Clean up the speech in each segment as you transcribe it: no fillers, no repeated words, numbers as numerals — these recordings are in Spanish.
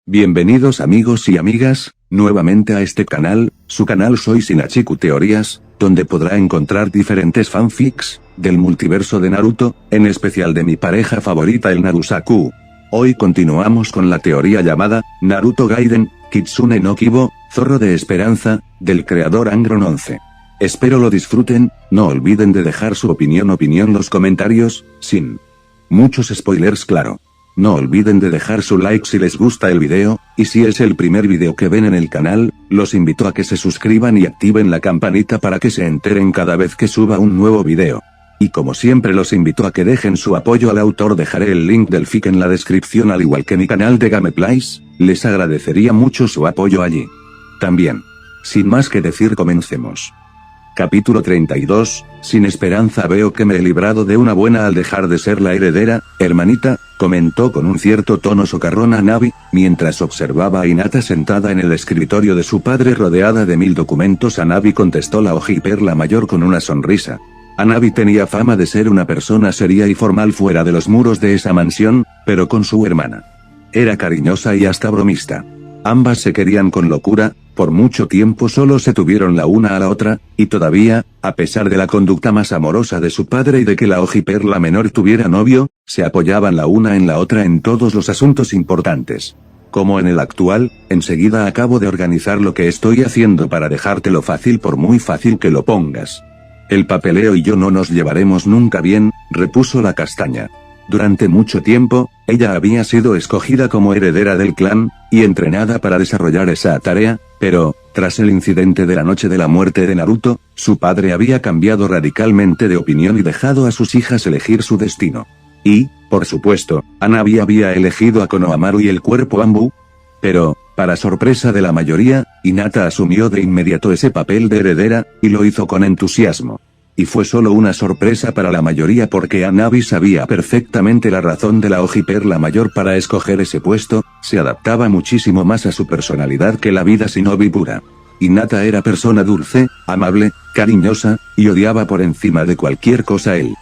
Bienvenidos amigos y amigas, nuevamente a este canal, su canal Soy Shinachiku Teorías, donde podrá encontrar diferentes fanfics, del multiverso de Naruto, en especial de mi pareja favorita el Narusaku. Hoy continuamos con la teoría llamada, Naruto Gaiden, Kitsune no Kibo, Zorro de Esperanza, del creador Angron 11. Espero lo disfruten, no olviden de dejar su opinión en los comentarios, sin muchos spoilers claro. No olviden de dejar su like si les gusta el video, y si es el primer video que ven en el canal, los invito a que se suscriban y activen la campanita para que se enteren cada vez que suba un nuevo video. Y como siempre los invito a que dejen su apoyo al autor, dejaré el link del fic en la descripción al igual que mi canal de Gameplays, les agradecería mucho su apoyo allí. También. Sin más que decir, comencemos. Capítulo 32, sin esperanza. Veo que me he librado de una buena al dejar de ser la heredera, hermanita, comentó con un cierto tono socarrón a Navi, mientras observaba a Hinata sentada en el escritorio de su padre rodeada de 1000 documentos. A Navi contestó la Hojiperla mayor con una sonrisa. Navi tenía fama de ser una persona seria y formal fuera de los muros de esa mansión, pero con su hermana era cariñosa y hasta bromista. Ambas se querían con locura, por mucho tiempo solo se tuvieron la una a la otra, y todavía, a pesar de la conducta más amorosa de su padre y de que la Hojiperla menor tuviera novio, se apoyaban la una en la otra en todos los asuntos importantes. Como en el actual, enseguida acabo de organizar lo que estoy haciendo para dejártelo fácil por muy fácil que lo pongas. El papeleo y yo no nos llevaremos nunca bien, repuso la castaña. Durante mucho tiempo, ella había sido escogida como heredera del clan, y entrenada para desarrollar esa tarea, pero, tras el incidente de la noche de la muerte de Naruto, su padre había cambiado radicalmente de opinión y dejado a sus hijas elegir su destino. Y, por supuesto, Navi había elegido a Konohamaru y el cuerpo Anbu. Pero, para sorpresa de la mayoría, Hinata asumió de inmediato ese papel de heredera, y lo hizo con entusiasmo. Y fue solo una sorpresa para la mayoría porque Navi sabía perfectamente la razón de la Hojiperla mayor para escoger ese puesto, se adaptaba muchísimo más a su personalidad que la vida shinobi pura. Hinata era persona dulce, amable, cariñosa, y odiaba por encima de cualquier cosa el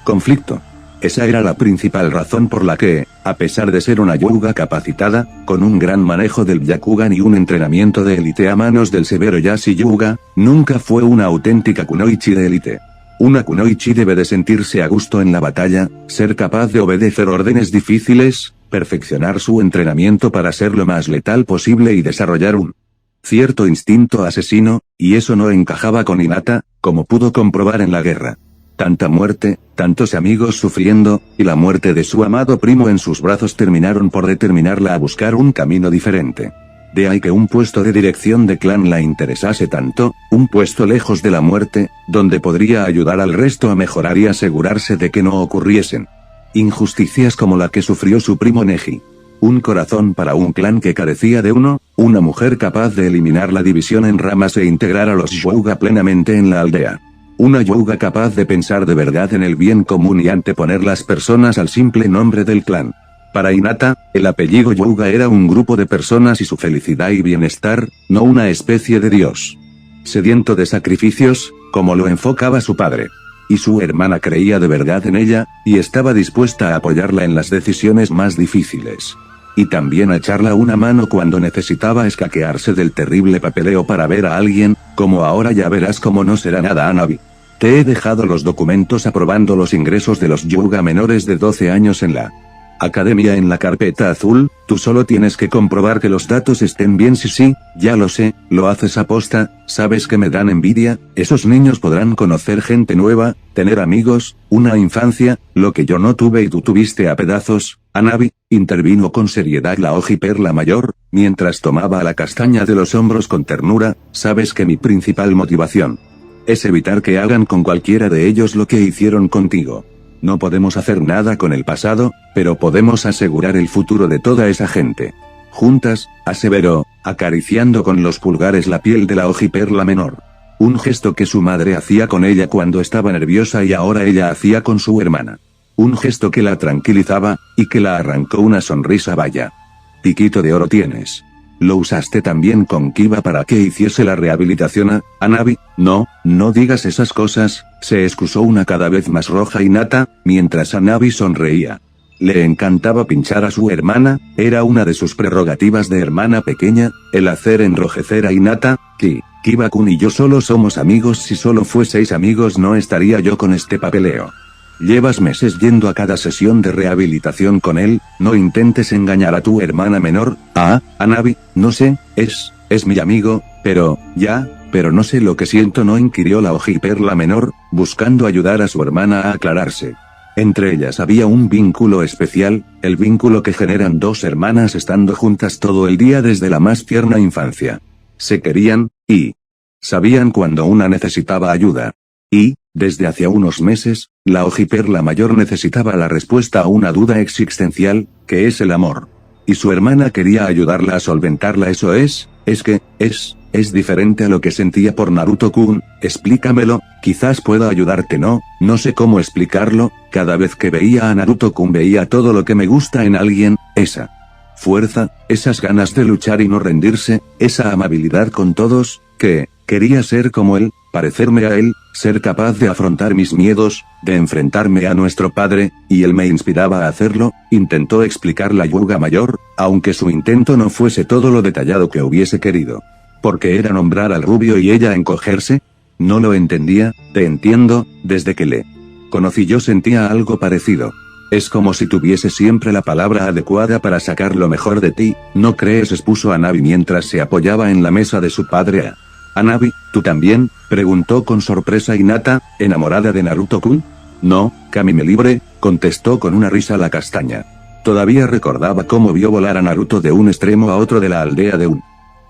conflicto. Esa era la principal razón por la que, a pesar de ser una Hyuga capacitada, con un gran manejo del Byakugan y un entrenamiento de élite a manos del severo Yashi Hyuga, nunca fue una auténtica kunoichi de élite. Una kunoichi debe de sentirse a gusto en la batalla, ser capaz de obedecer órdenes difíciles, perfeccionar su entrenamiento para ser lo más letal posible y desarrollar un cierto instinto asesino, y eso no encajaba con Hinata, como pudo comprobar en la guerra. Tanta muerte, tantos amigos sufriendo, y la muerte de su amado primo en sus brazos terminaron por determinarla a buscar un camino diferente. De ahí que un puesto de dirección de clan la interesase tanto, un puesto lejos de la muerte, donde podría ayudar al resto a mejorar y asegurarse de que no ocurriesen injusticias como la que sufrió su primo Neji. Un corazón para un clan que carecía de uno, una mujer capaz de eliminar la división en ramas e integrar a los Hyuga plenamente en la aldea. Una Hyuga capaz de pensar de verdad en el bien común y anteponer las personas al simple nombre del clan. Para Hinata, el apellido Hyuga era un grupo de personas y su felicidad y bienestar, no una especie de dios sediento de sacrificios, como lo enfocaba su padre. Y su hermana creía de verdad en ella, y estaba dispuesta a apoyarla en las decisiones más difíciles. Y también a echarla una mano cuando necesitaba escaquearse del terrible papeleo para ver a alguien, como ahora ya verás cómo no será nada Navi. Te he dejado los documentos aprobando los ingresos de los Hyuga menores de 12 años en la academia en la carpeta azul, tú solo tienes que comprobar que los datos estén bien. Sí, ya lo sé, lo haces aposta, sabes que me dan envidia, esos niños podrán conocer gente nueva, tener amigos, una infancia, lo que yo no tuve y tú tuviste a pedazos. Navi, intervino con seriedad la Hojiperla mayor, mientras tomaba a la castaña de los hombros con ternura, sabes que mi principal motivación es evitar que hagan con cualquiera de ellos lo que hicieron contigo. No podemos hacer nada con el pasado, pero podemos asegurar el futuro de toda esa gente. Juntas, aseveró, acariciando con los pulgares la piel de la Hojiperla menor. Un gesto que su madre hacía con ella cuando estaba nerviosa y ahora ella hacía con su hermana. Un gesto que la tranquilizaba, y que la arrancó una sonrisa. Vaya piquito de oro tienes. ¿Lo usaste también con Kiba para que hiciese la rehabilitación a Navi? No, no digas esas cosas, se excusó una cada vez más roja Hinata, mientras Navi sonreía. Le encantaba pinchar a su hermana, era una de sus prerrogativas de hermana pequeña, el hacer enrojecer a Hinata. Kiba-kun y yo solo somos amigos. Si solo fueseis amigos no estaría yo con este papeleo. Llevas meses yendo a cada sesión de rehabilitación con él, no intentes engañar a tu hermana menor. Hanabi, no sé, es mi amigo, pero no sé lo que siento, no inquirió la ojiperla menor, buscando ayudar a su hermana a aclararse. Entre ellas había un vínculo especial, el vínculo que generan dos hermanas estando juntas todo el día desde la más tierna infancia. Se querían, y sabían cuando una necesitaba ayuda. Y, desde hacía unos meses, la ojiperla mayor necesitaba la respuesta a una duda existencial, que es el amor. Y su hermana quería ayudarla a solventarla. Eso es diferente a lo que sentía por Naruto-kun, explícamelo, quizás pueda ayudarte. No sé cómo explicarlo, cada vez que veía a Naruto-kun veía todo lo que me gusta en alguien, esa fuerza, esas ganas de luchar y no rendirse, esa amabilidad con todos, que quería ser como él, parecerme a él, ser capaz de afrontar mis miedos, de enfrentarme a nuestro padre, y él me inspiraba a hacerlo. Intentó explicar la Hyuga mayor, aunque su intento no fuese todo lo detallado que hubiese querido. Porque era nombrar al rubio y ella encogerse. No lo entendía. Te entiendo, desde que le conocí yo sentía algo parecido. Es como si tuviese siempre la palabra adecuada para sacar lo mejor de ti, ¿no crees?, expuso Hanabi mientras se apoyaba en la mesa de su padre. Hanabi, ¿tú también?, preguntó con sorpresa Hinata, enamorada de Naruto-kun. No, Kami me libre, contestó con una risa la castaña. Todavía recordaba cómo vio volar a Naruto de un extremo a otro de la aldea de un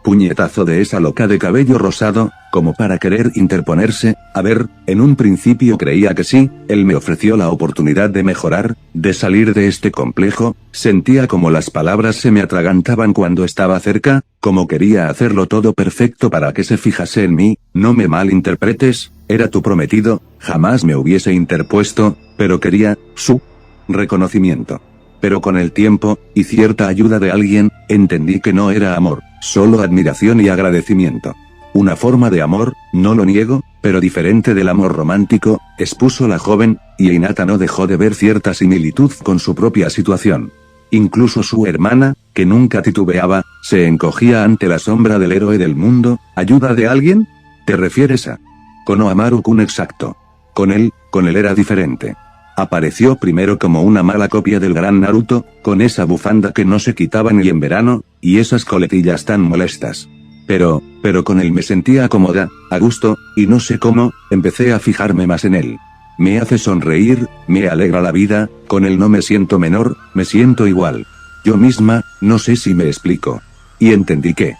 puñetazo de esa loca de cabello rosado, como para querer interponerse. A ver, en un principio creía que sí, él me ofreció la oportunidad de mejorar, de salir de este complejo, sentía como las palabras se me atragantaban cuando estaba cerca, como quería hacerlo todo perfecto para que se fijase en mí. No me malinterpretes, era tu prometido, jamás me hubiese interpuesto, pero quería su reconocimiento. Pero con el tiempo, y cierta ayuda de alguien, entendí que no era amor, solo admiración y agradecimiento. Una forma de amor, no lo niego, pero diferente del amor romántico, expuso la joven, y Hinata no dejó de ver cierta similitud con su propia situación. Incluso su hermana, que nunca titubeaba, se encogía ante la sombra del héroe del mundo. ¿Ayuda de alguien? ¿Te refieres a Konohamaru-kun? Exacto. Con él era diferente. Apareció primero como una mala copia del gran Naruto, con esa bufanda que no se quitaba ni en verano, y esas coletillas tan molestas. Pero con él me sentía cómoda, a gusto, y no sé cómo, empecé a fijarme más en él. Me hace sonreír, me alegra la vida, con él no me siento menor, me siento igual. Yo misma, no sé si me explico. Y entendí que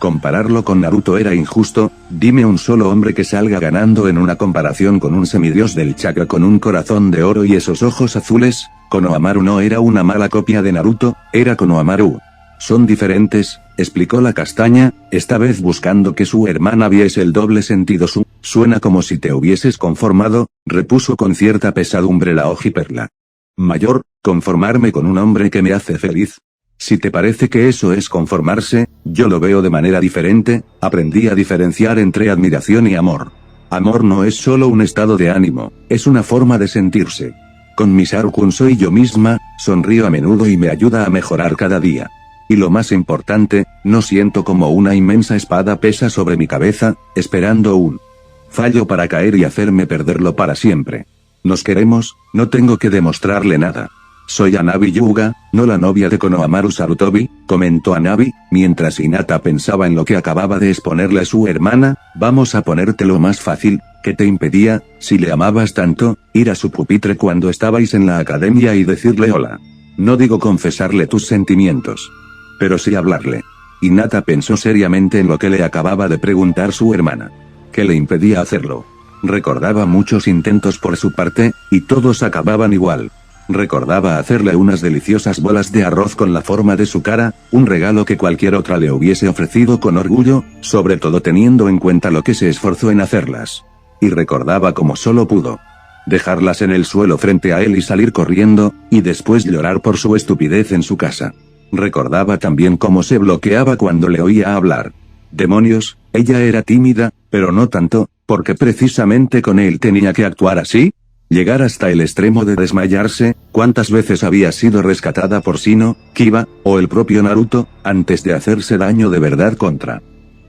compararlo con Naruto era injusto. Dime un solo hombre que salga ganando en una comparación con un semidios del chakra con un corazón de oro y esos ojos azules. Konohamaru no era una mala copia de Naruto, era Konohamaru. Son diferentes, explicó la castaña, esta vez buscando que su hermana viese el doble sentido. Suena como si te hubieses conformado, repuso con cierta pesadumbre la ojiperla mayor, conformarme con un hombre que me hace feliz. Si te parece que eso es conformarse, yo lo veo de manera diferente. Aprendí a diferenciar entre admiración y amor. Amor no es solo un estado de ánimo, es una forma de sentirse. Con Misaru-kun soy yo misma, sonrío a menudo y me ayuda a mejorar cada día. Y lo más importante, no siento como una inmensa espada pesa sobre mi cabeza, esperando un fallo para caer y hacerme perderlo para siempre. Nos queremos, no tengo que demostrarle nada. Soy Hanabi Hyuga, no la novia de Konohamaru Sarutobi, comentó Hanabi, mientras Hinata pensaba en lo que acababa de exponerle a su hermana. Vamos a ponértelo más fácil, ¿qué te impedía, si le amabas tanto, ir a su pupitre cuando estabais en la academia y decirle hola? No digo confesarle tus sentimientos, pero sí hablarle. Hinata pensó seriamente en lo que le acababa de preguntar su hermana. ¿Qué le impedía hacerlo? Recordaba muchos intentos por su parte, y todos acababan igual. Recordaba hacerle unas deliciosas bolas de arroz con la forma de su cara, un regalo que cualquier otra le hubiese ofrecido con orgullo, sobre todo teniendo en cuenta lo que se esforzó en hacerlas. Y recordaba como solo pudo dejarlas en el suelo frente a él y salir corriendo, y después llorar por su estupidez en su casa. Recordaba también cómo se bloqueaba cuando le oía hablar. Demonios, ella era tímida, pero no tanto, porque precisamente con él tenía que actuar así. Llegar hasta el extremo de desmayarse. ¿Cuántas veces había sido rescatada por Shino, Kiba, o el propio Naruto, antes de hacerse daño de verdad contra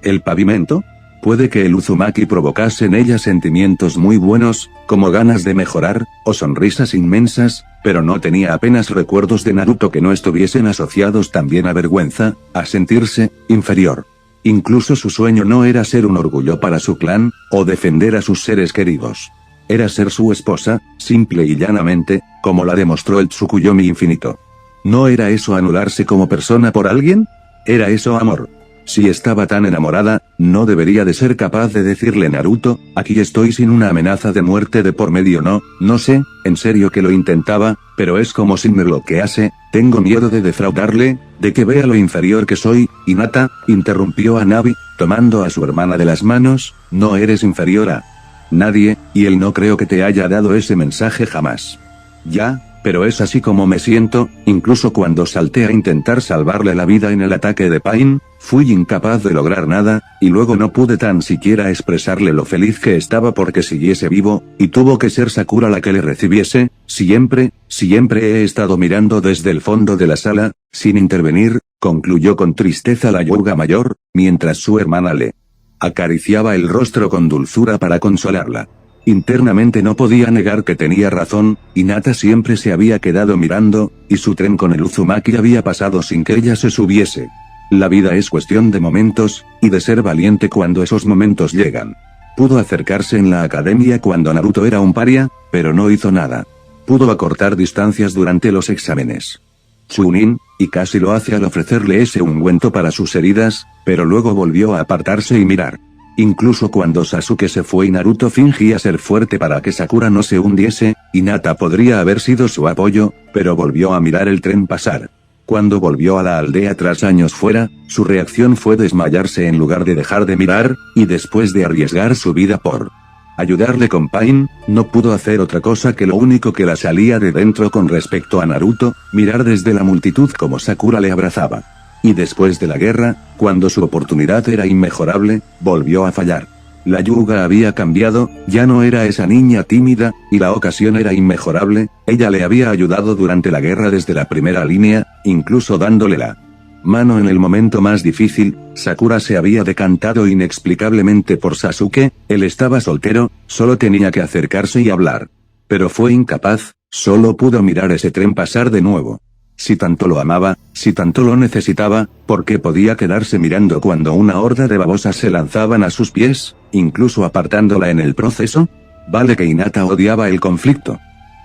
el pavimento? Puede que el Uzumaki provocase en ella sentimientos muy buenos, como ganas de mejorar, o sonrisas inmensas, pero no tenía apenas recuerdos de Naruto que no estuviesen asociados también a vergüenza, a sentirse inferior. Incluso su sueño no era ser un orgullo para su clan, o defender a sus seres queridos. Era ser su esposa, simple y llanamente, como la demostró el Tsukuyomi infinito. ¿No era eso anularse como persona por alguien? ¿Era eso amor? Si estaba tan enamorada, no debería de ser capaz de decirle Naruto, aquí estoy sin una amenaza de muerte de por medio. No sé, en serio que lo intentaba, pero es como si me bloquease, tengo miedo de defraudarle, de que vea lo inferior que soy. Hinata, interrumpió a Navi, tomando a su hermana de las manos, no eres inferior a nadie, y él no creo que te haya dado ese mensaje jamás. Ya, pero es así como me siento, incluso cuando salté a intentar salvarle la vida en el ataque de Pain, fui incapaz de lograr nada, y luego no pude tan siquiera expresarle lo feliz que estaba porque siguiese vivo, y tuvo que ser Sakura la que le recibiese. Siempre he estado mirando desde el fondo de la sala, sin intervenir, concluyó con tristeza la Hyuga mayor, mientras su hermana le acariciaba el rostro con dulzura para consolarla. Internamente no podía negar que tenía razón, Hinata siempre se había quedado mirando, y su tren con el Uzumaki había pasado sin que ella se subiese. La vida es cuestión de momentos, y de ser valiente cuando esos momentos llegan. Pudo acercarse en la academia cuando Naruto era un paria, pero no hizo nada. Pudo acortar distancias durante los exámenes Chunin, y casi lo hace al ofrecerle ese ungüento para sus heridas, pero luego volvió a apartarse y mirar. Incluso cuando Sasuke se fue y Naruto fingía ser fuerte para que Sakura no se hundiese, Hinata podría haber sido su apoyo, pero volvió a mirar el tren pasar. Cuando volvió a la aldea tras años fuera, su reacción fue desmayarse en lugar de dejar de mirar, y después de arriesgar su vida por ayudarle con Pain, no pudo hacer otra cosa que lo único que la salía de dentro con respecto a Naruto, mirar desde la multitud como Sakura le abrazaba. Y después de la guerra, cuando su oportunidad era inmejorable, volvió a fallar. La Hyuga había cambiado, ya no era esa niña tímida, y la ocasión era inmejorable, ella le había ayudado durante la guerra desde la primera línea, incluso dándole la mano en el momento más difícil. Sakura se había decantado inexplicablemente por Sasuke, él estaba soltero, solo tenía que acercarse y hablar. Pero fue incapaz, solo pudo mirar ese tren pasar de nuevo. Si tanto lo amaba, si tanto lo necesitaba, ¿por qué podía quedarse mirando cuando una horda de babosas se lanzaban a sus pies, incluso apartándola en el proceso? Vale que Hinata odiaba el conflicto.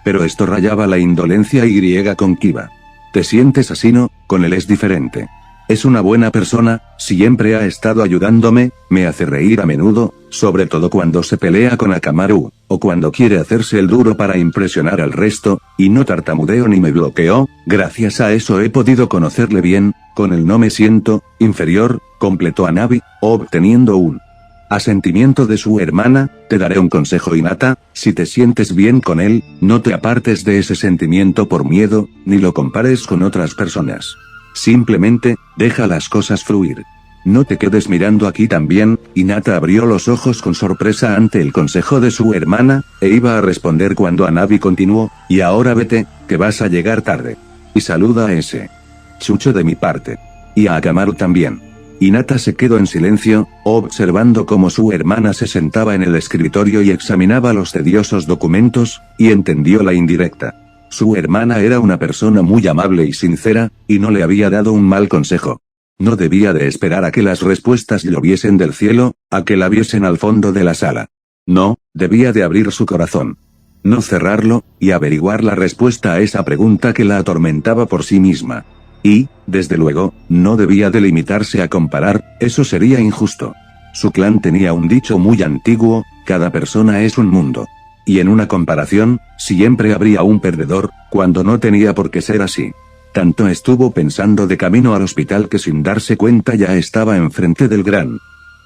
Pero esto rayaba la indolencia y con Kiba. ¿Te sientes así? No, con él es diferente. Es una buena persona, siempre ha estado ayudándome, me hace reír a menudo, sobre todo cuando se pelea con Akamaru, o cuando quiere hacerse el duro para impresionar al resto, y no tartamudeo ni me bloqueo, gracias a eso he podido conocerle bien, con él no me siento inferior, completó a Navi, obteniendo un asentimiento de su hermana. Te daré un consejo, Hinata, si te sientes bien con él, no te apartes de ese sentimiento por miedo, ni lo compares con otras personas. Simplemente, deja las cosas fluir. No te quedes mirando aquí también. Hinata abrió los ojos con sorpresa ante el consejo de su hermana, e iba a responder cuando Navi continuó, y ahora vete, que vas a llegar tarde. Y saluda a ese chucho de mi parte. Y a Akamaru también. Hinata se quedó en silencio, observando cómo su hermana se sentaba en el escritorio y examinaba los tediosos documentos, y entendió la indirecta. Su hermana era una persona muy amable y sincera, y no le había dado un mal consejo. No debía de esperar a que las respuestas lloviesen del cielo, a que la viesen al fondo de la sala. No, debía de abrir su corazón. No cerrarlo, y averiguar la respuesta a esa pregunta que la atormentaba por sí misma. Y, desde luego, no debía de limitarse a comparar, eso sería injusto. Su clan tenía un dicho muy antiguo, cada persona es un mundo. Y en una comparación, siempre habría un perdedor, cuando no tenía por qué ser así. Tanto estuvo pensando de camino al hospital que sin darse cuenta ya estaba enfrente del gran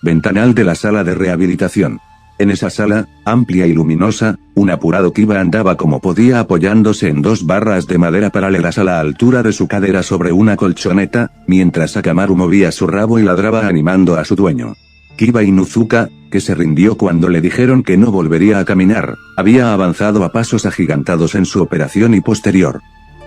ventanal de la sala de rehabilitación. En esa sala, amplia y luminosa, un apurado Kiba andaba como podía apoyándose en 2 barras de madera paralelas a la altura de su cadera sobre una colchoneta, mientras Akamaru movía su rabo y ladraba animando a su dueño. Kiba Inuzuka, que se rindió cuando le dijeron que no volvería a caminar, había avanzado a pasos agigantados en su operación y posterior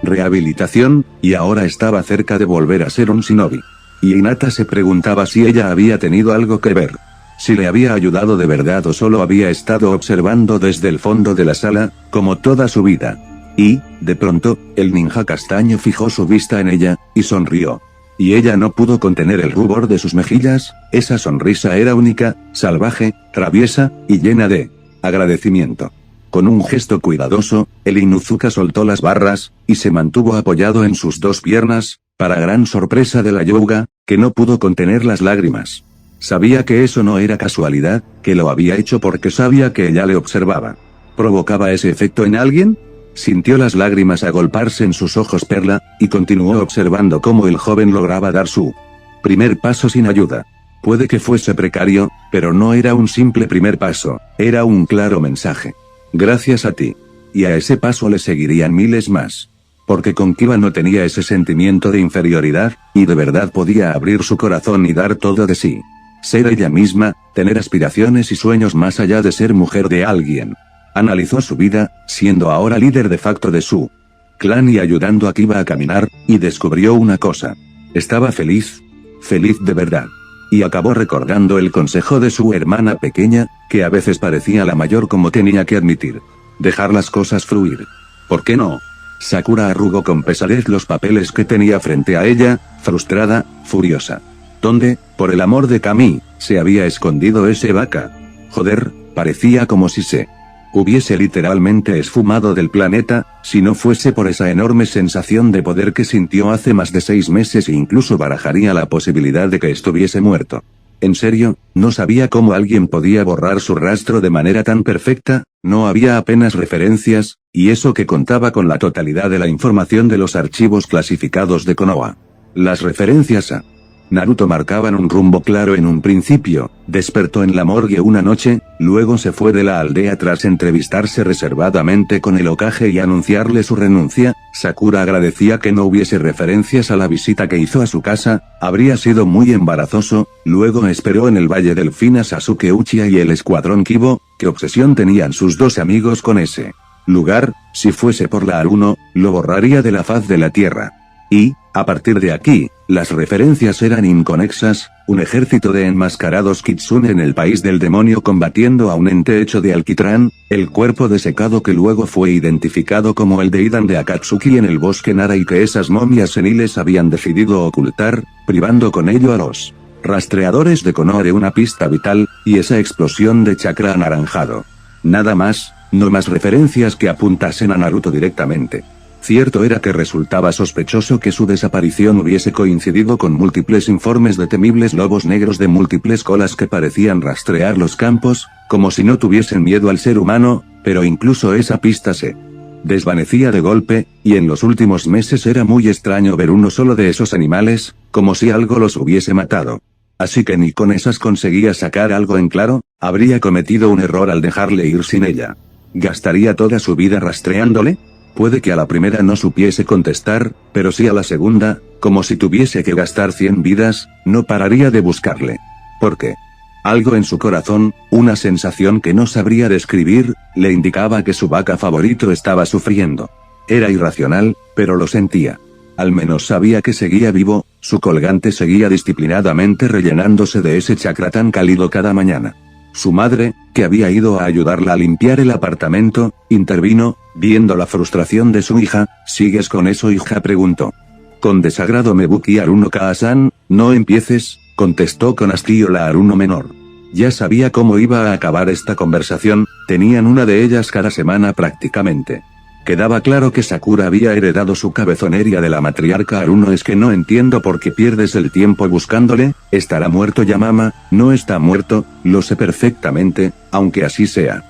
rehabilitación, y ahora estaba cerca de volver a ser un shinobi. Y Hinata se preguntaba si ella había tenido algo que ver. Si le había ayudado de verdad o solo había estado observando desde el fondo de la sala, como toda su vida. Y, de pronto, el ninja castaño fijó su vista en ella, y sonrió. Y ella no pudo contener el rubor de sus mejillas. Esa sonrisa era única, salvaje, traviesa, y llena de agradecimiento. Con un gesto cuidadoso, el Inuzuka soltó las barras, y se mantuvo apoyado en sus dos piernas, para gran sorpresa de la Hyuga, que no pudo contener las lágrimas. Sabía que eso no era casualidad, que lo había hecho porque sabía que ella le observaba. ¿Provocaba ese efecto en alguien? Sintió las lágrimas agolparse en sus ojos perla, y continuó observando cómo el joven lograba dar su primer paso sin ayuda. Puede que fuese precario, pero no era un simple primer paso, era un claro mensaje. Gracias a ti. Y a ese paso le seguirían miles más. Porque con Kiba no tenía ese sentimiento de inferioridad, y de verdad podía abrir su corazón y dar todo de sí. Ser ella misma, tener aspiraciones y sueños más allá de ser mujer de alguien. Analizó su vida, siendo ahora líder de facto de su clan y ayudando a Kiba a caminar, y descubrió una cosa. Estaba feliz. Feliz de verdad. Y acabó recordando el consejo de su hermana pequeña, que a veces parecía la mayor como tenía que admitir. Dejar las cosas fluir. ¿Por qué no? Sakura arrugó con pesadez los papeles que tenía frente a ella, frustrada, furiosa. ¿Dónde, por el amor de Kami, se había escondido ese vaca? Joder, parecía como si se hubiese literalmente esfumado del planeta, si no fuese por esa enorme sensación de poder que sintió hace más de 6 meses e incluso barajaría la posibilidad de que estuviese muerto. En serio, no sabía cómo alguien podía borrar su rastro de manera tan perfecta, no había apenas referencias, y eso que contaba con la totalidad de la información de los archivos clasificados de Konoha. Las referencias a Naruto marcaban un rumbo claro en un principio. Despertó en la morgue una noche, luego se fue de la aldea tras entrevistarse reservadamente con el Hokage y anunciarle su renuncia. Sakura agradecía que no hubiese referencias a la visita que hizo a su casa, habría sido muy embarazoso. Luego esperó en el Valle Delfín a Sasuke Uchiha y el escuadrón Kibo. ¿Qué obsesión tenían sus dos amigos con ese lugar? Si fuese por la Aruno, lo borraría de la faz de la tierra. Y, a partir de aquí, las referencias eran inconexas, un ejército de enmascarados kitsune en el país del demonio combatiendo a un ente hecho de alquitrán, el cuerpo desecado que luego fue identificado como el de Idan de Akatsuki en el bosque Nara y que esas momias seniles habían decidido ocultar, privando con ello a los rastreadores de Konoha de una pista vital, y esa explosión de chakra anaranjado. Nada más, no más referencias que apuntasen a Naruto directamente. Cierto era que resultaba sospechoso que su desaparición hubiese coincidido con múltiples informes de temibles lobos negros de múltiples colas que parecían rastrear los campos, como si no tuviesen miedo al ser humano, pero incluso esa pista se desvanecía de golpe, y en los últimos meses era muy extraño ver uno solo de esos animales, como si algo los hubiese matado. Así que ni con esas conseguía sacar algo en claro, habría cometido un error al dejarle ir sin ella. ¿Gastaría toda su vida rastreándole? Puede que a la primera no supiese contestar, pero sí a la segunda, como si tuviese que gastar 100 vidas, no pararía de buscarle. ¿Por qué? Algo en su corazón, una sensación que no sabría describir, le indicaba que su vaca favorito estaba sufriendo. Era irracional, pero lo sentía. Al menos sabía que seguía vivo, su colgante seguía disciplinadamente rellenándose de ese chakra tan cálido cada mañana. Su madre, que había ido a ayudarla a limpiar el apartamento, intervino, viendo la frustración de su hija. ¿Sigues con eso, hija?, preguntó. Con desagrado Mebuki Aruno Kaa-san, no empieces, contestó con hastío la Aruno menor. Ya sabía cómo iba a acabar esta conversación, tenían una de ellas cada semana prácticamente. Quedaba claro que Sakura había heredado su cabezonería de la matriarca Aruno. Es que no entiendo por qué pierdes el tiempo buscándole. ¿Estará muerto Yamama? No está muerto, lo sé perfectamente, aunque así sea.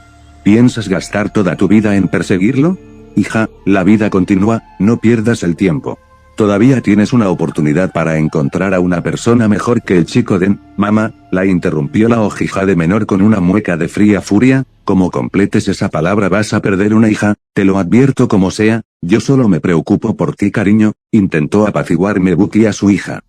¿Piensas gastar toda tu vida en perseguirlo? Hija, la vida continúa, no pierdas el tiempo. Todavía tienes una oportunidad para encontrar a una persona mejor que el chico Den. Mamá, la interrumpió la Hokage de menor con una mueca de fría furia. Como completes esa palabra vas a perder una hija, te lo advierto como sea, yo solo me preocupo por ti, cariño, intentó apaciguar Mebuki a su hija.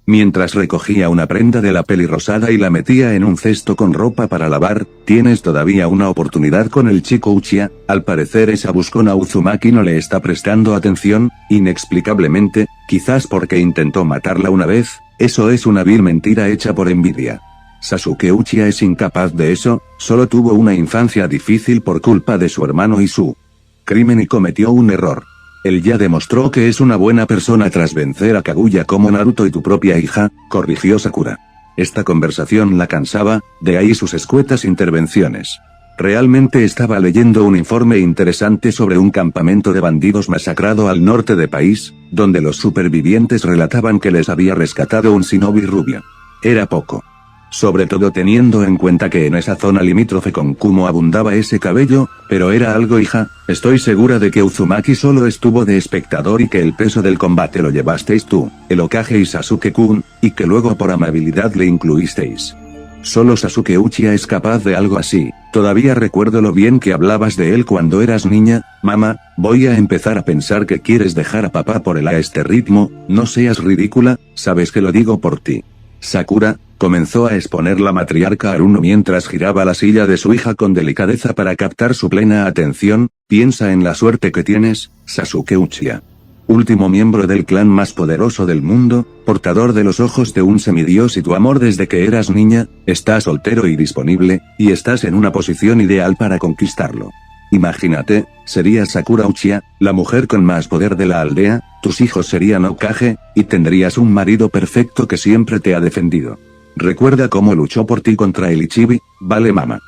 mientras recogía una prenda de la peli rosada y la metía en un cesto con ropa para lavar. Tienes todavía una oportunidad con el chico Uchiha. Al parecer esa buscona Uzumaki no le está prestando atención, inexplicablemente, quizás porque intentó matarla una vez. Eso es una vil mentira hecha por envidia. Sasuke Uchiha es incapaz de eso, solo tuvo una infancia difícil por culpa de su hermano y su crimen y cometió un error. Él ya demostró que es una buena persona tras vencer a Kaguya como Naruto y tu propia hija, corrigió Sakura. Esta conversación la cansaba, de ahí sus escuetas intervenciones. Realmente estaba leyendo un informe interesante sobre un campamento de bandidos masacrado al norte del país, donde los supervivientes relataban que les había rescatado un shinobi rubio. Era poco. Sobre todo teniendo en cuenta que en esa zona limítrofe con Kumo abundaba ese cabello, pero era algo, hija. Estoy segura de que Uzumaki solo estuvo de espectador y que el peso del combate lo llevasteis tú, el Hokage y Sasuke-kun, y que luego por amabilidad le incluisteis. Solo Sasuke Uchiha es capaz de algo así. Todavía recuerdo lo bien que hablabas de él cuando eras niña. Mamá, voy a empezar a pensar que quieres dejar a papá por a este ritmo. No seas ridícula, sabes que lo digo por ti. Sakura, comenzó a exponer la matriarca Haruno mientras giraba la silla de su hija con delicadeza para captar su plena atención. Piensa en la suerte que tienes, Sasuke Uchiha. Último miembro del clan más poderoso del mundo, portador de los ojos de un semidios y tu amor desde que eras niña, estás soltero y disponible, y estás en una posición ideal para conquistarlo. Imagínate, serías Sakura Uchiha, la mujer con más poder de la aldea, tus hijos serían Hokage, y tendrías un marido perfecto que siempre te ha defendido. Recuerda cómo luchó por ti contra el Ichibi, ¿vale mamá?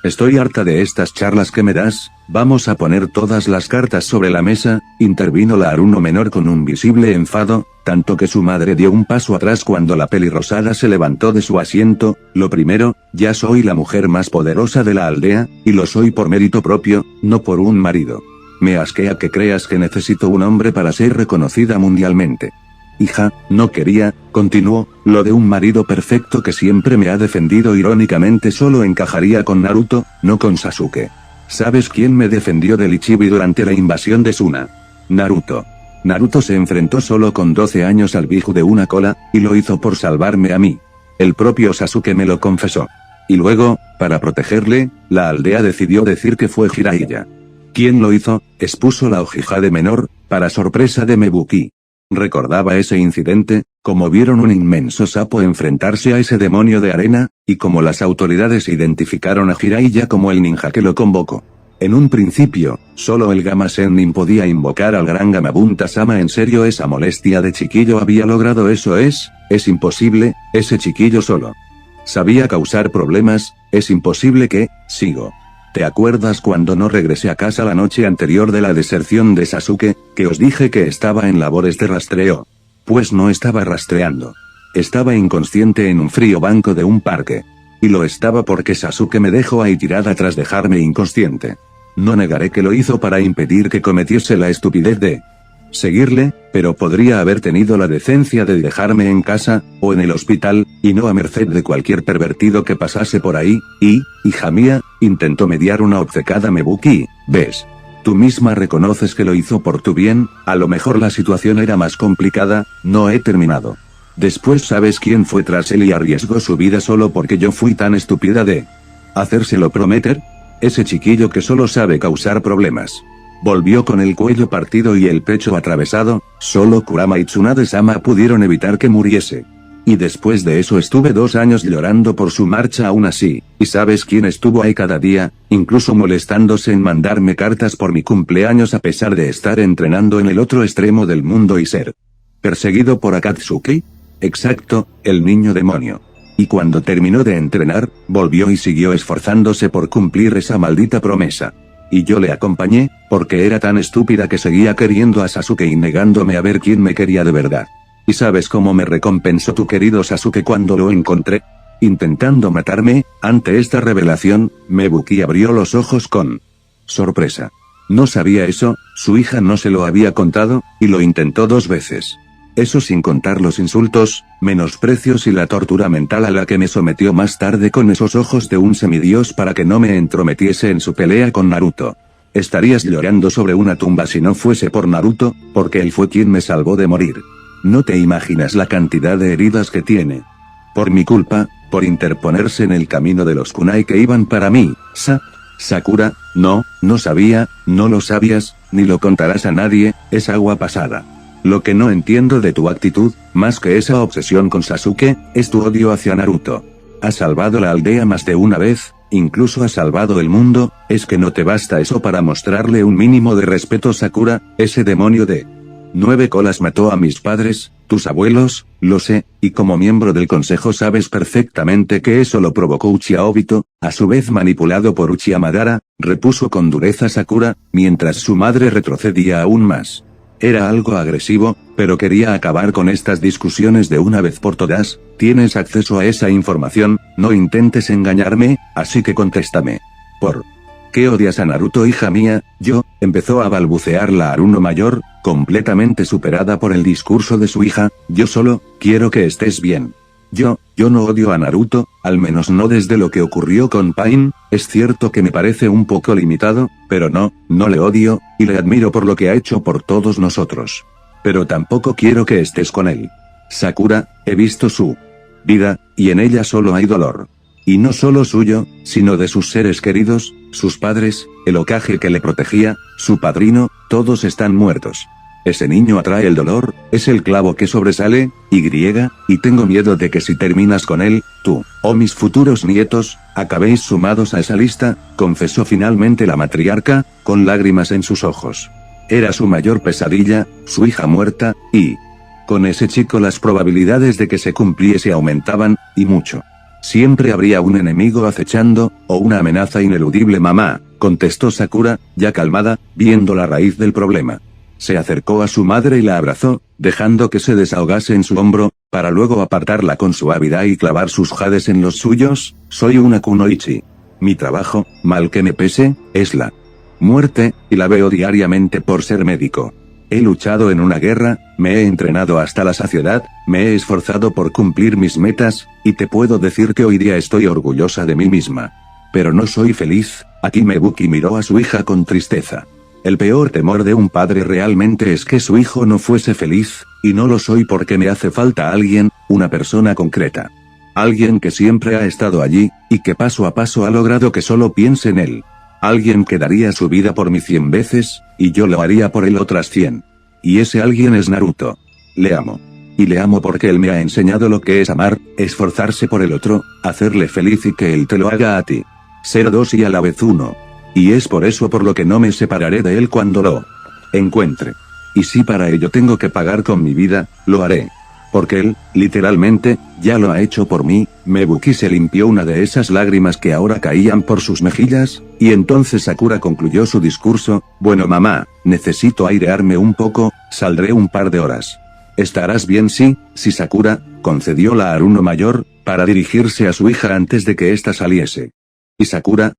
Estoy harta de estas charlas que me das, vamos a poner todas las cartas sobre la mesa, intervino la Haruno menor con un visible enfado, tanto que su madre dio un paso atrás cuando la pelirrosada se levantó de su asiento. Lo primero, ya soy la mujer más poderosa de la aldea, y lo soy por mérito propio, no por un marido. Me asquea que creas que necesito un hombre para ser reconocida mundialmente. Hija, no quería, continuó, lo de un marido perfecto que siempre me ha defendido irónicamente solo encajaría con Naruto, no con Sasuke. ¿Sabes quién me defendió del Ichibi durante la invasión de Suna? Naruto. Naruto se enfrentó solo con 12 años al Biju de una cola, y lo hizo por salvarme a mí. El propio Sasuke me lo confesó. Y luego, para protegerle, la aldea decidió decir que fue Jiraiya. ¿Quién lo hizo? Expuso la Uchiha de menor, para sorpresa de Mebuki. Recordaba ese incidente, como vieron un inmenso sapo enfrentarse a ese demonio de arena, y como las autoridades identificaron a Jiraiya como el ninja que lo convocó. En un principio, solo el Gama Sennin podía invocar al gran Gamabunta-sama. ¿En serio esa molestia de chiquillo había logrado eso? Es imposible, ese chiquillo solo sabía causar problemas, es imposible que, sigo. ¿Te acuerdas cuando no regresé a casa la noche anterior de la deserción de Sasuke, que os dije que estaba en labores de rastreo? Pues no estaba rastreando. Estaba inconsciente en un frío banco de un parque. Y lo estaba porque Sasuke me dejó ahí tirada tras dejarme inconsciente. No negaré que lo hizo para impedir que cometiese la estupidez de seguirle, pero podría haber tenido la decencia de dejarme en casa, o en el hospital, y no a merced de cualquier pervertido que pasase por ahí. Y, hija mía, intentó mediar una obcecada Mebuki, ¿ves? Tú misma reconoces que lo hizo por tu bien. A lo mejor la situación era más complicada. No he terminado. Después, ¿sabes quién fue tras él y arriesgó su vida solo porque yo fui tan estúpida de hacérselo prometer? Ese chiquillo que solo sabe causar problemas. Volvió con el cuello partido y el pecho atravesado. Solo Kurama y Tsunade-sama pudieron evitar que muriese. Y después de eso estuve 2 años llorando por su marcha aún así. ¿Y sabes quién estuvo ahí cada día, incluso molestándose en mandarme cartas por mi cumpleaños a pesar de estar entrenando en el otro extremo del mundo y ser perseguido por Akatsuki? Exacto, el niño demonio. Y cuando terminó de entrenar, volvió y siguió esforzándose por cumplir esa maldita promesa. Y yo le acompañé, porque era tan estúpida que seguía queriendo a Sasuke y negándome a ver quién me quería de verdad. ¿Y sabes cómo me recompensó tu querido Sasuke cuando lo encontré? Intentando matarme. Ante esta revelación, Mebuki abrió los ojos con sorpresa. No sabía eso, su hija no se lo había contado, y lo intentó 2 veces. Eso sin contar los insultos, menosprecios y la tortura mental a la que me sometió más tarde con esos ojos de un semidios para que no me entrometiese en su pelea con Naruto. Estarías llorando sobre una tumba si no fuese por Naruto, porque él fue quien me salvó de morir. no te imaginas la cantidad de heridas que tiene. Por mi culpa, por interponerse en el camino de los kunai que iban para mí. Sakura, no sabía, no lo sabías, ni lo contarás a nadie, es agua pasada. Lo que no entiendo de tu actitud, más que esa obsesión con Sasuke, es tu odio hacia Naruto. Has salvado la aldea más de una vez, incluso has salvado el mundo, ¿es que no te basta eso para mostrarle un mínimo de respeto? Sakura, ese demonio de 9 colas mató a mis padres, tus abuelos, lo sé, y como miembro del consejo sabes perfectamente que eso lo provocó Uchiha Obito, a su vez manipulado por Uchiha Madara, repuso con dureza Sakura, mientras su madre retrocedía aún más. Era algo agresivo, pero quería acabar con estas discusiones de una vez por todas. Tienes acceso a esa información, no intentes engañarme, así que contéstame. ¿Por qué odias a Naruto, hija mía? Empezó a balbucear la Aruno mayor, completamente superada por el discurso de su hija, yo solo quiero que estés bien. Yo no odio a Naruto, al menos no desde lo que ocurrió con Pain, es cierto que me parece un poco limitado, pero no le odio, y le admiro por lo que ha hecho por todos nosotros. Pero tampoco quiero que estés con él. Sakura, he visto su vida, y en ella solo hay dolor. Y no solo suyo, sino de sus seres queridos, sus padres, el Hokage que le protegía, su padrino, todos están muertos. Ese niño atrae el dolor, es el clavo que sobresale, y tengo miedo de que si terminas con él, tú, o mis futuros nietos, acabéis sumados a esa lista, confesó finalmente la matriarca, con lágrimas en sus ojos. Era su mayor pesadilla, su hija muerta, y con ese chico las probabilidades de que se cumpliese aumentaban, y mucho. Siempre habría un enemigo acechando, o una amenaza ineludible. Mamá, contestó Sakura, ya calmada, viendo la raíz del problema. Se acercó a su madre y la abrazó, dejando que se desahogase en su hombro, para luego apartarla con suavidad y clavar sus jades en los suyos. Soy una kunoichi. Mi trabajo, mal que me pese, es la muerte, y la veo diariamente por ser médico. He luchado en una guerra, me he entrenado hasta la saciedad, me he esforzado por cumplir mis metas, y te puedo decir que hoy día estoy orgullosa de mí misma. Pero no soy feliz. Akime Buki miró a su hija con tristeza. El peor temor de un padre realmente es que su hijo no fuese feliz, y no lo soy porque me hace falta alguien, una persona concreta. Alguien que siempre ha estado allí, y que paso a paso ha logrado que solo piense en él. Alguien que daría su vida por mí 100 veces, y yo lo haría por él otras 100. Y ese alguien es Naruto. Le amo. Y le amo porque él me ha enseñado lo que es amar, esforzarse por el otro, hacerle feliz y que él te lo haga a ti. Ser dos y a la vez uno. Y es por eso por lo que no me separaré de él cuando lo encuentre. Y si para ello tengo que pagar con mi vida, lo haré. Porque él, literalmente, ya lo ha hecho por mí. Mebuki se limpió una de esas lágrimas que ahora caían por sus mejillas, y entonces Sakura concluyó su discurso. Bueno mamá, necesito airearme un poco, saldré un par de horas. ¿Estarás bien? Sí, Sakura, concedió la Aruno mayor, para dirigirse a su hija antes de que ésta saliese. Y Sakura,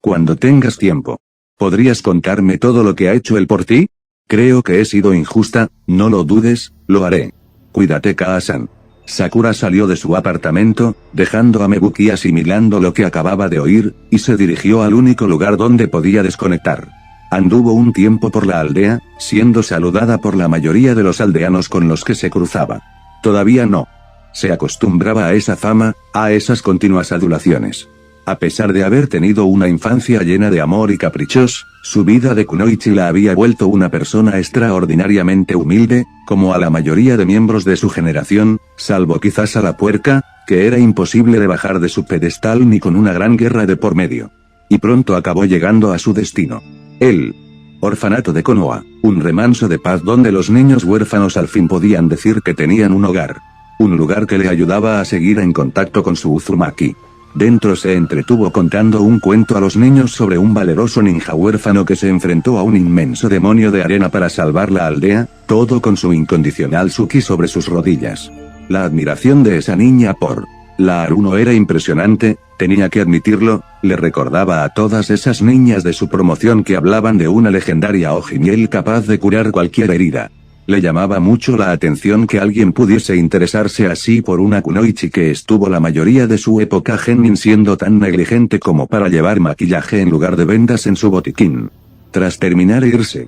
cuando tengas tiempo, ¿podrías contarme todo lo que ha hecho él por ti? Creo que he sido injusta, no lo dudes, lo haré. Cuídate, Kaa-san. Sakura salió de su apartamento, dejando a Mebuki asimilando lo que acababa de oír, y se dirigió al único lugar donde podía desconectar. Anduvo un tiempo por la aldea, siendo saludada por la mayoría de los aldeanos con los que se cruzaba. Todavía no se acostumbraba a esa fama, a esas continuas adulaciones. A pesar de haber tenido una infancia llena de amor y caprichos, su vida de kunoichi la había vuelto una persona extraordinariamente humilde, como a la mayoría de miembros de su generación, salvo quizás a la puerca, que era imposible de bajar de su pedestal ni con una gran guerra de por medio. Y pronto acabó llegando a su destino. El orfanato de Konoha, un remanso de paz donde los niños huérfanos al fin podían decir que tenían un hogar. Un lugar que le ayudaba a seguir en contacto con su Uzumaki. Dentro se entretuvo contando un cuento a los niños sobre un valeroso ninja huérfano que se enfrentó a un inmenso demonio de arena para salvar la aldea, todo con su incondicional Suki sobre sus rodillas. La admiración de esa niña por la Aruno era impresionante, tenía que admitirlo, le recordaba a todas esas niñas de su promoción que hablaban de una legendaria hojimiel capaz de curar cualquier herida. Le llamaba mucho la atención que alguien pudiese interesarse así por una kunoichi que estuvo la mayoría de su época genin siendo tan negligente como para llevar maquillaje en lugar de vendas en su botiquín. Tras terminar e irse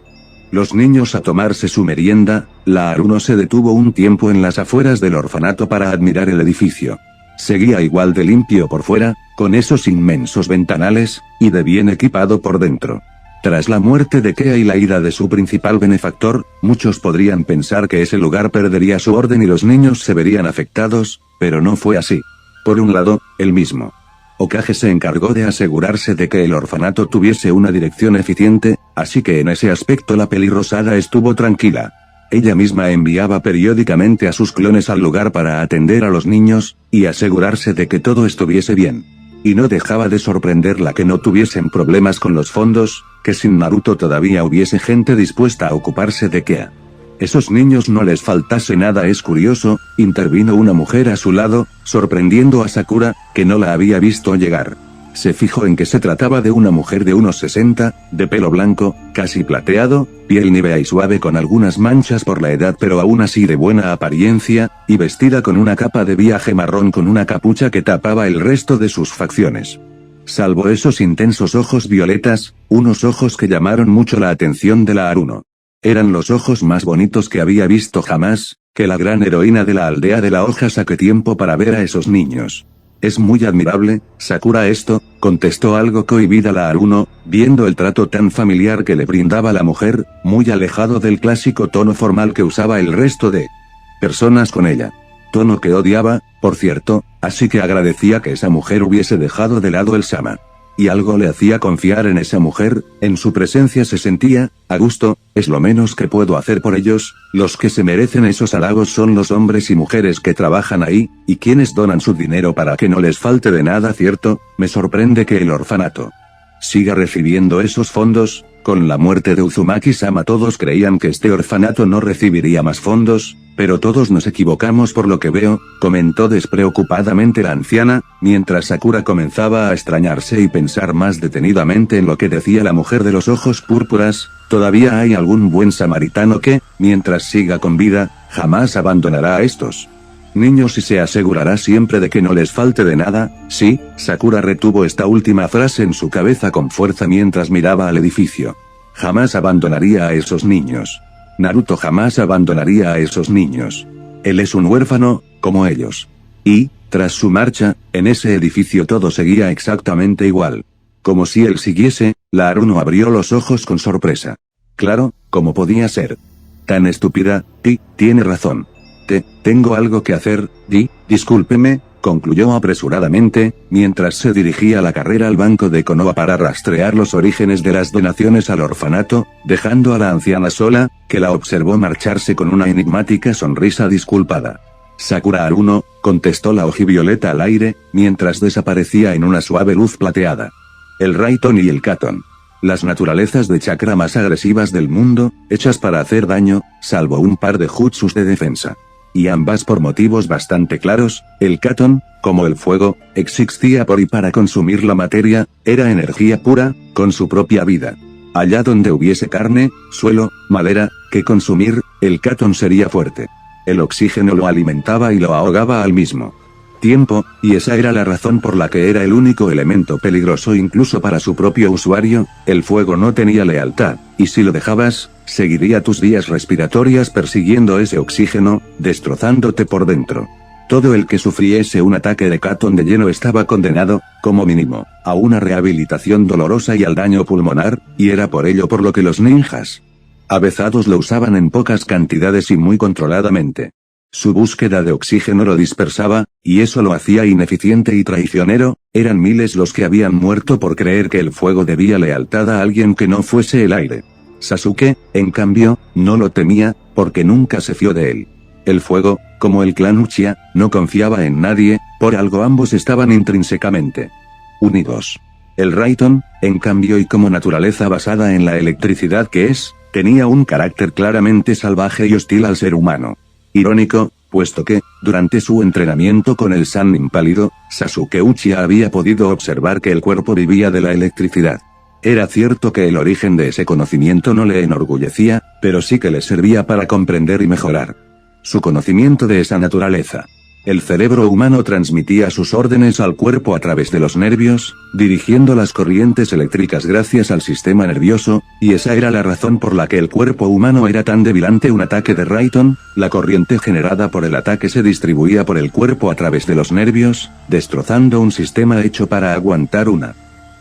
los niños a tomarse su merienda, la Haruno se detuvo un tiempo en las afueras del orfanato para admirar el edificio. Seguía igual de limpio por fuera, con esos inmensos ventanales, y de bien equipado por dentro. Tras la muerte de Kea y la ida de su principal benefactor, muchos podrían pensar que ese lugar perdería su orden y los niños se verían afectados, pero no fue así. Por un lado, el mismo Hokage se encargó de asegurarse de que el orfanato tuviese una dirección eficiente, así que en ese aspecto la pelirrosada estuvo tranquila. Ella misma enviaba periódicamente a sus clones al lugar para atender a los niños, y asegurarse de que todo estuviese bien. Y no dejaba de sorprenderla que no tuviesen problemas con los fondos, que sin Naruto todavía hubiese gente dispuesta a ocuparse de Kea. Esos niños no les faltase nada. Es curioso, intervino una mujer a su lado, sorprendiendo a Sakura, que no la había visto llegar. Se fijó en que se trataba de una mujer de unos 60, de pelo blanco, casi plateado, piel nívea y suave con algunas manchas por la edad pero aún así de buena apariencia, y vestida con una capa de viaje marrón con una capucha que tapaba el resto de sus facciones. Salvo esos intensos ojos violetas, unos ojos que llamaron mucho la atención de la Haruno. Eran los ojos más bonitos que había visto jamás, que la gran heroína de la aldea de la hoja saque tiempo para ver a esos niños. Es muy admirable, Sakura esto, contestó algo cohibida la Haruno, viendo el trato tan familiar que le brindaba la mujer, muy alejado del clásico tono formal que usaba el resto de personas con ella. Tono que odiaba, por cierto, así que agradecía que esa mujer hubiese dejado de lado el sama. Y algo le hacía confiar en esa mujer, en su presencia se sentía a gusto. Es lo menos que puedo hacer por ellos. Los que se merecen esos halagos son los hombres y mujeres que trabajan ahí, y quienes donan su dinero para que no les falte de nada, ¿cierto? Me sorprende que el orfanato siga recibiendo esos fondos. Con la muerte de Uzumaki-sama todos creían que este orfanato no recibiría más fondos, pero todos nos equivocamos por lo que veo, comentó despreocupadamente la anciana, mientras Sakura comenzaba a extrañarse y pensar más detenidamente en lo que decía la mujer de los ojos púrpuras. Todavía hay algún buen samaritano que, mientras siga con vida, jamás abandonará a estos niños y se asegurará siempre de que no les falte de nada. Sí, Sakura retuvo esta última frase en su cabeza con fuerza mientras miraba al edificio. Jamás abandonaría a esos niños. Naruto jamás abandonaría a esos niños. Él es un huérfano, como ellos. Y, tras su marcha, en ese edificio todo seguía exactamente igual. Como si él siguiese, la Haruno abrió los ojos con sorpresa. Claro, ¿cómo podía ser tan estúpida? Tiene razón. Tengo algo que hacer, discúlpeme, concluyó apresuradamente, mientras se dirigía a la carrera al banco de Konoha para rastrear los orígenes de las donaciones al orfanato, dejando a la anciana sola, que la observó marcharse con una enigmática sonrisa disculpada. Sakura Haruno, contestó la hojivioleta al aire, mientras desaparecía en una suave luz plateada. El Raiton y el Katon. Las naturalezas de chakra más agresivas del mundo, hechas para hacer daño, salvo un par de jutsus de defensa. Y ambas por motivos bastante claros. El Katon, como el fuego, existía por y para consumir la materia, era energía pura, con su propia vida. Allá donde hubiese carne, suelo, madera, que consumir, el Katon sería fuerte. El oxígeno lo alimentaba y lo ahogaba al mismo tiempo, y esa era la razón por la que era el único elemento peligroso incluso para su propio usuario. El fuego no tenía lealtad, y si lo dejabas, seguiría tus vías respiratorias persiguiendo ese oxígeno, destrozándote por dentro. Todo el que sufriese un ataque de Katon de lleno estaba condenado, como mínimo, a una rehabilitación dolorosa y al daño pulmonar, y era por ello por lo que los ninjas avezados lo usaban en pocas cantidades y muy controladamente. Su búsqueda de oxígeno lo dispersaba, y eso lo hacía ineficiente y traicionero. Eran miles los que habían muerto por creer que el fuego debía lealtad a alguien que no fuese el aire. Sasuke, en cambio, no lo temía, porque nunca se fió de él. El fuego, como el clan Uchiha, no confiaba en nadie, por algo ambos estaban intrínsecamente unidos. El Raiton, en cambio y como naturaleza basada en la electricidad que es, tenía un carácter claramente salvaje y hostil al ser humano. Irónico, puesto que, durante su entrenamiento con el Sannin pálido, Sasuke Uchiha había podido observar que el cuerpo vivía de la electricidad. Era cierto que el origen de ese conocimiento no le enorgullecía, pero sí que le servía para comprender y mejorar su conocimiento de esa naturaleza. El cerebro humano transmitía sus órdenes al cuerpo a través de los nervios, dirigiendo las corrientes eléctricas gracias al sistema nervioso, y esa era la razón por la que el cuerpo humano era tan débil ante un ataque de Rayton. La corriente generada por el ataque se distribuía por el cuerpo a través de los nervios, destrozando un sistema hecho para aguantar una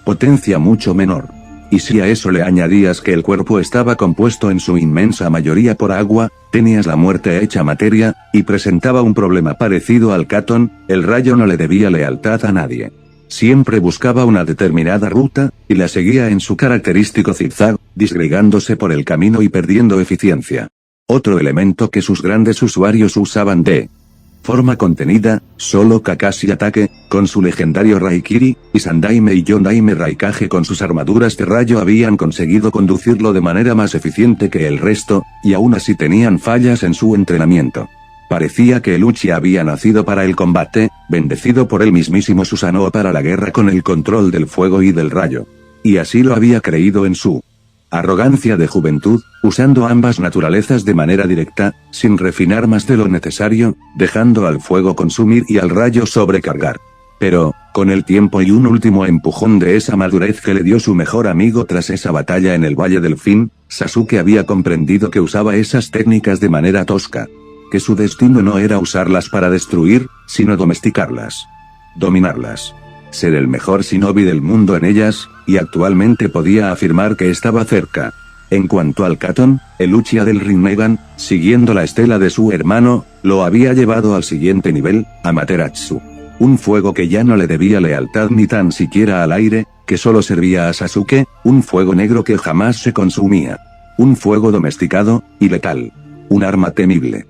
potencia mucho menor. Y si a eso le añadías que el cuerpo estaba compuesto en su inmensa mayoría por agua, tenías la muerte hecha materia, y presentaba un problema parecido al Katon. El rayo no le debía lealtad a nadie. Siempre buscaba una determinada ruta, y la seguía en su característico zigzag, disgregándose por el camino y perdiendo eficiencia. Otro elemento que sus grandes usuarios usaban de forma contenida, solo Kakashi Ataque, con su legendario Raikiri, y Sandaime y Yondaime Raikage con sus armaduras de rayo habían conseguido conducirlo de manera más eficiente que el resto, y aún así tenían fallas en su entrenamiento. Parecía que el Uchiha había nacido para el combate, bendecido por el mismísimo Susanoo para la guerra con el control del fuego y del rayo. Y así lo había creído en su arrogancia de juventud, usando ambas naturalezas de manera directa, sin refinar más de lo necesario, dejando al fuego consumir y al rayo sobrecargar. Pero, con el tiempo y un último empujón de esa madurez que le dio su mejor amigo tras esa batalla en el Valle del Fin, Sasuke había comprendido que usaba esas técnicas de manera tosca. Que su destino no era usarlas para destruir, sino domesticarlas. Dominarlas. Ser el mejor shinobi del mundo en ellas, y actualmente podía afirmar que estaba cerca. En cuanto al Katon, el Uchiha del Rinnegan, siguiendo la estela de su hermano, lo había llevado al siguiente nivel, Amaterasu. Un fuego que ya no le debía lealtad ni tan siquiera al aire, que solo servía a Sasuke, un fuego negro que jamás se consumía. Un fuego domesticado, y letal. Un arma temible.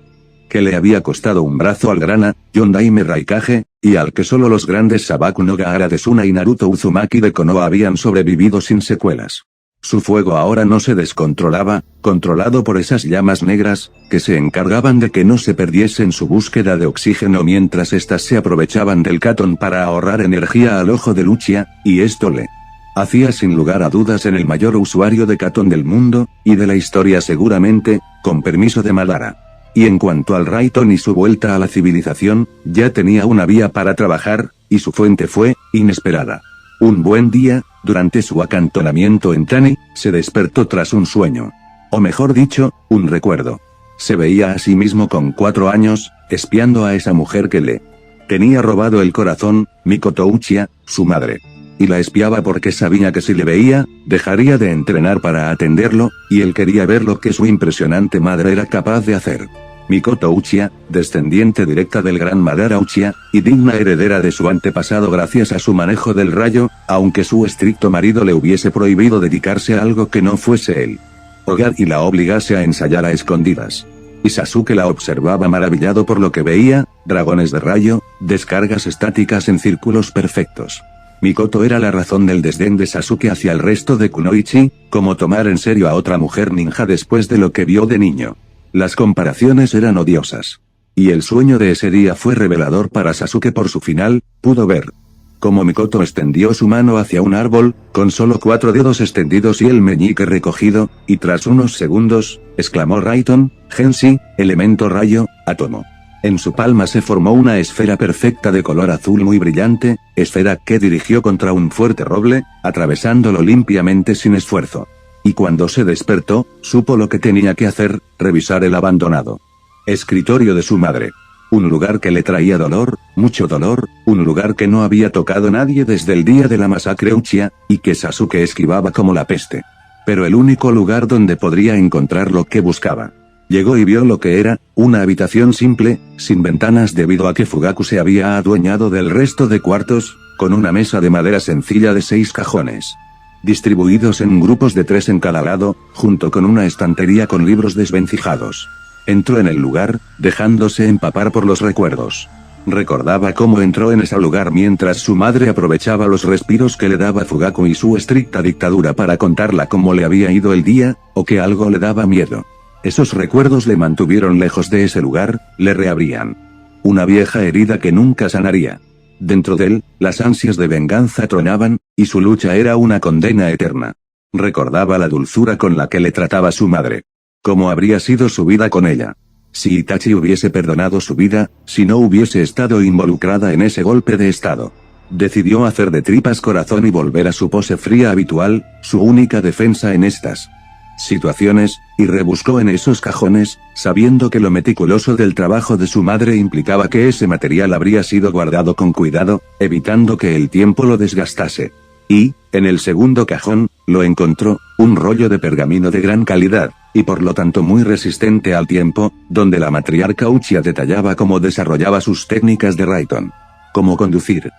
Que le había costado un brazo al grana, Yondaime Raikage, y al que solo los grandes Sabaku no Gaara de Suna y Naruto Uzumaki de Konoha habían sobrevivido sin secuelas. Su fuego ahora no se descontrolaba, controlado por esas llamas negras, que se encargaban de que no se perdiese en su búsqueda de oxígeno mientras éstas se aprovechaban del Katon para ahorrar energía al ojo del Uchiha, y esto le hacía sin lugar a dudas en el mayor usuario de Katon del mundo, y de la historia seguramente, con permiso de Madara. Y en cuanto al Rayton y su vuelta a la civilización, ya tenía una vía para trabajar, y su fuente fue inesperada. Un buen día, durante su acantonamiento en Tani, se despertó tras un sueño. O mejor dicho, un recuerdo. Se veía a sí mismo con 4 años, espiando a esa mujer que le tenía robado el corazón, Mikoto Uchiha, su madre. Y la espiaba porque sabía que si le veía, dejaría de entrenar para atenderlo, y él quería ver lo que su impresionante madre era capaz de hacer. Mikoto Uchiha, descendiente directa del gran Madara Uchiha, y digna heredera de su antepasado gracias a su manejo del rayo, aunque su estricto marido le hubiese prohibido dedicarse a algo que no fuese el hogar y la obligase a ensayar a escondidas. Y Sasuke la observaba maravillado por lo que veía, dragones de rayo, descargas estáticas en círculos perfectos. Mikoto era la razón del desdén de Sasuke hacia el resto de Kunoichi, como tomar en serio a otra mujer ninja después de lo que vio de niño. Las comparaciones eran odiosas. Y el sueño de ese día fue revelador para Sasuke por su final, pudo ver cómo Mikoto extendió su mano hacia un árbol, con solo 4 dedos extendidos y el meñique recogido, y tras unos segundos, exclamó Rayton, Genshi, elemento rayo, átomo. En su palma se formó una esfera perfecta de color azul muy brillante, esfera que dirigió contra un fuerte roble, atravesándolo limpiamente sin esfuerzo. Y cuando se despertó, supo lo que tenía que hacer, revisar el abandonado escritorio de su madre. Un lugar que le traía dolor, mucho dolor, un lugar que no había tocado nadie desde el día de la masacre Uchiha, y que Sasuke esquivaba como la peste. Pero el único lugar donde podría encontrar lo que buscaba. Llegó y vio lo que era, una habitación simple, sin ventanas debido a que Fugaku se había adueñado del resto de cuartos, con una mesa de madera sencilla de 6 cajones. Distribuidos en grupos de 3 en cada lado, junto con una estantería con libros desvencijados. Entró en el lugar, dejándose empapar por los recuerdos. Recordaba cómo entró en ese lugar mientras su madre aprovechaba los respiros que le daba Fugaku y su estricta dictadura para contarla cómo le había ido el día, o que algo le daba miedo. Esos recuerdos le mantuvieron lejos de ese lugar, le reabrían una vieja herida que nunca sanaría. Dentro de él, las ansias de venganza tronaban, y su lucha era una condena eterna. Recordaba la dulzura con la que le trataba su madre. Cómo habría sido su vida con ella. si Itachi hubiese perdonado su vida, si no hubiese estado involucrada en ese golpe de estado. Decidió hacer de tripas corazón y volver a su pose fría habitual, su única defensa en estas situaciones, y rebuscó en esos cajones, sabiendo que lo meticuloso del trabajo de su madre implicaba que ese material habría sido guardado con cuidado, evitando que el tiempo lo desgastase. Y, en el segundo cajón, lo encontró, un rollo de pergamino de gran calidad, y por lo tanto muy resistente al tiempo, donde la matriarca Uchiha detallaba cómo desarrollaba sus técnicas de Raikon. Cómo conducir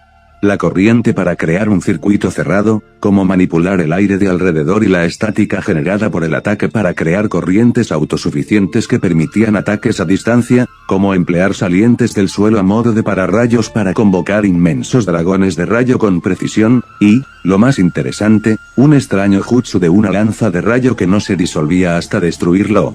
la corriente para crear un circuito cerrado, cómo manipular el aire de alrededor y la estática generada por el ataque para crear corrientes autosuficientes que permitían ataques a distancia, cómo emplear salientes del suelo a modo de pararrayos para convocar inmensos dragones de rayo con precisión, y, lo más interesante, un extraño jutsu de una lanza de rayo que no se disolvía hasta destruirlo.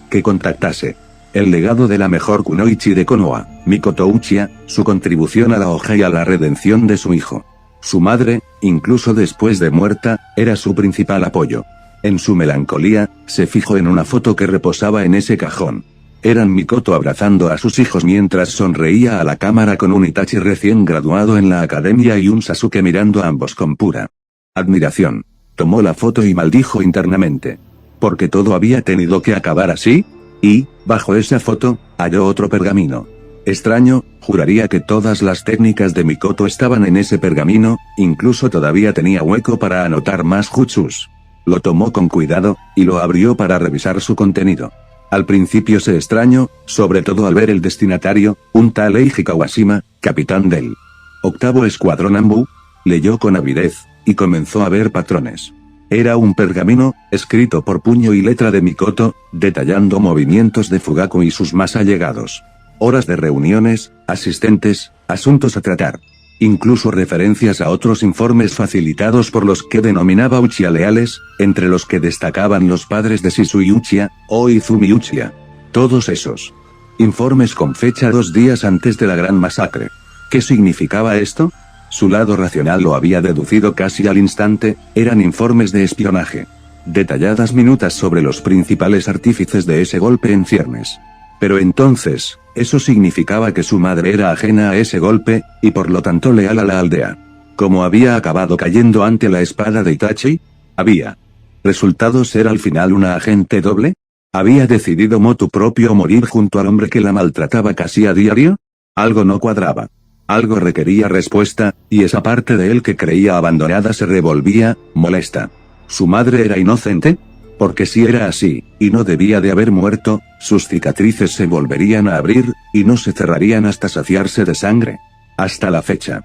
Que contactase el legado de la mejor kunoichi de Konoha, Mikoto Uchiha, su contribución a la hoja y a la redención de su hijo. Su madre, incluso después de muerta, era su principal apoyo. En su melancolía, se fijó en una foto que reposaba en ese cajón. Eran Mikoto abrazando a sus hijos mientras sonreía a la cámara con un Itachi recién graduado en la academia y un Sasuke mirando a ambos con pura admiración. Tomó la foto y maldijo internamente. ¿Por qué todo había tenido que acabar así? Y, bajo esa foto, halló otro pergamino. Extraño, juraría que todas las técnicas de Mikoto estaban en ese pergamino, incluso todavía tenía hueco para anotar más jutsus. Lo tomó con cuidado, y lo abrió para revisar su contenido. Al principio se extrañó, sobre todo al ver el destinatario, un tal Eiji Kawashima, capitán del 8º Escuadrón Anbu. Leyó con avidez, y comenzó a ver patrones. Era un pergamino, escrito por puño y letra de Mikoto, detallando movimientos de Fugaku y sus más allegados. Horas de reuniones, asistentes, asuntos a tratar. Incluso referencias a otros informes facilitados por los que denominaba Uchiha leales, entre los que destacaban los padres de Shisui Uchiha, o Izumi Uchiha. Todos esos informes con fecha 2 días antes de la gran masacre. ¿Qué significaba esto? Su lado racional lo había deducido casi al instante, eran informes de espionaje. Detalladas minutas sobre los principales artífices de ese golpe en ciernes. Pero entonces, eso significaba que su madre era ajena a ese golpe, y por lo tanto leal a la aldea. ¿Cómo había acabado cayendo ante la espada de Itachi? ¿Había resultado ser al final una agente doble? ¿Había decidido motu propio morir junto al hombre que la maltrataba casi a diario? Algo no cuadraba. Algo requería respuesta, y esa parte de él que creía abandonada se revolvía, molesta. ¿Su madre era inocente? Porque si era así, y no debía de haber muerto, sus cicatrices se volverían a abrir, y no se cerrarían hasta saciarse de sangre. Hasta la fecha.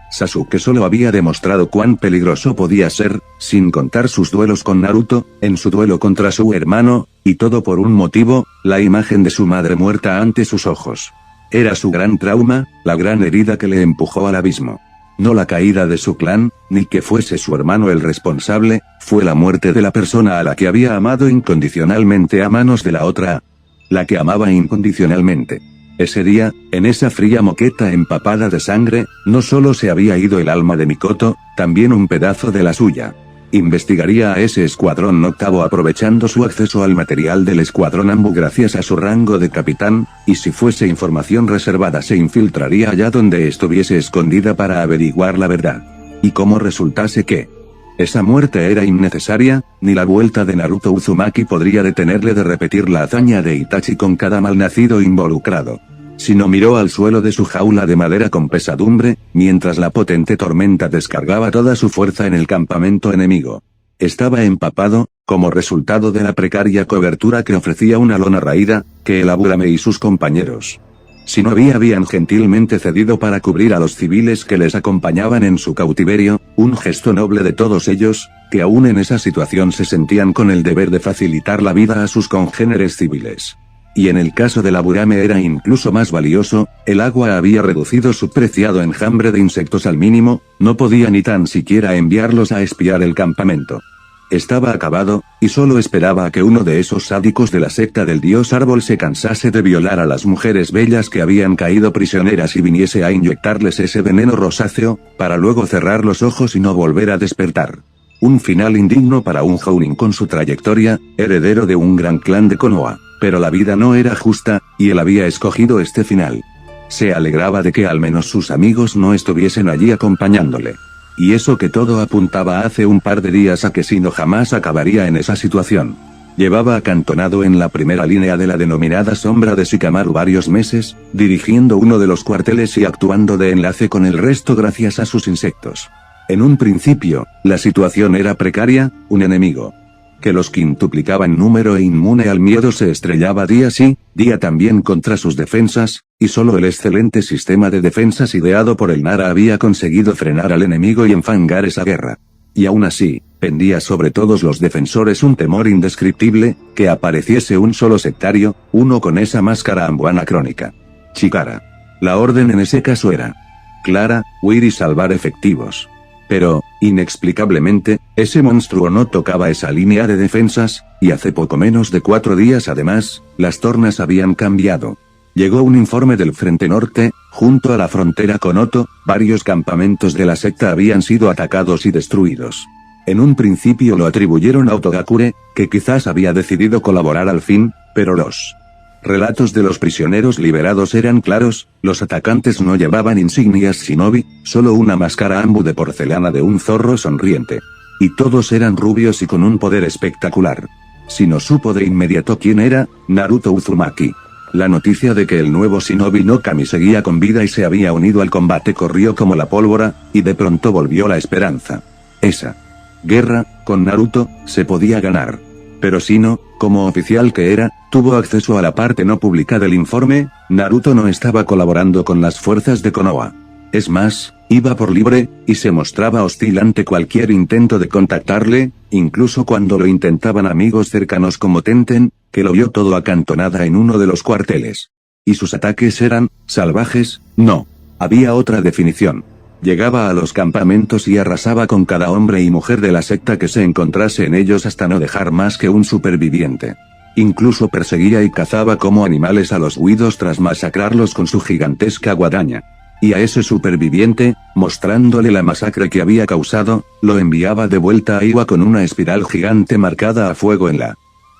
Sasuke solo había demostrado cuán peligroso podía ser, sin contar sus duelos con Naruto, en su duelo contra su hermano, y todo por un motivo, la imagen de su madre muerta ante sus ojos. Era su gran trauma, la gran herida que le empujó al abismo. No la caída de su clan, ni que fuese su hermano el responsable, fue la muerte de la persona a la que había amado incondicionalmente a manos de la otra. La que amaba incondicionalmente. Ese día, en esa fría moqueta empapada de sangre, no solo se había ido el alma de Mikoto, también un pedazo de la suya. Investigaría a ese escuadrón octavo aprovechando su acceso al material del escuadrón Anbu gracias a su rango de capitán, y si fuese información reservada se infiltraría allá donde estuviese escondida para averiguar la verdad. Y como resultase que esa muerte era innecesaria, ni la vuelta de Naruto Uzumaki podría detenerle de repetir la hazaña de Itachi con cada malnacido involucrado. Sino miró al suelo de su jaula de madera con pesadumbre, mientras la potente tormenta descargaba toda su fuerza en el campamento enemigo. Estaba empapado, como resultado de la precaria cobertura que ofrecía una lona raída, que el Aburame y sus compañeros Shinobi habían gentilmente cedido para cubrir a los civiles que les acompañaban en su cautiverio, un gesto noble de todos ellos, que aún en esa situación se sentían con el deber de facilitar la vida a sus congéneres civiles. Y en el caso del Aburame era incluso más valioso, el agua había reducido su preciado enjambre de insectos al mínimo, no podía ni tan siquiera enviarlos a espiar el campamento. Estaba acabado, y solo esperaba a que uno de esos sádicos de la secta del dios árbol se cansase de violar a las mujeres bellas que habían caído prisioneras y viniese a inyectarles ese veneno rosáceo, para luego cerrar los ojos y no volver a despertar. Un final indigno para un Jounin con su trayectoria, heredero de un gran clan de Konoha. Pero la vida no era justa, y él había escogido este final. Se alegraba de que al menos sus amigos no estuviesen allí acompañándole. Y eso que todo apuntaba hace un par de días a que Shino jamás acabaría en esa situación. Llevaba acantonado en la primera línea de la denominada sombra de Shikamaru varios meses, dirigiendo uno de los cuarteles y actuando de enlace con el resto gracias a sus insectos. En un principio, la situación era precaria, un enemigo que los quintuplicaba en número e inmune al miedo se estrellaba día sí, día también contra sus defensas, y solo el excelente sistema de defensas ideado por el Nara había conseguido frenar al enemigo y enfangar esa guerra. Y aún así, pendía sobre todos los defensores un temor indescriptible, que apareciese un solo sectario, uno con esa máscara ambuana crónica. Chikara. La orden en ese caso era clara, huir y salvar efectivos. Pero, inexplicablemente, ese monstruo no tocaba esa línea de defensas, y hace poco menos de 4 días además, las tornas habían cambiado. Llegó un informe del Frente Norte, junto a la frontera con Oto, varios campamentos de la secta habían sido atacados y destruidos. En un principio lo atribuyeron a Otogakure, que quizás había decidido colaborar al fin, pero los relatos de los prisioneros liberados eran claros, los atacantes no llevaban insignias shinobi, solo una máscara ambu de porcelana de un zorro sonriente. Y todos eran rubios y con un poder espectacular. Shino supo de inmediato quién era, Naruto Uzumaki. La noticia de que el nuevo shinobi no Kami seguía con vida y se había unido al combate corrió como la pólvora, y de pronto volvió la esperanza. Esa guerra, con Naruto, se podía ganar. Pero Shino, como oficial que era, tuvo acceso a la parte no pública del informe. Naruto no estaba colaborando con las fuerzas de Konoha. Es más, iba por libre, y se mostraba hostil ante cualquier intento de contactarle, incluso cuando lo intentaban amigos cercanos como Tenten, que lo vio todo acantonada en uno de los cuarteles. ¿Y sus ataques eran salvajes? No. Había otra definición. Llegaba a los campamentos y arrasaba con cada hombre y mujer de la secta que se encontrase en ellos hasta no dejar más que un superviviente. Incluso perseguía y cazaba como animales a los huidos tras masacrarlos con su gigantesca guadaña. Y a ese superviviente, mostrándole la masacre que había causado, lo enviaba de vuelta a Iwa con una espiral gigante marcada a fuego en la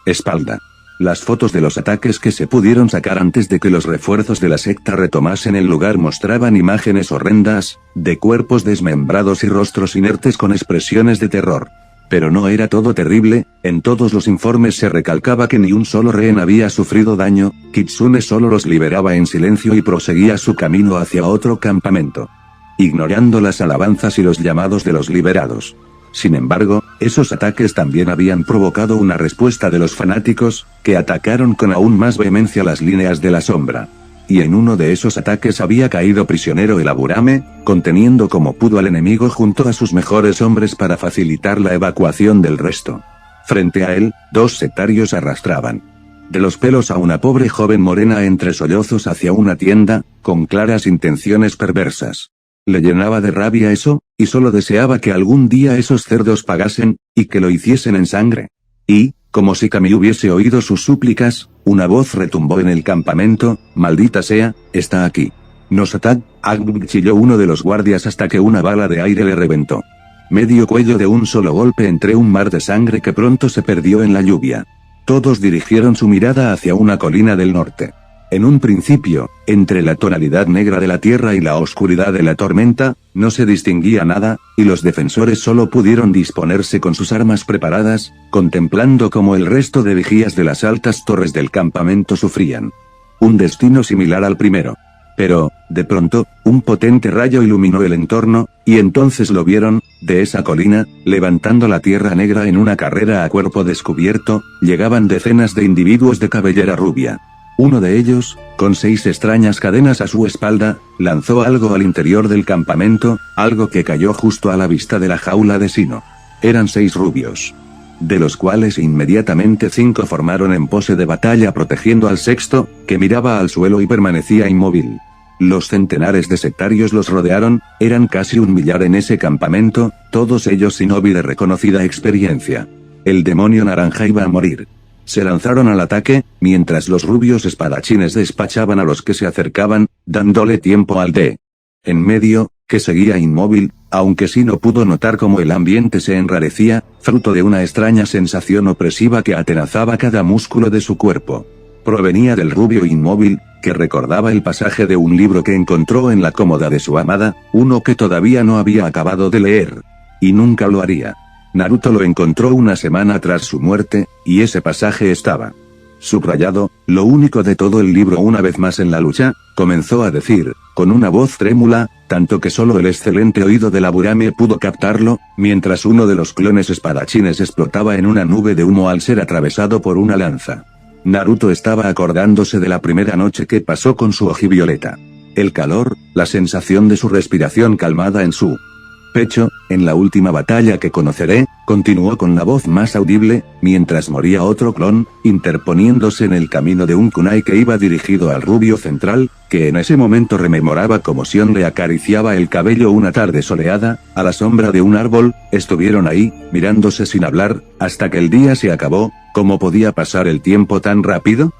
espalda. Las fotos de los ataques que se pudieron sacar antes de que los refuerzos de la secta retomasen el lugar mostraban imágenes horrendas, de cuerpos desmembrados y rostros inertes con expresiones de terror. Pero no era todo terrible, en todos los informes se recalcaba que ni un solo rehén había sufrido daño, Kitsune solo los liberaba en silencio y proseguía su camino hacia otro campamento, ignorando las alabanzas y los llamados de los liberados. Sin embargo, esos ataques también habían provocado una respuesta de los fanáticos, que atacaron con aún más vehemencia las líneas de la sombra. Y en uno de esos ataques había caído prisionero el Aburame, conteniendo como pudo al enemigo junto a sus mejores hombres para facilitar la evacuación del resto. Frente a él, 2 sectarios arrastraban de los pelos a una pobre joven morena entre sollozos hacia una tienda, con claras intenciones perversas. Le llenaba de rabia eso, y solo deseaba que algún día esos cerdos pagasen, y que lo hiciesen en sangre. Y, como si Kami hubiese oído sus súplicas, una voz retumbó en el campamento: «Maldita sea, está aquí». «Nosatag», chilló uno de los guardias hasta que una bala de aire le reventó medio cuello de un solo golpe entre un mar de sangre que pronto se perdió en la lluvia. Todos dirigieron su mirada hacia una colina del norte. En un principio, entre la tonalidad negra de la tierra y la oscuridad de la tormenta, no se distinguía nada, y los defensores solo pudieron disponerse con sus armas preparadas, contemplando cómo el resto de vigías de las altas torres del campamento sufrían un destino similar al primero. Pero, de pronto, un potente rayo iluminó el entorno, y entonces lo vieron, de esa colina, levantando la tierra negra en una carrera a cuerpo descubierto, llegaban decenas de individuos de cabellera rubia. Uno de ellos, con 6 extrañas cadenas a su espalda, lanzó algo al interior del campamento, algo que cayó justo a la vista de la jaula de Shino. Eran 6 rubios, de los cuales inmediatamente 5 formaron en pose de batalla protegiendo al sexto, que miraba al suelo y permanecía inmóvil. Los centenares de sectarios los rodearon, eran casi 1 millar en ese campamento, todos ellos shinobi de reconocida experiencia. El demonio naranja iba a morir. Se lanzaron al ataque, mientras los rubios espadachines despachaban a los que se acercaban, dándole tiempo al de en medio, que seguía inmóvil, aunque Shino pudo notar cómo el ambiente se enrarecía, fruto de una extraña sensación opresiva que atenazaba cada músculo de su cuerpo. Provenía del rubio inmóvil, que recordaba el pasaje de un libro que encontró en la cómoda de su amada, uno que todavía no había acabado de leer. Y nunca lo haría. Naruto lo encontró una semana tras su muerte, y ese pasaje estaba subrayado, lo único de todo el libro. Una vez más en la lucha, comenzó a decir, con una voz trémula, tanto que solo el excelente oído de la Burame pudo captarlo, mientras uno de los clones espadachines explotaba en una nube de humo al ser atravesado por una lanza. Naruto estaba acordándose de la primera noche que pasó con su ojivioleta. El calor, la sensación de su respiración calmada en su pecho, en la última batalla que conoceré, continuó con la voz más audible, mientras moría otro clon, interponiéndose en el camino de un kunai que iba dirigido al rubio central, que en ese momento rememoraba cómo Sion le acariciaba el cabello una tarde soleada, a la sombra de un árbol. Estuvieron ahí, mirándose sin hablar, hasta que el día se acabó. ¿Cómo podía pasar el tiempo tan rápido?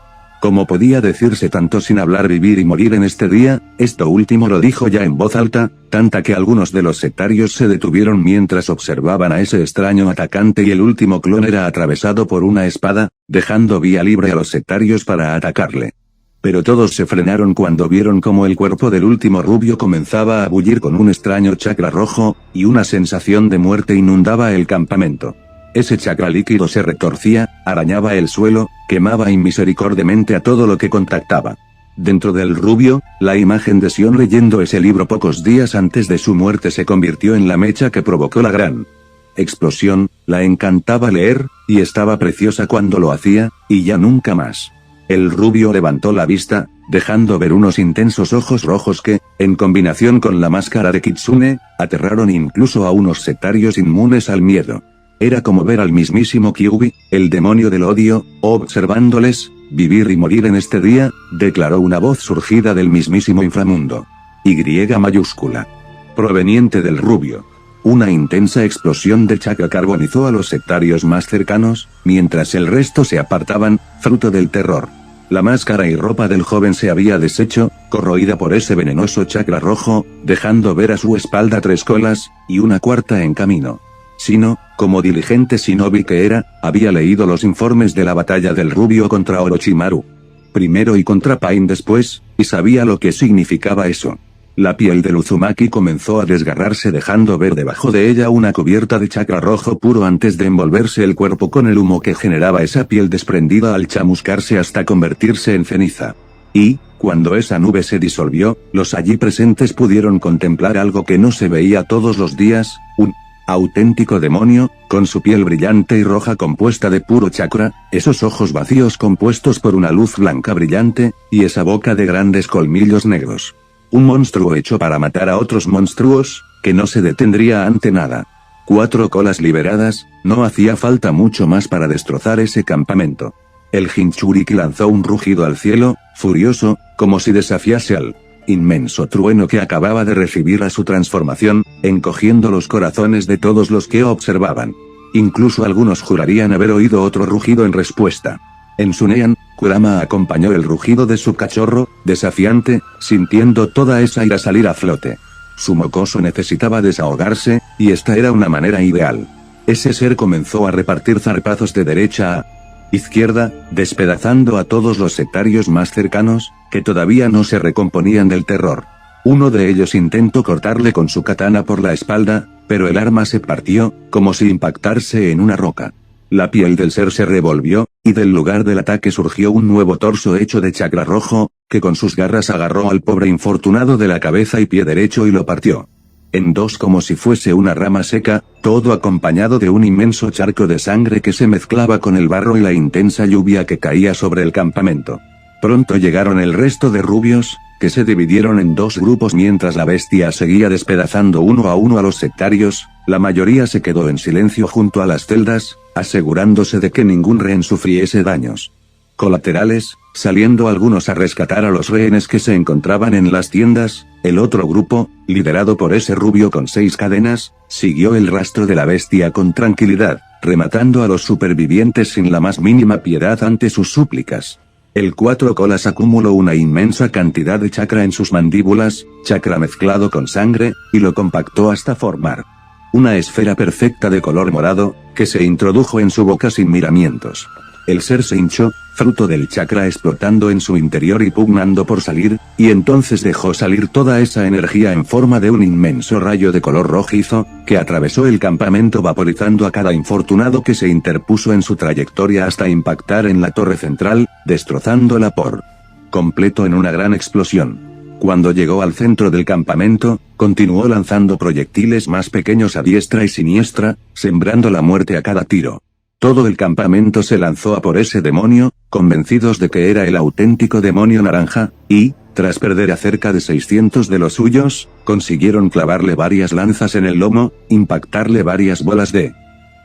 ¿Cómo podía decirse tanto sin hablar, vivir y morir en este día? Esto último lo dijo ya en voz alta, tanta que algunos de los sectarios se detuvieron mientras observaban a ese extraño atacante, y el último clon era atravesado por una espada, dejando vía libre a los sectarios para atacarle. Pero todos se frenaron cuando vieron cómo el cuerpo del último rubio comenzaba a bullir con un extraño chakra rojo, y una sensación de muerte inundaba el campamento. Ese chakra líquido se retorcía, arañaba el suelo, quemaba inmisericordiamente a todo lo que contactaba. Dentro del rubio, la imagen de Sion leyendo ese libro pocos días antes de su muerte se convirtió en la mecha que provocó la gran explosión. La encantaba leer, y estaba preciosa cuando lo hacía, y ya nunca más. El rubio levantó la vista, dejando ver unos intensos ojos rojos que, en combinación con la máscara de Kitsune, aterraron incluso a unos sectarios inmunes al miedo. Era como ver al mismísimo Kyuubi, el demonio del odio, observándoles. Vivir y morir en este día, declaró una voz surgida del mismísimo inframundo. Y mayúscula. Proveniente del rubio. Una intensa explosión de chakra carbonizó a los sectarios más cercanos, mientras el resto se apartaban, fruto del terror. La máscara y ropa del joven se había deshecho, corroída por ese venenoso chakra rojo, dejando ver a su espalda 3 colas, y una cuarta en camino. Sino, como diligente shinobi que era, había leído los informes de la batalla del rubio contra Orochimaru primero y contra Pain después, y sabía lo que significaba eso. La piel del Uzumaki comenzó a desgarrarse, dejando ver debajo de ella una cubierta de chakra rojo puro antes de envolverse el cuerpo con el humo que generaba esa piel desprendida al chamuscarse hasta convertirse en ceniza. Y, cuando esa nube se disolvió, los allí presentes pudieron contemplar algo que no se veía todos los días, un auténtico demonio, con su piel brillante y roja compuesta de puro chakra, esos ojos vacíos compuestos por una luz blanca brillante, y esa boca de grandes colmillos negros. Un monstruo hecho para matar a otros monstruos, que no se detendría ante nada. 4 colas liberadas, no hacía falta mucho más para destrozar ese campamento. El Jinchuriki lanzó un rugido al cielo, furioso, como si desafiase al inmenso trueno que acababa de recibir a su transformación, encogiendo los corazones de todos los que observaban. Incluso algunos jurarían haber oído otro rugido en respuesta. En Sunean, Kurama acompañó el rugido de su cachorro, desafiante, sintiendo toda esa ira salir a flote. Su mocoso necesitaba desahogarse, y esta era una manera ideal. Ese ser comenzó a repartir zarpazos de derecha a izquierda, despedazando a todos los sectarios más cercanos, que todavía no se recomponían del terror. Uno de ellos intentó cortarle con su katana por la espalda, pero el arma se partió, como si impactase en una roca. La piel del ser se revolvió, y del lugar del ataque surgió un nuevo torso hecho de chakra rojo, que con sus garras agarró al pobre infortunado de la cabeza y pie derecho y lo partió en 2 como si fuese una rama seca, todo acompañado de un inmenso charco de sangre que se mezclaba con el barro y la intensa lluvia que caía sobre el campamento. Pronto llegaron el resto de rubios, que se dividieron en 2 grupos mientras la bestia seguía despedazando uno a uno a los sectarios. La mayoría se quedó en silencio junto a las celdas, asegurándose de que ningún rehén sufriese daños colaterales, saliendo algunos a rescatar a los rehenes que se encontraban en las tiendas. El otro grupo, liderado por ese rubio con 6 cadenas, siguió el rastro de la bestia con tranquilidad, rematando a los supervivientes sin la más mínima piedad ante sus súplicas. El 4 colas acumuló una inmensa cantidad de chakra en sus mandíbulas, chakra mezclado con sangre, y lo compactó hasta formar una esfera perfecta de color morado, que se introdujo en su boca sin miramientos. el ser se hinchó, fruto del chakra explotando en su interior y pugnando por salir, y entonces dejó salir toda esa energía en forma de un inmenso rayo de color rojizo, que atravesó el campamento vaporizando a cada infortunado que se interpuso en su trayectoria hasta impactar en la torre central, destrozándola por completo en una gran explosión. Cuando llegó al centro del campamento, continuó lanzando proyectiles más pequeños a diestra y siniestra, sembrando la muerte a cada tiro. Todo el campamento se lanzó a por ese demonio, convencidos de que era el auténtico demonio naranja, y, tras perder a cerca de 600 de los suyos, consiguieron clavarle varias lanzas en el lomo, impactarle varias bolas de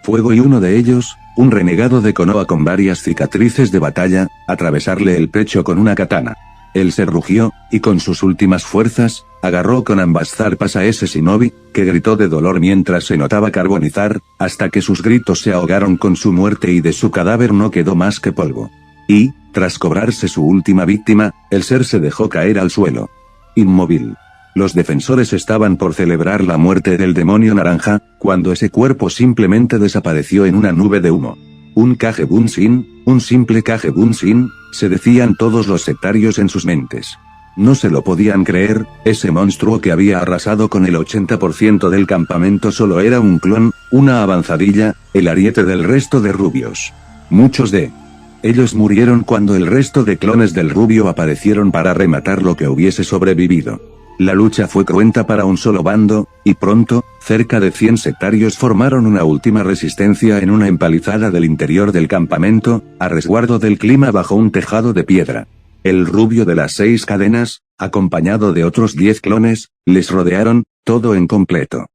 fuego y uno de ellos, un renegado de Konoha con varias cicatrices de batalla, atravesarle el pecho con una katana. Él se rugió, y con sus últimas fuerzas, agarró con ambas zarpas a ese shinobi, que gritó de dolor mientras se notaba carbonizar, hasta que sus gritos se ahogaron con su muerte y de su cadáver no quedó más que polvo. Y, tras cobrarse su última víctima, el ser se dejó caer al suelo. Inmóvil. Los defensores estaban por celebrar la muerte del demonio naranja, cuando ese cuerpo simplemente desapareció en una nube de humo. Un Kage Bunshin, un simple Kage Bunshin, se decían todos los sectarios en sus mentes. No se lo podían creer, ese monstruo que había arrasado con el 80% del campamento solo era un clon, una avanzadilla, el ariete del resto de rubios. Muchos de ellos murieron cuando el resto de clones del rubio aparecieron para rematar lo que hubiese sobrevivido. La lucha fue cruenta para un solo bando, y pronto, cerca de 100 sectarios formaron una última resistencia en una empalizada del interior del campamento, a resguardo del clima bajo un tejado de piedra. El rubio de las 6 cadenas, acompañado de otros 10 clones, les rodearon, todo en completo.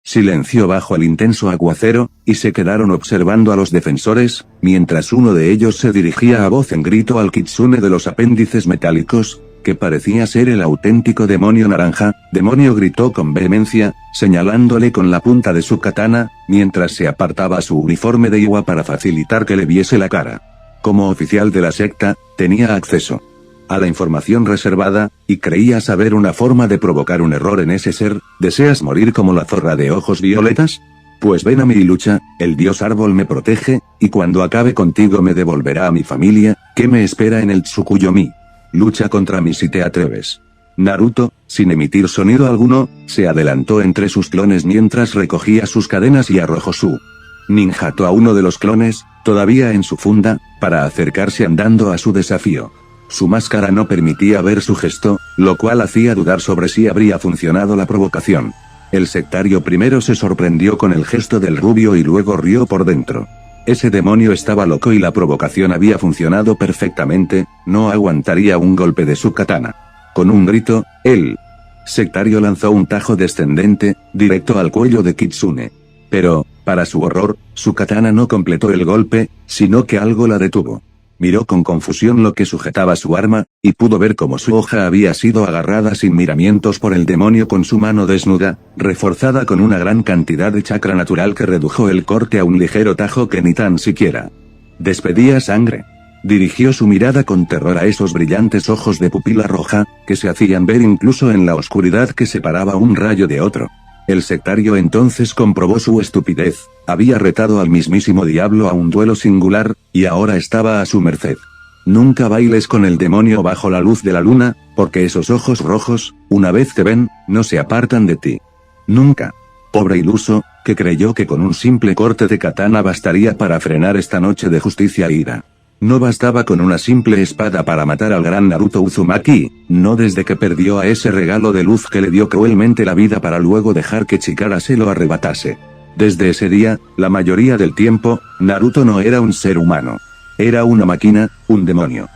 Silencio bajo el intenso aguacero, y se quedaron observando a los defensores, mientras uno de ellos se dirigía a voz en grito al kitsune de los apéndices metálicos, que parecía ser el auténtico demonio naranja. Demonio, gritó con vehemencia, señalándole con la punta de su katana, mientras se apartaba su uniforme de Iwa para facilitar que le viese la cara. Como oficial de la secta, tenía acceso a la información reservada, y creía saber una forma de provocar un error en ese ser. ¿Deseas morir como la zorra de ojos violetas? Pues ven a mi lucha, el dios árbol me protege, y cuando acabe contigo me devolverá a mi familia, que me espera en el Tsukuyomi. Lucha contra mí si te atreves. Naruto, sin emitir sonido alguno, se adelantó entre sus clones mientras recogía sus cadenas y arrojó su ninjato a uno de los clones, todavía en su funda, para acercarse andando a su desafío. Su máscara no permitía ver su gesto, lo cual hacía dudar sobre si habría funcionado la provocación. El sectario primero se sorprendió con el gesto del rubio y luego rió por dentro. Ese demonio estaba loco y la provocación había funcionado perfectamente, no aguantaría un golpe de su katana. Con un grito, el sectario lanzó un tajo descendente, directo al cuello de Kitsune. Pero, para su horror, su katana no completó el golpe, sino que algo la detuvo. Miró con confusión lo que sujetaba su arma, y pudo ver cómo su hoja había sido agarrada sin miramientos por el demonio con su mano desnuda, reforzada con una gran cantidad de chakra natural que redujo el corte a un ligero tajo que ni tan siquiera despedía sangre. Dirigió su mirada con terror a esos brillantes ojos de pupila roja, que se hacían ver incluso en la oscuridad que separaba un rayo de otro. El sectario entonces comprobó su estupidez, había retado al mismísimo diablo a un duelo singular, y ahora estaba a su merced. Nunca bailes con el demonio bajo la luz de la luna, porque esos ojos rojos, una vez te ven, no se apartan de ti. Nunca. Pobre iluso, que creyó que con un simple corte de katana bastaría para frenar esta noche de justicia e ira. No bastaba con una simple espada para matar al gran Naruto Uzumaki, no desde que perdió a ese regalo de luz que le dio cruelmente la vida para luego dejar que Chikara se lo arrebatase. Desde ese día, la mayoría del tiempo, Naruto no era un ser humano. Era una máquina, un demonio.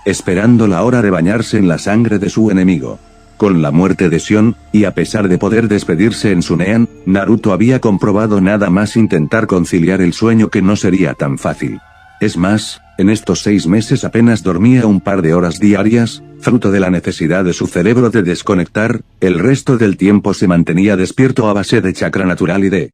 Esperando la hora de bañarse en la sangre de su enemigo. Con la muerte de Sion, y a pesar de poder despedirse en Sunean, Naruto había comprobado nada más intentar conciliar el sueño que no sería tan fácil. Es más, en estos 6 meses apenas dormía un par de horas diarias, fruto de la necesidad de su cerebro de desconectar. El resto del tiempo se mantenía despierto a base de chakra natural y de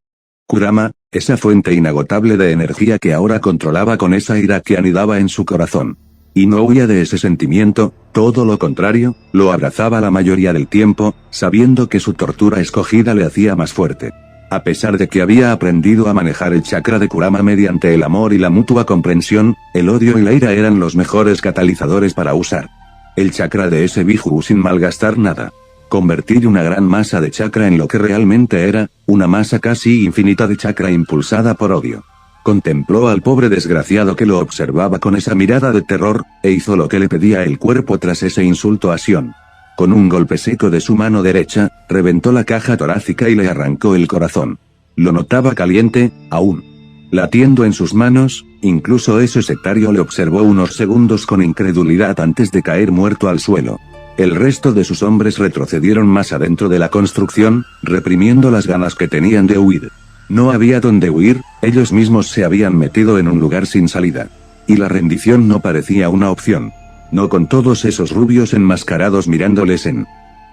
Kurama, esa fuente inagotable de energía que ahora controlaba con esa ira que anidaba en su corazón. Y no huía de ese sentimiento, todo lo contrario, lo abrazaba la mayoría del tiempo, sabiendo que su tortura escogida le hacía más fuerte. A pesar de que había aprendido a manejar el chakra de Kurama mediante el amor y la mutua comprensión, el odio y la ira eran los mejores catalizadores para usar el chakra de ese Biju sin malgastar nada. Convertir una gran masa de chakra en lo que realmente era, una masa casi infinita de chakra impulsada por odio. Contempló al pobre desgraciado que lo observaba con esa mirada de terror, e hizo lo que le pedía el cuerpo tras ese insulto a Sion. Con un golpe seco de su mano derecha, reventó la caja torácica y le arrancó el corazón. Lo notaba caliente, aún latiendo en sus manos, incluso ese sectario le observó unos segundos con incredulidad antes de caer muerto al suelo. El resto de sus hombres retrocedieron más adentro de la construcción, reprimiendo las ganas que tenían de huir. No había donde huir, ellos mismos se habían metido en un lugar sin salida. Y la rendición no parecía una opción. No con todos esos rubios enmascarados mirándoles en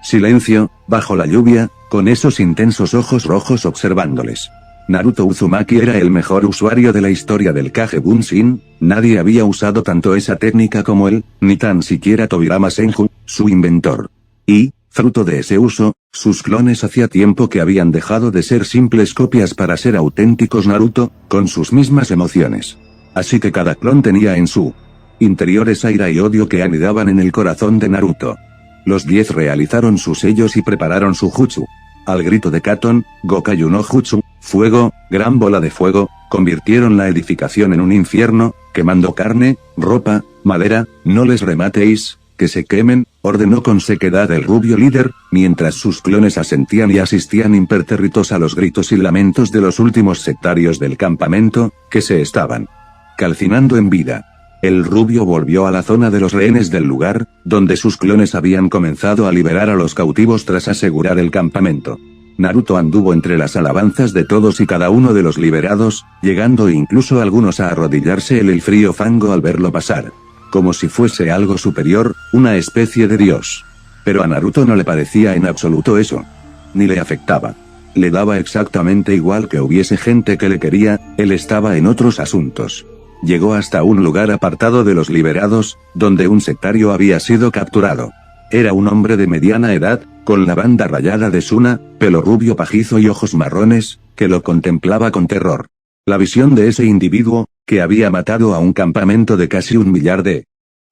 silencio, bajo la lluvia, con esos intensos ojos rojos observándoles. Naruto Uzumaki era el mejor usuario de la historia del Kage Bunshin, nadie había usado tanto esa técnica como él, ni tan siquiera Tobirama Senju, su inventor. Y, fruto de ese uso, sus clones hacía tiempo que habían dejado de ser simples copias para ser auténticos Naruto, con sus mismas emociones. Así que cada clon tenía en su interior esa ira y odio que anidaban en el corazón de Naruto. Los 10 realizaron sus sellos y prepararon su jutsu. Al grito de Katon, Gokayu no Jutsu, fuego, gran bola de fuego, convirtieron la edificación en un infierno, quemando carne, ropa, madera, no les rematéis, que se quemen, ordenó con sequedad el rubio líder, mientras sus clones asentían y asistían impertérritos a los gritos y lamentos de los últimos sectarios del campamento, que se estaban calcinando en vida. El rubio volvió a la zona de los rehenes del lugar, donde sus clones habían comenzado a liberar a los cautivos tras asegurar el campamento. Naruto anduvo entre las alabanzas de todos y cada uno de los liberados, llegando incluso algunos a arrodillarse en el frío fango al verlo pasar. Como si fuese algo superior, una especie de dios. Pero a Naruto no le parecía en absoluto eso. Ni le afectaba. Le daba exactamente igual que hubiese gente que le quería, él estaba en otros asuntos. Llegó hasta un lugar apartado de los liberados, donde un sectario había sido capturado. Era un hombre de mediana edad, con la banda rayada de Suna, pelo rubio pajizo y ojos marrones, que lo contemplaba con terror. La visión de ese individuo, que había matado a un campamento de casi 1 millar de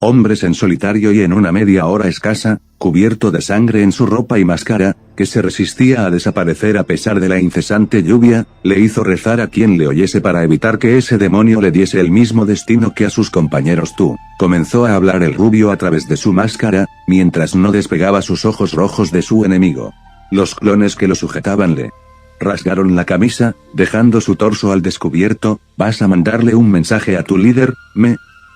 hombres en solitario y en una media hora escasa, cubierto de sangre en su ropa y máscara, que se resistía a desaparecer a pesar de la incesante lluvia, le hizo rezar a quien le oyese para evitar que ese demonio le diese el mismo destino que a sus compañeros. Comenzó a hablar el rubio a través de su máscara, mientras no despegaba sus ojos rojos de su enemigo. Los clones que lo sujetaban le rasgaron la camisa, dejando su torso al descubierto. ¿Vas a mandarle un mensaje a tu líder?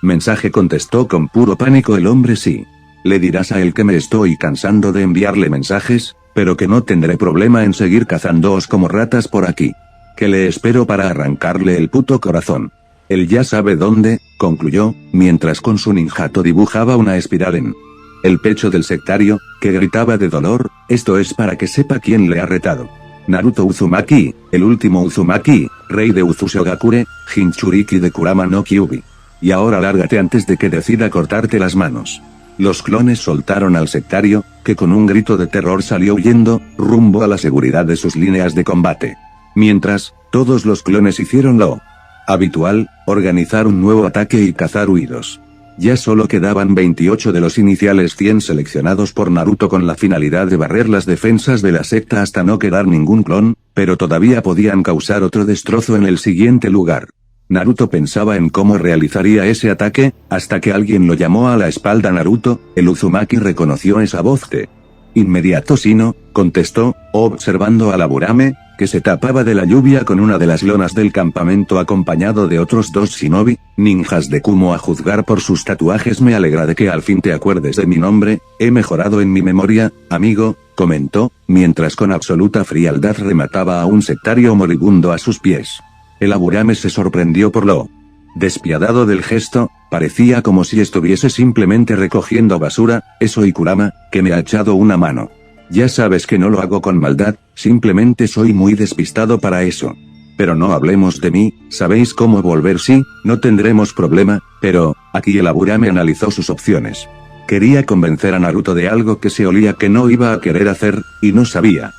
Mensaje, contestó con puro pánico el hombre. Sí. Le dirás a él que me estoy cansando de enviarle mensajes, pero que no tendré problema en seguir cazándoos como ratas por aquí. Que le espero para arrancarle el puto corazón. Él ya sabe dónde, concluyó, mientras con su ninjato dibujaba una espiral en el pecho del sectario, que gritaba de dolor. Esto es para que sepa quién le ha retado. Naruto Uzumaki, el último Uzumaki, rey de Uzusogakure, Jinchuriki de Kurama no Kyuubi. Y ahora lárgate antes de que decida cortarte las manos. Los clones soltaron al sectario, que con un grito de terror salió huyendo, rumbo a la seguridad de sus líneas de combate. Mientras, todos los clones hicieron lo habitual, organizar un nuevo ataque y cazar huidos. Ya solo quedaban 28 de los iniciales 100 seleccionados por Naruto con la finalidad de barrer las defensas de la secta hasta no quedar ningún clon, pero todavía podían causar otro destrozo en el siguiente lugar. Naruto pensaba en cómo realizaría ese ataque, hasta que alguien lo llamó a la espalda. Naruto, el Uzumaki reconoció esa voz de inmediato. Sino, contestó, observando a la Burame, que se tapaba de la lluvia con una de las lonas del campamento acompañado de otros 2 shinobi, ninjas de Kumo. A juzgar por sus tatuajes me alegra de que al fin te acuerdes de mi nombre, he mejorado en mi memoria, amigo, comentó, mientras con absoluta frialdad remataba a un sectario moribundo a sus pies. El Aburame se sorprendió por lo despiadado del gesto, parecía como si estuviese simplemente recogiendo basura. Eso, y Kurama, que me ha echado una mano. Ya sabes que no lo hago con maldad, simplemente soy muy despistado para eso. Pero no hablemos de mí, ¿sabéis cómo volver? Sí, no tendremos problema, pero, aquí el Aburame analizó sus opciones. Quería convencer a Naruto de algo que se olía que no iba a querer hacer, y no sabía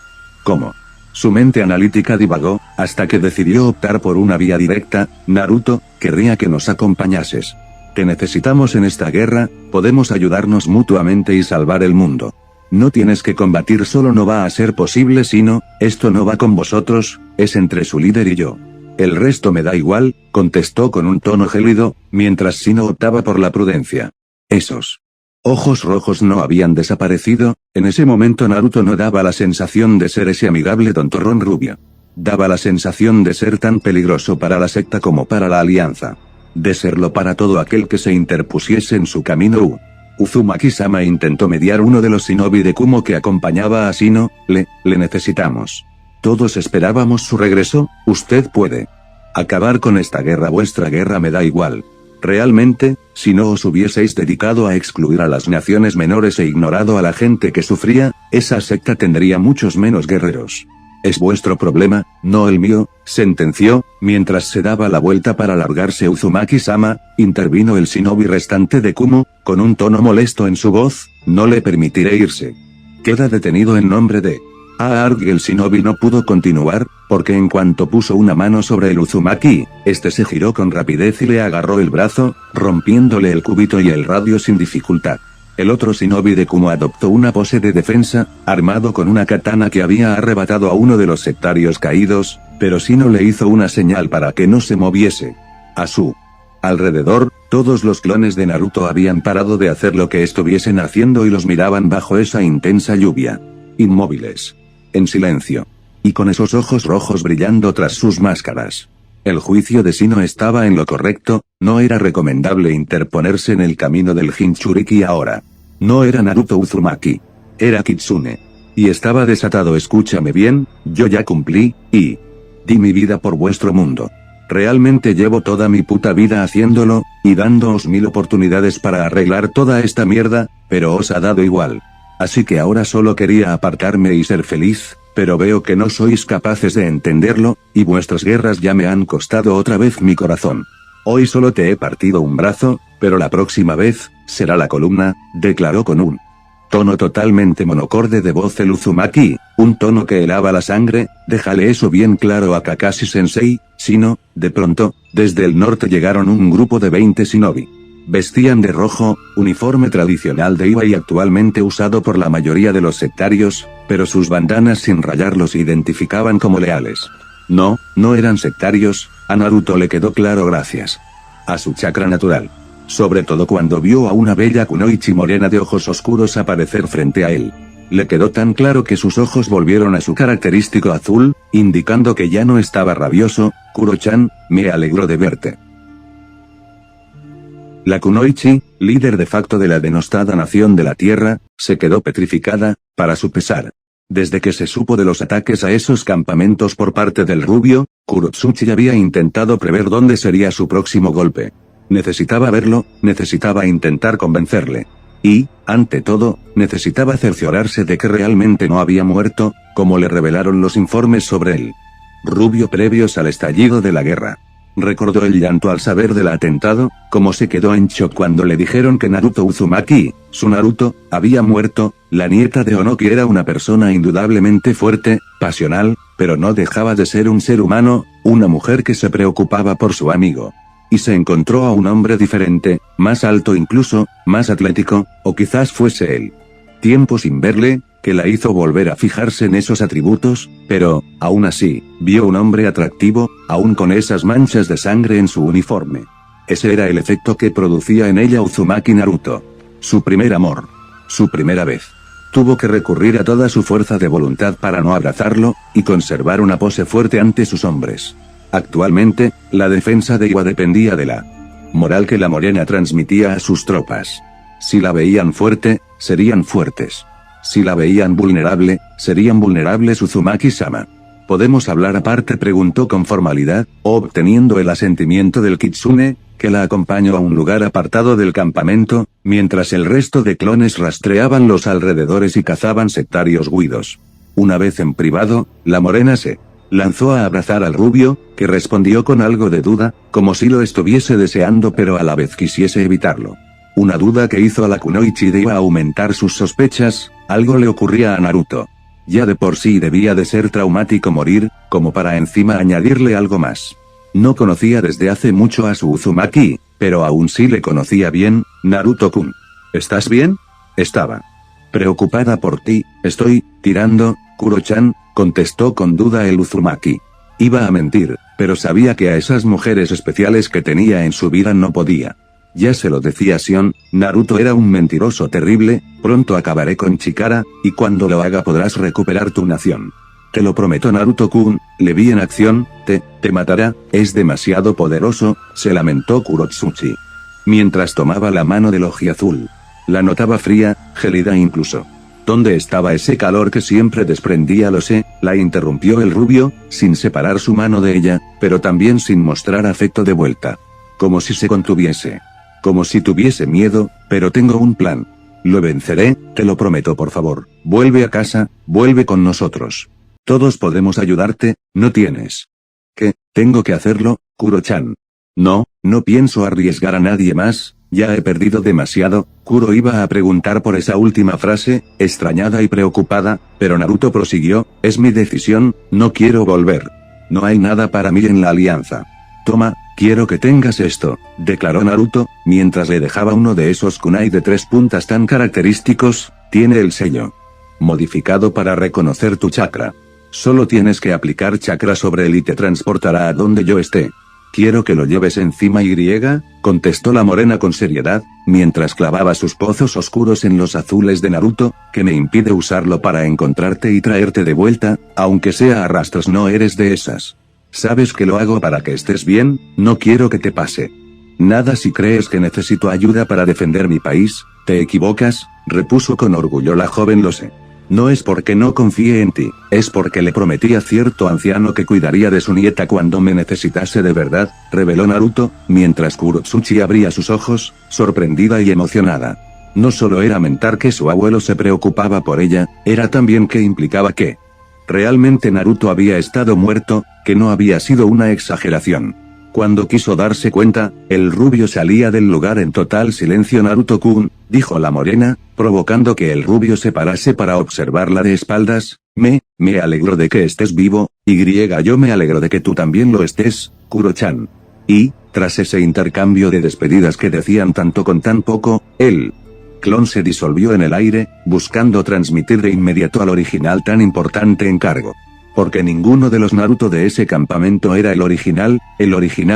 cómo. Su mente analítica divagó, hasta que decidió optar por una vía directa. Naruto, querría que nos acompañases. Te necesitamos en esta guerra, podemos ayudarnos mutuamente y salvar el mundo. No tienes que combatir solo, no va a ser posible si no, esto no va con vosotros, es entre su líder y yo. El resto me da igual, contestó con un tono gélido, mientras Shino optaba por la prudencia. Esos ojos rojos no habían desaparecido. En ese momento Naruto no daba la sensación de ser ese amigable tontorrón rubio. Daba la sensación de ser tan peligroso para la secta como para la alianza. De serlo para todo aquel que se interpusiese en su camino. Uzumaki-sama intentó mediar. Uno de los shinobi de Kumo que acompañaba a Shino. Le necesitamos. Todos esperábamos su regreso. Usted puede acabar con esta guerra. Vuestra guerra me da igual. Realmente, si no os hubieseis dedicado a excluir a las naciones menores e ignorado a la gente que sufría, esa secta tendría muchos menos guerreros. Es vuestro problema, no el mío, sentenció. Mientras se daba la vuelta para largarse Uzumaki-sama, intervino el shinobi restante de Kumo, con un tono molesto en su voz. No le permitiré irse. Queda detenido en nombre de Aarg. El shinobi no pudo continuar, porque en cuanto puso una mano sobre el Uzumaki, este se giró con rapidez y le agarró el brazo, rompiéndole el cúbito y el radio sin dificultad. El otro shinobi de Kumo adoptó una pose de defensa, armado con una katana que había arrebatado a uno de los sectarios caídos, pero Shino le hizo una señal para que no se moviese. A su alrededor, todos los clones de Naruto habían parado de hacer lo que estuviesen haciendo y los miraban bajo esa intensa lluvia. Inmóviles. En silencio. Y con esos ojos rojos brillando tras sus máscaras. El juicio de Shino estaba en lo correcto, no era recomendable interponerse en el camino del Jinchuriki ahora. No era Naruto Uzumaki. Era Kitsune. Y estaba desatado. Escúchame bien, yo ya cumplí, y di mi vida por vuestro mundo. Realmente llevo toda mi puta vida haciéndolo, y dándoos 1000 oportunidades para arreglar toda esta mierda, pero os ha dado igual. Así que ahora solo quería apartarme y ser feliz, pero veo que no sois capaces de entenderlo, y vuestras guerras ya me han costado otra vez mi corazón. Hoy solo te he partido un brazo, pero la próxima vez, será la columna, declaró con un tono totalmente monocorde de voz el Uzumaki, un tono que helaba la sangre. Déjale eso bien claro a Kakashi-sensei. Shino, de pronto, desde el norte llegaron un grupo de 20 shinobi. Vestían de rojo, uniforme tradicional de Iwa y actualmente usado por la mayoría de los sectarios, pero sus bandanas sin rayar los identificaban como leales. No eran sectarios. A Naruto le quedó claro gracias a su chakra natural. Sobre todo cuando vio a una bella kunoichi morena de ojos oscuros aparecer frente a él. Le quedó tan claro que sus ojos volvieron a su característico azul, indicando que ya no estaba rabioso. Kuro-chan, me alegro de verte. La kunoichi, líder de facto de la denostada nación de la tierra, se quedó petrificada, para su pesar. Desde que se supo de los ataques a esos campamentos por parte del rubio, Kurotsuchi había intentado prever dónde sería su próximo golpe. Necesitaba verlo, necesitaba intentar convencerle. Y, ante todo, necesitaba cerciorarse de que realmente no había muerto, como le revelaron los informes sobre el rubio previos al estallido de la guerra. Recordó el llanto al saber del atentado, como se quedó en shock cuando le dijeron que Naruto Uzumaki, su Naruto, había muerto. La nieta de Onoki era una persona indudablemente fuerte, pasional, pero no dejaba de ser un ser humano, una mujer que se preocupaba por su amigo. Y se encontró a un hombre diferente, más alto incluso, más atlético, o quizás fuese él. Tiempo sin verle, que la hizo volver a fijarse en esos atributos, pero, aún así, vio un hombre atractivo, aún con esas manchas de sangre en su uniforme. Ese era el efecto que producía en ella Uzumaki Naruto. Su primer amor. Su primera vez. Tuvo que recurrir a toda su fuerza de voluntad para no abrazarlo, y conservar una pose fuerte ante sus hombres. Actualmente, la defensa de Iwa dependía de la moral que la morena transmitía a sus tropas. Si la veían fuerte, serían fuertes. Si la veían vulnerable, serían vulnerables. Uzumaki-sama. ¿Podemos hablar aparte?, preguntó con formalidad, obteniendo el asentimiento del kitsune, que la acompañó a un lugar apartado del campamento, mientras el resto de clones rastreaban los alrededores y cazaban sectarios huidos. Una vez en privado, la morena se lanzó a abrazar al rubio, que respondió con algo de duda, como si lo estuviese deseando pero a la vez quisiese evitarlo. Una duda que hizo a la kunoichi de Iwa aumentar sus sospechas. Algo le ocurría a Naruto. Ya de por sí debía de ser traumático morir, como para encima añadirle algo más. No conocía desde hace mucho a su Uzumaki, pero aún sí le conocía bien. Naruto-kun. ¿Estás bien? Estaba preocupada por ti. Estoy tirando, Kuro-chan, contestó con duda el Uzumaki. Iba a mentir, pero sabía que a esas mujeres especiales que tenía en su vida no podía. Ya se lo decía Sion, Naruto era un mentiroso terrible. Pronto acabaré con Chikara, y cuando lo haga podrás recuperar tu nación. Te lo prometo, Naruto-kun. Le vi en acción. Te matará, es demasiado poderoso, se lamentó Kurotsuchi. Mientras tomaba la mano del ojiazul. La notaba fría, gélida incluso. ¿Dónde estaba ese calor que siempre desprendía? Lo sé, la interrumpió el rubio, sin separar su mano de ella, pero también sin mostrar afecto de vuelta. Como si se contuviese. Como si tuviese miedo, pero tengo un plan. Lo venceré, te lo prometo, por favor. Vuelve a casa, vuelve con nosotros. Todos podemos ayudarte, no tienes. ¿Qué? ¿Tengo que hacerlo, Kuro-chan? No pienso arriesgar a nadie más, ya he perdido demasiado. Kuro iba a preguntar por esa última frase, extrañada y preocupada, pero Naruto prosiguió, es mi decisión, no quiero volver. No hay nada para mí en la alianza. Toma, quiero que tengas esto, declaró Naruto, mientras le dejaba uno de esos kunai de 3 puntas tan característicos. Tiene el sello modificado para reconocer tu chakra. Solo tienes que aplicar chakra sobre él y te transportará a donde yo esté. Quiero que lo lleves encima contestó la morena con seriedad, mientras clavaba sus pozos oscuros en los azules de Naruto, que me impide usarlo para encontrarte y traerte de vuelta, aunque sea a rastros. No eres de esas. Sabes que lo hago para que estés bien, no quiero que te pase nada. Si crees que necesito ayuda para defender mi país, te equivocas, repuso con orgullo la joven. Lo sé. No es porque no confíe en ti, es porque le prometí a cierto anciano que cuidaría de su nieta cuando me necesitase de verdad, reveló Naruto, mientras Kurotsuchi abría sus ojos, sorprendida y emocionada. No solo era mentar que su abuelo se preocupaba por ella, era también que implicaba que realmente Naruto había estado muerto, que no había sido una exageración. Cuando quiso darse cuenta, el rubio salía del lugar en total silencio. Naruto-kun, dijo la morena, provocando que el rubio se parase para observarla de espaldas. Me alegro de que estés vivo, yo me alegro de que tú también lo estés, Kuro-chan. Y, tras ese intercambio de despedidas que decían tanto con tan poco, el clon se disolvió en el aire, buscando transmitir de inmediato al original tan importante encargo. Porque ninguno de los Naruto de ese campamento era el original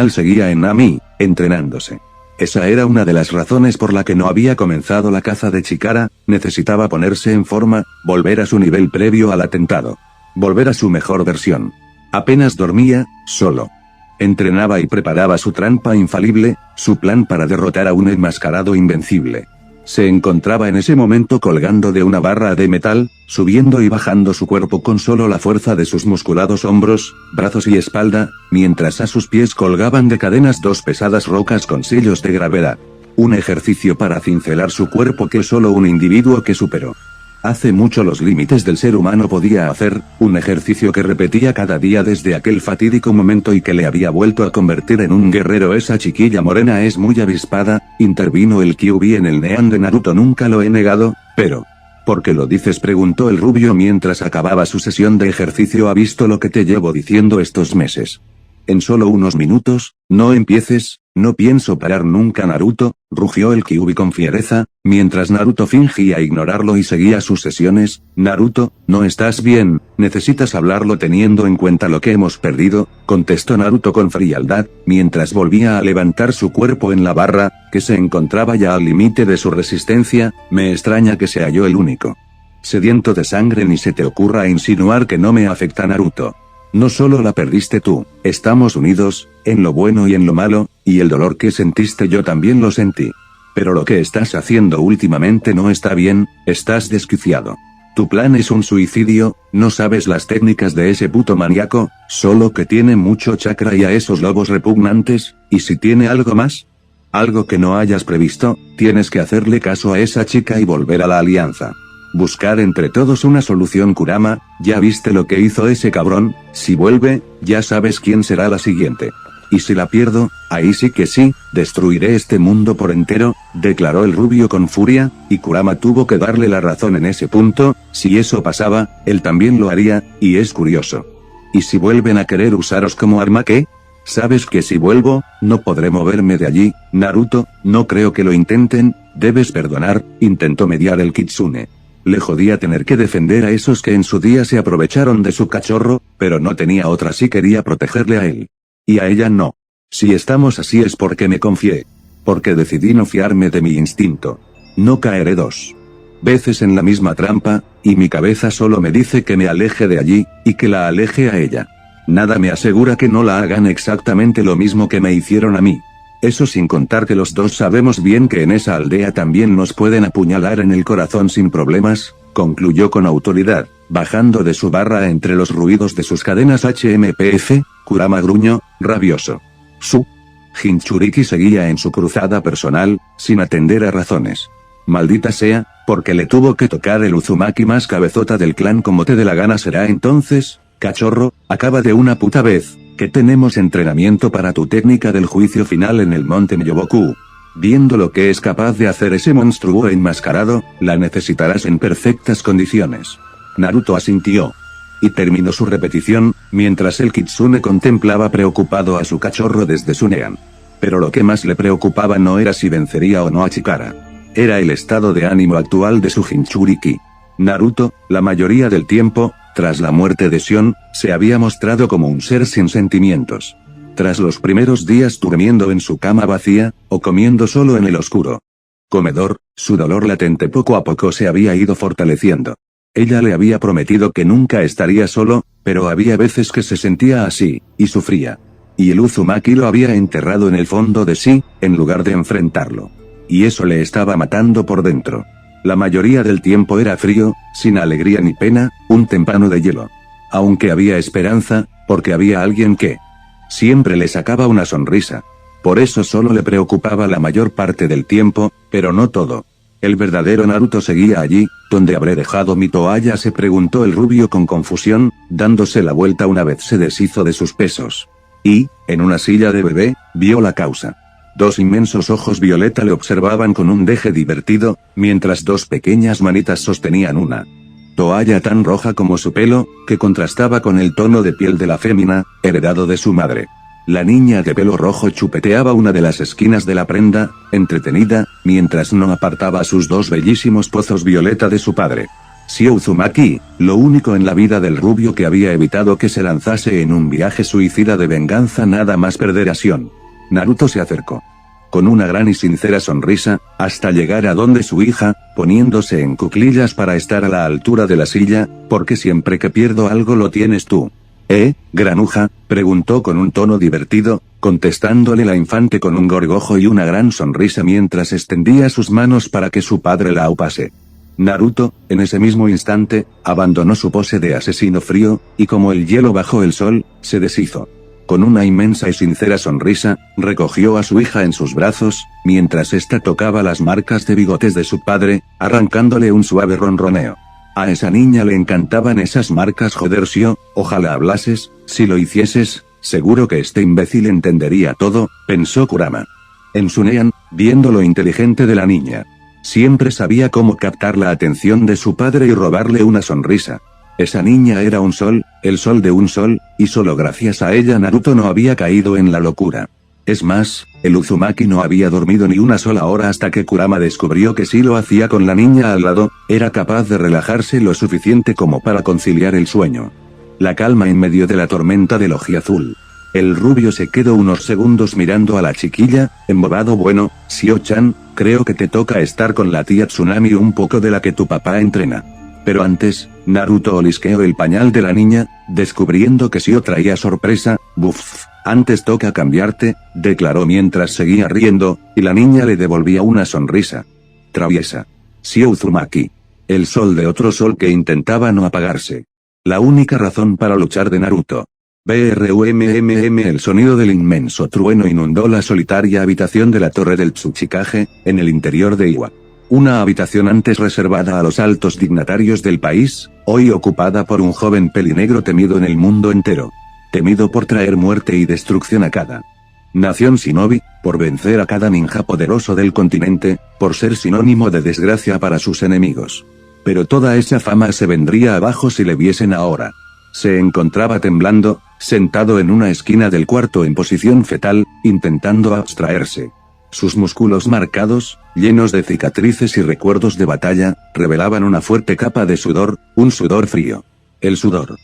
seguía en Nami, entrenándose. Esa era una de las razones por la que no había comenzado la caza de Chikara. Necesitaba ponerse en forma, volver a su nivel previo al atentado. Volver a su mejor versión. Apenas dormía, solo entrenaba y preparaba su trampa infalible, su plan para derrotar a un enmascarado invencible. Se encontraba en ese momento colgando de una barra de metal, subiendo y bajando su cuerpo con solo la fuerza de sus musculados hombros, brazos y espalda, mientras a sus pies colgaban de cadenas 2 pesadas rocas con sellos de gravedad. Un ejercicio para cincelar su cuerpo que solo un individuo que superó hace mucho los límites del ser humano podía hacer, un ejercicio que repetía cada día desde aquel fatídico momento y que le había vuelto a convertir en un guerrero. Esa chiquilla morena es muy avispada, intervino el Kyuubi en el Nean de Naruto. Nunca lo he negado, pero ¿por qué lo dices?, preguntó el rubio mientras acababa su sesión de ejercicio. ¿Ha visto lo que te llevo diciendo estos meses? En solo unos minutos, no empieces. No pienso parar nunca, Naruto, rugió el Kyuubi con fiereza, mientras Naruto fingía ignorarlo y seguía sus sesiones. Naruto, no estás bien, necesitas hablarlo teniendo en cuenta lo que hemos perdido, contestó Naruto con frialdad, mientras volvía a levantar su cuerpo en la barra, que se encontraba ya al límite de su resistencia. Me extraña que sea yo el único sediento de sangre. Ni se te ocurra insinuar que no me afecta, Naruto. No solo la perdiste tú, estamos unidos, en lo bueno y en lo malo, y el dolor que sentiste yo también lo sentí. Pero lo que estás haciendo últimamente no está bien, estás desquiciado. Tu plan es un suicidio, no sabes las técnicas de ese puto maníaco, solo que tiene mucho chakra y a esos lobos repugnantes. ¿Y si tiene algo más? Algo que no hayas previsto. Tienes que hacerle caso a esa chica y volver a la alianza. Buscar entre todos una solución. Kurama, ya viste lo que hizo ese cabrón. Si vuelve, ya sabes quién será la siguiente. Y si la pierdo, ahí sí que sí, destruiré este mundo por entero, declaró el rubio con furia, y Kurama tuvo que darle la razón en ese punto. Si eso pasaba, él también lo haría, y es curioso. ¿Y si vuelven a querer usaros como arma qué? Sabes que si vuelvo, no podré moverme de allí, Naruto, no creo que lo intenten, debes perdonar, intentó mediar el Kitsune. Le jodía tener que defender a esos que en su día se aprovecharon de su cachorro, pero no tenía otra si quería protegerle a él. Y a ella no. Si estamos así es porque me confié. Porque decidí no fiarme de mi instinto. No caeré 2 veces en la misma trampa, y mi cabeza solo me dice que me aleje de allí, y que la aleje a ella. Nada me asegura que no la hagan exactamente lo mismo que me hicieron a mí. Eso sin contar que los dos sabemos bien que en esa aldea también nos pueden apuñalar en el corazón sin problemas, concluyó con autoridad, bajando de su barra entre los ruidos de sus cadenas HMPF, Kurama gruñó, rabioso. Su Jinchuriki seguía en su cruzada personal, sin atender a razones. Maldita sea, porque le tuvo que tocar el Uzumaki más cabezota del clan como te dé la gana será entonces, cachorro, acaba de una puta vez, que tenemos entrenamiento para tu técnica del juicio final en el monte Myoboku. Viendo lo que es capaz de hacer ese monstruo enmascarado, la necesitarás en perfectas condiciones. Naruto asintió. Y terminó su repetición, mientras el Kitsune contemplaba preocupado a su cachorro desde su nean. Pero lo que más le preocupaba no era si vencería o no a Chikara. Era el estado de ánimo actual de su Jinchuriki. Naruto, la mayoría del tiempo, tras la muerte de Sion, se había mostrado como un ser sin sentimientos. Tras los primeros días durmiendo en su cama vacía, o comiendo solo en el oscuro comedor, su dolor latente poco a poco se había ido fortaleciendo. Ella le había prometido que nunca estaría solo, pero había veces que se sentía así, y sufría. Y el Uzumaki lo había enterrado en el fondo de sí, en lugar de enfrentarlo. Y eso le estaba matando por dentro. La mayoría del tiempo era frío, sin alegría ni pena, un témpano de hielo. Aunque había esperanza, porque había alguien que siempre le sacaba una sonrisa. Por eso solo le preocupaba la mayor parte del tiempo, pero no todo. ¿El verdadero Naruto seguía allí, donde habré dejado mi toalla?, se preguntó el rubio con confusión, dándose la vuelta una vez se deshizo de sus pesos. Y, en una silla de bebé, vio la causa. 2 inmensos ojos violeta le observaban con un deje divertido, mientras 2 pequeñas manitas sostenían una toalla tan roja como su pelo, que contrastaba con el tono de piel de la fémina, heredado de su madre. La niña de pelo rojo chupeteaba una de las esquinas de la prenda, entretenida, mientras no apartaba sus 2 bellísimos pozos violeta de su padre. Shio Uzumaki, lo único en la vida del rubio que había evitado que se lanzase en un viaje suicida de venganza nada más perder a Sion. Naruto se acercó con una gran y sincera sonrisa, hasta llegar a donde su hija, poniéndose en cuclillas para estar a la altura de la silla, porque siempre que pierdo algo lo tienes tú. Granuja?, preguntó con un tono divertido, contestándole la infante con un gorgojo y una gran sonrisa mientras extendía sus manos para que su padre la aupase. Naruto, en ese mismo instante, abandonó su pose de asesino frío, y como el hielo bajo el sol, se deshizo. Con una inmensa y sincera sonrisa, recogió a su hija en sus brazos, mientras ésta tocaba las marcas de bigotes de su padre, arrancándole un suave ronroneo. A esa niña le encantaban esas marcas, joder Shio, ojalá hablases, si lo hicieses, seguro que este imbécil entendería todo, pensó Kurama. En su nean, viendo lo inteligente de la niña. Siempre sabía cómo captar la atención de su padre y robarle una sonrisa. Esa niña era un sol, el sol de un sol, y solo gracias a ella Naruto no había caído en la locura. Es más, el Uzumaki no había dormido ni una sola hora hasta que Kurama descubrió que si lo hacía con la niña al lado, era capaz de relajarse lo suficiente como para conciliar el sueño. La calma en medio de la tormenta del ojiazul. El rubio se quedó unos segundos mirando a la chiquilla, embobado. Bueno, Shio-chan, creo que te toca estar con la tía Tsunami un poco de la que tu papá entrena. Pero antes, Naruto olisqueó el pañal de la niña, descubriendo que Shio traía sorpresa. Buf, antes toca cambiarte, declaró mientras seguía riendo, y la niña le devolvía una sonrisa traviesa. Shio Uzumaki. El sol de otro sol que intentaba no apagarse. La única razón para luchar de Naruto. BRUMMM. El sonido del inmenso trueno inundó la solitaria habitación de la torre del Tsuchikage, en el interior de Iwa. Una habitación antes reservada a los altos dignatarios del país, hoy ocupada por un joven pelinegro temido en el mundo entero. Temido por traer muerte y destrucción a cada nación shinobi, por vencer a cada ninja poderoso del continente, por ser sinónimo de desgracia para sus enemigos. Pero toda esa fama se vendría abajo si le viesen ahora. Se encontraba temblando, sentado en una esquina del cuarto en posición fetal, intentando abstraerse. Sus músculos marcados, llenos de cicatrices y recuerdos de batalla, revelaban una fuerte capa de sudor, un sudor frío. El sudor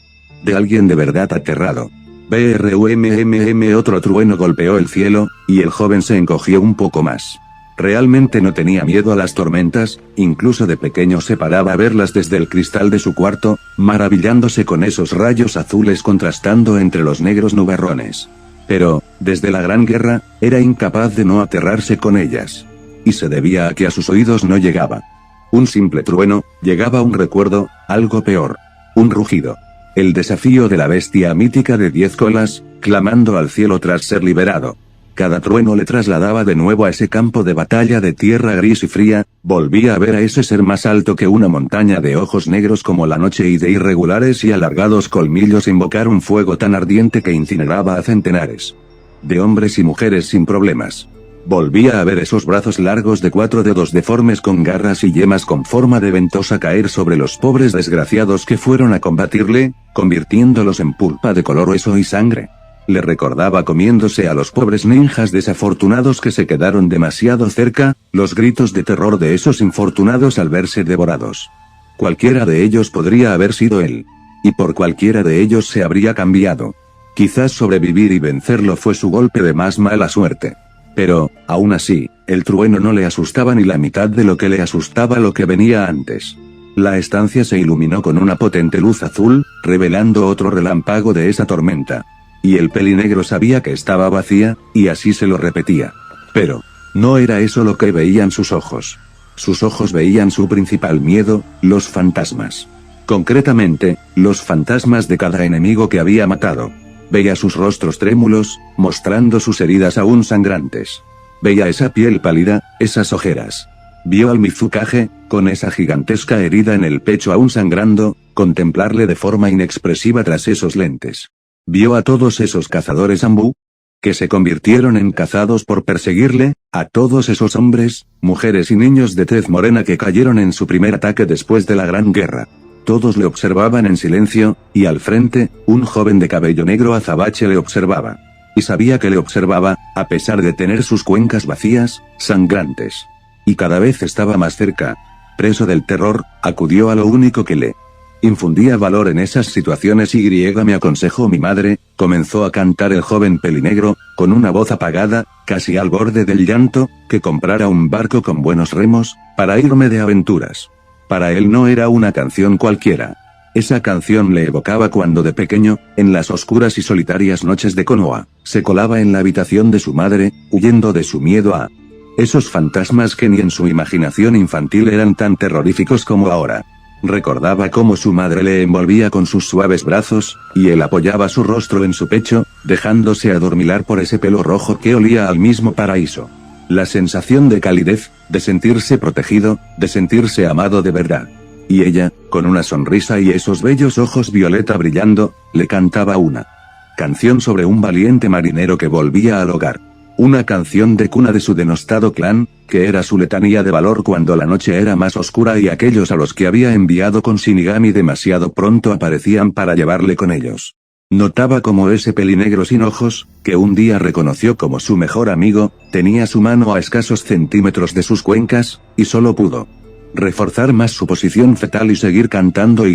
de alguien de verdad aterrado. BRUMMM. Otro trueno golpeó el cielo, y el joven se encogió un poco más. Realmente no tenía miedo a las tormentas, incluso de pequeño se paraba a verlas desde el cristal de su cuarto, maravillándose con esos rayos azules contrastando entre los negros nubarrones. Pero, desde la Gran Guerra, era incapaz de no aterrarse con ellas. Y se debía a que a sus oídos no llegaba un simple trueno, llegaba un recuerdo, algo peor. Un rugido. El desafío de la bestia mítica de 10 colas, clamando al cielo tras ser liberado. Cada trueno le trasladaba de nuevo a ese campo de batalla de tierra gris y fría, volvía a ver a ese ser más alto que una montaña de ojos negros como la noche y de irregulares y alargados colmillos invocar un fuego tan ardiente que incineraba a centenares de hombres y mujeres sin problemas. Volvía a ver esos brazos largos de 4 dedos deformes con garras y yemas con forma de ventosa caer sobre los pobres desgraciados que fueron a combatirle, convirtiéndolos en pulpa de color hueso y sangre. Le recordaba comiéndose a los pobres ninjas desafortunados que se quedaron demasiado cerca, los gritos de terror de esos infortunados al verse devorados. Cualquiera de ellos podría haber sido él. Y por cualquiera de ellos se habría cambiado. Quizás sobrevivir y vencerlo fue su golpe de más mala suerte. Pero, aún así, el trueno no le asustaba ni la mitad de lo que le asustaba lo que venía antes. La estancia se iluminó con una potente luz azul, revelando otro relámpago de esa tormenta. Y el pelinegro sabía que estaba vacía, y así se lo repetía. Pero, no era eso lo que veían sus ojos. Sus ojos veían su principal miedo, los fantasmas. Concretamente, los fantasmas de cada enemigo que había matado. Veía sus rostros trémulos, mostrando sus heridas aún sangrantes. Veía esa piel pálida, esas ojeras. Vio al Mizukage, con esa gigantesca herida en el pecho aún sangrando, contemplarle de forma inexpresiva tras esos lentes. Vio a todos esos cazadores Ambu, que se convirtieron en cazados por perseguirle, a todos esos hombres, mujeres y niños de tez morena que cayeron en su primer ataque después de la Gran Guerra. Todos le observaban en silencio, y al frente, un joven de cabello negro azabache le observaba. Y sabía que le observaba, a pesar de tener sus cuencas vacías, sangrantes. Y cada vez estaba más cerca. Preso del terror, acudió a lo único que le infundía valor en esas situaciones. Me aconsejó mi madre, comenzó a cantar el joven pelinegro, con una voz apagada, casi al borde del llanto, que comprara un barco con buenos remos, para irme de aventuras. Para él no era una canción cualquiera. Esa canción le evocaba cuando de pequeño, en las oscuras y solitarias noches de Konoha, se colaba en la habitación de su madre, huyendo de su miedo a esos fantasmas que ni en su imaginación infantil eran tan terroríficos como ahora. Recordaba cómo su madre le envolvía con sus suaves brazos, y él apoyaba su rostro en su pecho, dejándose adormilar por ese pelo rojo que olía al mismo paraíso. La sensación de calidez, de sentirse protegido, de sentirse amado de verdad. Y ella, con una sonrisa y esos bellos ojos violeta brillando, le cantaba una canción sobre un valiente marinero que volvía al hogar. Una canción de cuna de su denostado clan, que era su letanía de valor cuando la noche era más oscura y aquellos a los que había enviado con Shinigami demasiado pronto aparecían para llevarle con ellos. Notaba como ese pelinegro sin ojos, que un día reconoció como su mejor amigo, tenía su mano a escasos centímetros de sus cuencas, y solo pudo reforzar más su posición fetal y seguir cantando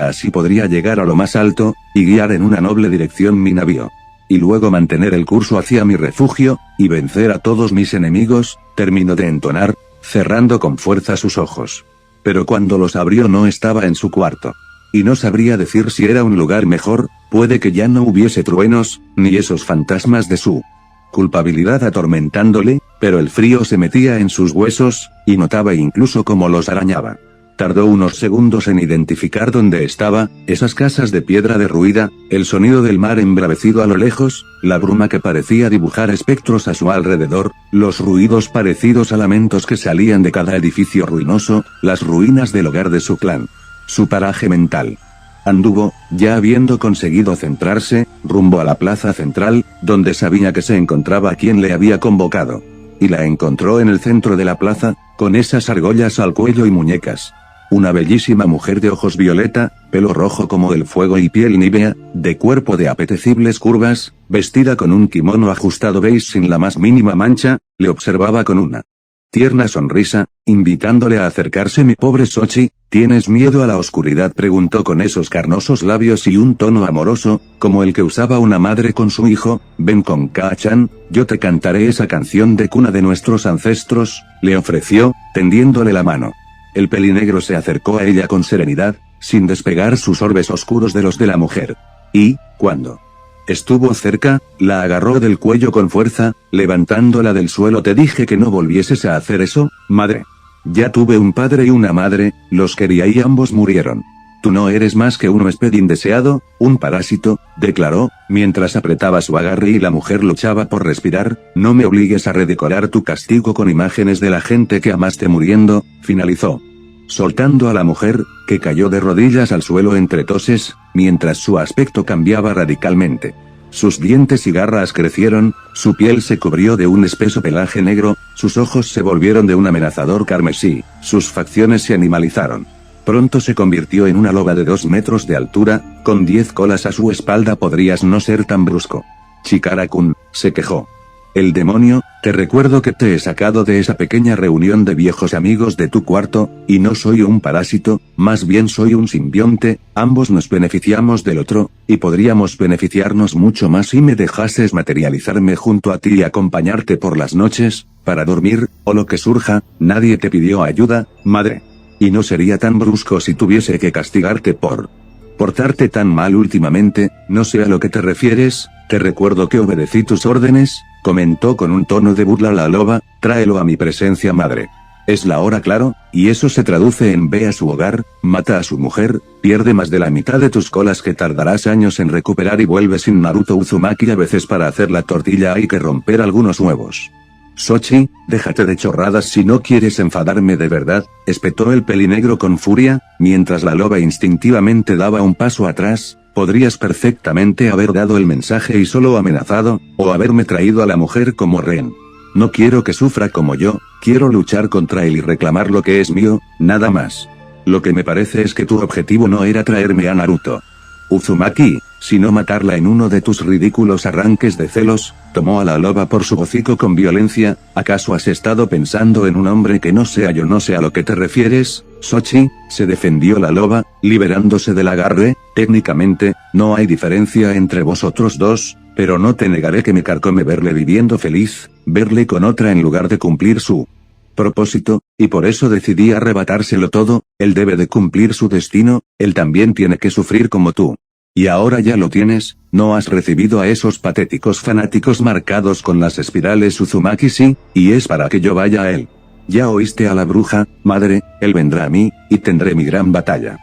así podría llegar a lo más alto, y guiar en una noble dirección mi navío. Y luego mantener el curso hacia mi refugio, y vencer a todos mis enemigos, terminó de entonar, cerrando con fuerza sus ojos. Pero cuando los abrió no estaba en su cuarto. Y no sabría decir si era un lugar mejor, puede que ya no hubiese truenos, ni esos fantasmas de su culpabilidad atormentándole, pero el frío se metía en sus huesos, y notaba incluso cómo los arañaba. Tardó unos segundos en identificar dónde estaba, esas casas de piedra derruida, el sonido del mar embravecido a lo lejos, la bruma que parecía dibujar espectros a su alrededor, los ruidos parecidos a lamentos que salían de cada edificio ruinoso, las ruinas del hogar de su clan. Su paraje mental. Anduvo, ya habiendo conseguido centrarse, rumbo a la plaza central, donde sabía que se encontraba quien le había convocado. Y la encontró en el centro de la plaza, con esas argollas al cuello y muñecas Una bellísima mujer de ojos violeta, pelo rojo como el fuego y piel nívea, de cuerpo de apetecibles curvas, vestida con un kimono ajustado beige sin la más mínima mancha, le observaba con una tierna sonrisa, invitándole a acercarse. Mi pobre Sochi, ¿tienes miedo a la oscuridad?, preguntó con esos carnosos labios y un tono amoroso, como el que usaba una madre con su hijo. Ven con Ka-chan, yo te cantaré esa canción de cuna de nuestros ancestros, le ofreció, tendiéndole la mano. El pelinegro se acercó a ella con serenidad, sin despegar sus orbes oscuros de los de la mujer. Y, cuando estuvo cerca, la agarró del cuello con fuerza, levantándola del suelo. Te dije que no volvieses a hacer eso, madre. Ya tuve un padre y una madre, los quería y ambos murieron. Tú no eres más que un huésped indeseado, un parásito, declaró, mientras apretaba su agarre y la mujer luchaba por respirar. No me obligues a redecorar tu castigo con imágenes de la gente que amaste muriendo, finalizó, soltando a la mujer, que cayó de rodillas al suelo entre toses, mientras su aspecto cambiaba radicalmente. Sus dientes y garras crecieron, su piel se cubrió de un espeso pelaje negro, sus ojos se volvieron de un amenazador carmesí, sus facciones se animalizaron. Pronto se convirtió en una loba de 2 metros de altura, con 10 colas a su espalda. Podrías no ser tan brusco. Chikara-kun, se quejó. El demonio, te recuerdo que te he sacado de esa pequeña reunión de viejos amigos de tu cuarto, y no soy un parásito, más bien soy un simbionte, ambos nos beneficiamos del otro, y podríamos beneficiarnos mucho más si me dejases materializarme junto a ti y acompañarte por las noches, para dormir, o lo que surja. Nadie te pidió ayuda, madre. Y no sería tan brusco si tuviese que castigarte por portarte tan mal últimamente. No sé a lo que te refieres, te recuerdo que obedecí tus órdenes, comentó con un tono de burla la loba. Tráelo a mi presencia, madre. Es la hora, claro, y eso se traduce en ve a su hogar, mata a su mujer, pierde más de la mitad de tus colas que tardarás años en recuperar y vuelve sin Naruto Uzumaki. A veces para hacer la tortilla hay que romper algunos huevos. Sochi, déjate de chorradas si no quieres enfadarme de verdad, espetó el pelinegro con furia, mientras la loba instintivamente daba un paso atrás. Podrías perfectamente haber dado el mensaje y solo amenazado, o haberme traído a la mujer como rehén. No quiero que sufra como yo, quiero luchar contra él y reclamar lo que es mío, nada más. Lo que me parece es que tu objetivo no era traerme a Naruto Uzumaki, sino matarla en uno de tus ridículos arranques de celos. Tomó a la loba por su hocico con violencia. ¿Acaso has estado pensando en un hombre que no sea yo? No sé a lo que te refieres, Sochi, se defendió la loba, liberándose del agarre. Técnicamente, no hay diferencia entre vosotros dos, pero no te negaré que me carcome verle viviendo feliz, verle con otra en lugar de cumplir su propósito, y por eso decidí arrebatárselo todo. Él debe de cumplir su destino, él también tiene que sufrir como tú. Y ahora ya lo tienes, ¿no has recibido a esos patéticos fanáticos marcados con las espirales Uzumaki? Sí, y es para que yo vaya a él. Ya oíste a la bruja, madre, él vendrá a mí, y tendré mi gran batalla.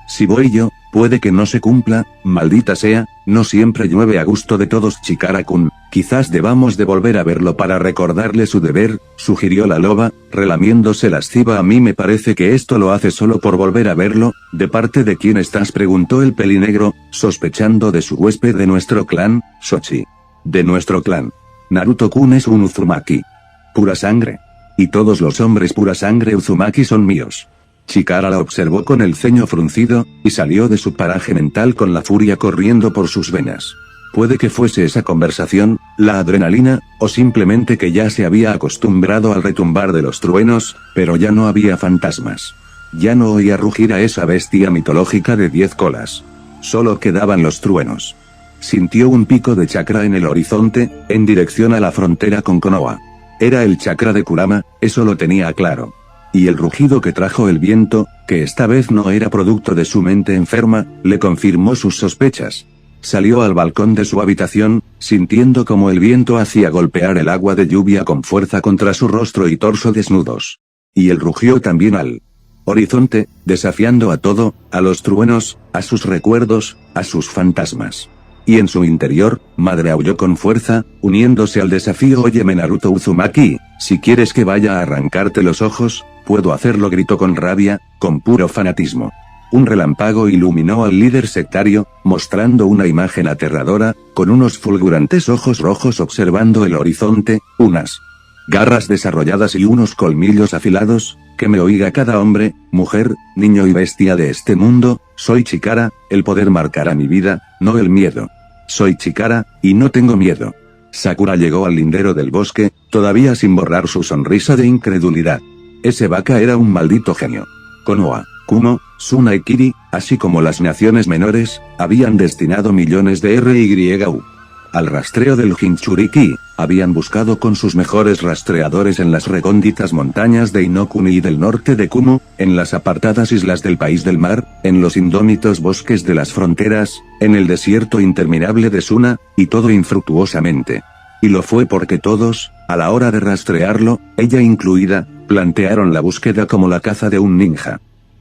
Si voy yo, puede que no se cumpla, maldita sea, no siempre llueve a gusto de todos. Chikara-kun, quizás debamos de volver a verlo para recordarle su deber, sugirió la loba, relamiéndose lasciva. A mí me parece que esto lo hace solo por volver a verlo. ¿De parte de quién estás?, preguntó el pelinegro, sospechando de su huésped. De nuestro clan, Sochi. De nuestro clan. Naruto-kun es un Uzumaki. Pura sangre. Y todos los hombres pura sangre Uzumaki son míos. Chikara la observó con el ceño fruncido, y salió de su paraje mental con la furia corriendo por sus venas. Puede que fuese esa conversación, la adrenalina, o simplemente que ya se había acostumbrado al retumbar de los truenos, pero ya no había fantasmas. Ya no oía rugir a esa bestia mitológica de 10 colas. Solo quedaban los truenos. Sintió un pico de chakra en el horizonte, en dirección a la frontera con Konoha. Era el chakra de Kurama, eso lo tenía claro. Y el rugido que trajo el viento, que esta vez no era producto de su mente enferma, le confirmó sus sospechas. Salió al balcón de su habitación, sintiendo como el viento hacía golpear el agua de lluvia con fuerza contra su rostro y torso desnudos. Y él rugió también al horizonte, desafiando a todo, a los truenos, a sus recuerdos, a sus fantasmas. Y en su interior, madre aulló con fuerza, uniéndose al desafío. Óyeme Naruto Uzumaki, si quieres que vaya a arrancarte los ojos, puedo hacerlo, gritó con rabia, con puro fanatismo. Un relámpago iluminó al líder sectario, mostrando una imagen aterradora, con unos fulgurantes ojos rojos observando el horizonte, unas garras desarrolladas y unos colmillos afilados, que me oiga cada hombre, mujer, niño y bestia de este mundo, soy Chikara, el poder marcará mi vida, no el miedo. Soy Chikara, y no tengo miedo. Sakura llegó al lindero del bosque, todavía sin borrar su sonrisa de incredulidad. Ese vaca era un maldito genio. Konoha, Kumo, Suna y Kiri, así como las naciones menores, habían destinado millones de RYU al rastreo del Jinchuriki, habían buscado con sus mejores rastreadores en las recónditas montañas de Inokuni y del norte de Kumo, en las apartadas islas del país del mar, en los indómitos bosques de las fronteras, en el desierto interminable de Suna, y todo infructuosamente. Y lo fue porque todos, a la hora de rastrearlo, ella incluida, plantearon la búsqueda como la caza de un ninja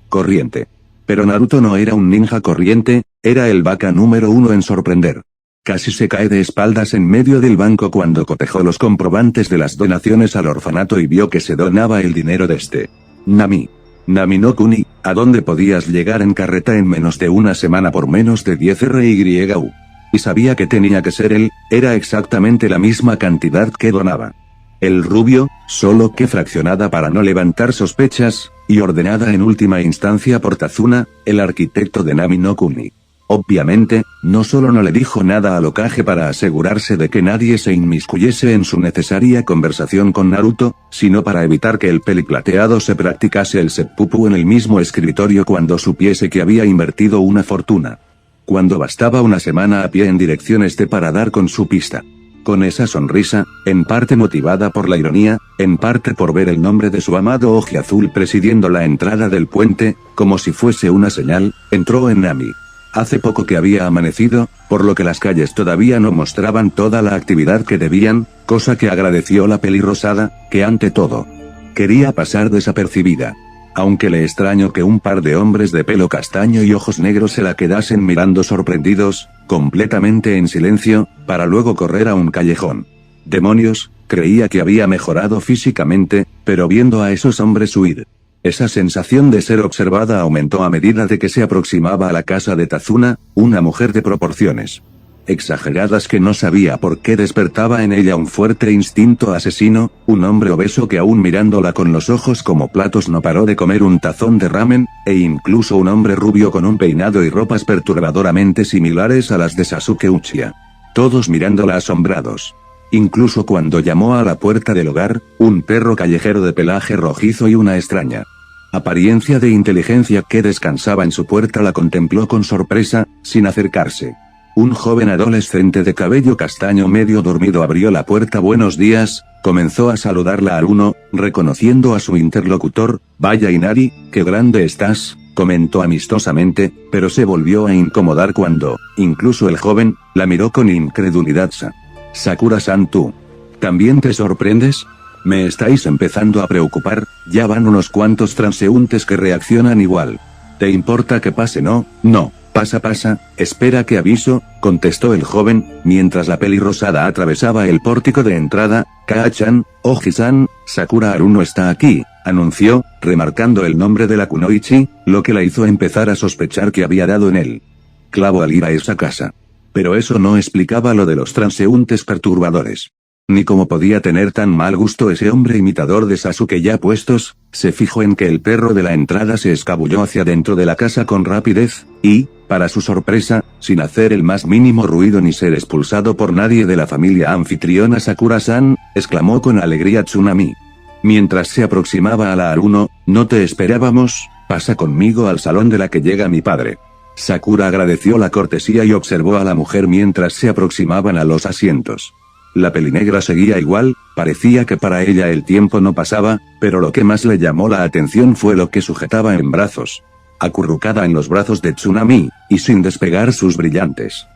corriente. Pero Naruto no era un ninja corriente, era el vaca número 1 en sorprender. Casi se cae de espaldas en medio del banco cuando cotejó los comprobantes de las donaciones al orfanato y vio que se donaba el dinero de este Nami. Nami no Kuni, ¿a dónde podías llegar en carreta en menos de una semana por menos de 10 RYU? Y sabía que tenía que ser él, era exactamente la misma cantidad que donaba. El rubio, solo que fraccionada para no levantar sospechas, y ordenada en última instancia por Tazuna, el arquitecto de Nami no Kuni. Obviamente, no solo no le dijo nada al Hokage para asegurarse de que nadie se inmiscuyese en su necesaria conversación con Naruto, sino para evitar que el peliplateado se practicase el seppuku en el mismo escritorio cuando supiese que había invertido una fortuna. Cuando bastaba una semana a pie en dirección este para dar con su pista. Con esa sonrisa, en parte motivada por la ironía, en parte por ver el nombre de su amado Ojiazul presidiendo la entrada del puente, como si fuese una señal, entró en Nami. Hace poco que había amanecido, por lo que las calles todavía no mostraban toda la actividad que debían, cosa que agradeció la pelirrosada, que ante todo quería pasar desapercibida. Aunque le extrañó que un par de hombres de pelo castaño y ojos negros se la quedasen mirando sorprendidos, completamente en silencio, para luego correr a un callejón. Demonios, creía que había mejorado físicamente, pero viendo a esos hombres huir. Esa sensación de ser observada aumentó a medida de que se aproximaba a la casa de Tazuna, una mujer de proporciones exageradas que no sabía por qué despertaba en ella un fuerte instinto asesino, un hombre obeso que aún mirándola con los ojos como platos no paró de comer un tazón de ramen, e incluso un hombre rubio con un peinado y ropas perturbadoramente similares a las de Sasuke Uchiha. Todos mirándola asombrados. Incluso cuando llamó a la puerta del hogar, un perro callejero de pelaje rojizo y una extraña apariencia de inteligencia que descansaba en su puerta la contempló con sorpresa, sin acercarse. Un joven adolescente de cabello castaño medio dormido abrió la puerta. Buenos días, comenzó a saludarla Aruno, reconociendo a su interlocutor. Vaya Inari, qué grande estás, comentó amistosamente, pero se volvió a incomodar cuando, incluso el joven, la miró con incredulidad. Sakura-san, ¿tú también te sorprendes? Me estáis empezando a preocupar, ya van unos cuantos transeúntes que reaccionan igual. ¿Te importa que pase? No, no. Pasa, espera que aviso, contestó el joven, mientras la pelirrosada atravesaba el pórtico de entrada. Kaa-chan, Oji-san, Sakura Aruno está aquí, anunció, remarcando el nombre de la kunoichi, lo que la hizo empezar a sospechar que había dado en él clavo al ir a esa casa. Pero eso no explicaba lo de los transeúntes perturbadores. Ni cómo podía tener tan mal gusto ese hombre imitador de Sasuke ya puestos. Se fijó en que el perro de la entrada se escabulló hacia dentro de la casa con rapidez, y, para su sorpresa, sin hacer el más mínimo ruido ni ser expulsado por nadie de la familia anfitriona. Sakura-san, exclamó con alegría Tsunami. Mientras se aproximaba a la Aruno, no te esperábamos, pasa conmigo al salón de la que llega mi padre. Sakura agradeció la cortesía y observó a la mujer mientras se aproximaban a los asientos. La pelinegra seguía igual, parecía que para ella el tiempo no pasaba, pero lo que más le llamó la atención fue lo que sujetaba en brazos. Acurrucada en los brazos de Tsunami, y sin despegar sus brillantes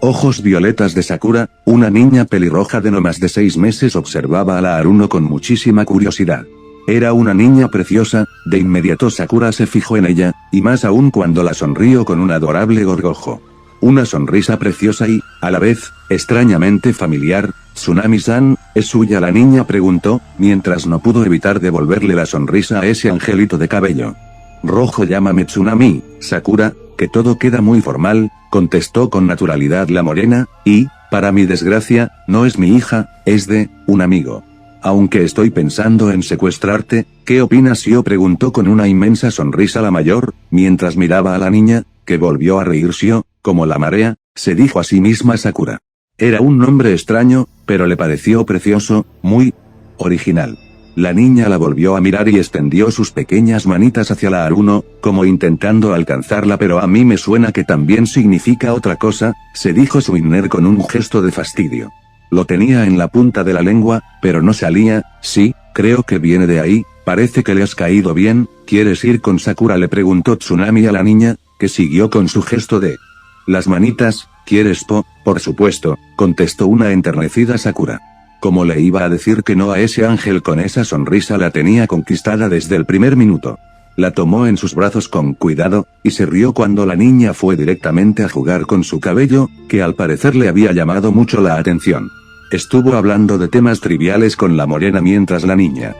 ojos violetas de Sakura, una niña pelirroja de no más de 6 meses observaba a la Aruno con muchísima curiosidad. Era una niña preciosa, de inmediato Sakura se fijó en ella, y más aún cuando la sonrió con un adorable gorgojo. Una sonrisa preciosa y, a la vez, extrañamente familiar. Tsunami-san, ¿es suya la niña?, preguntó, mientras no pudo evitar devolverle la sonrisa a ese angelito de cabello rojo. Llámame Tsunami, Sakura, que todo queda muy formal, contestó con naturalidad la morena, y, para mi desgracia, no es mi hija, es de un amigo. aunque estoy pensando en secuestrarte, ¿qué opinas? Yo preguntó con una inmensa sonrisa la mayor, mientras miraba a la niña, que volvió a reírse, como la marea, se dijo a sí misma Sakura. Era un nombre extraño, pero le pareció precioso, muy original. La niña la volvió a mirar y extendió sus pequeñas manitas hacia la Haruno, como intentando alcanzarla, pero a mí me suena que también significa otra cosa, se dijo Suiner con un gesto de fastidio. Lo tenía en la punta de la lengua, pero no salía. Sí, creo que viene de ahí, parece que le has caído bien. ¿Quieres ir con Sakura?, le preguntó Tsunami a la niña, que siguió con su gesto de las manitas. ¿Quieres por supuesto, contestó una enternecida Sakura. Como le iba a decir que no a ese ángel con esa sonrisa? La tenía conquistada desde el primer minuto. La tomó en sus brazos con cuidado, y se rió cuando la niña fue directamente a jugar con su cabello, que al parecer le había llamado mucho la atención. Estuvo hablando de temas triviales con la morena mientras la niña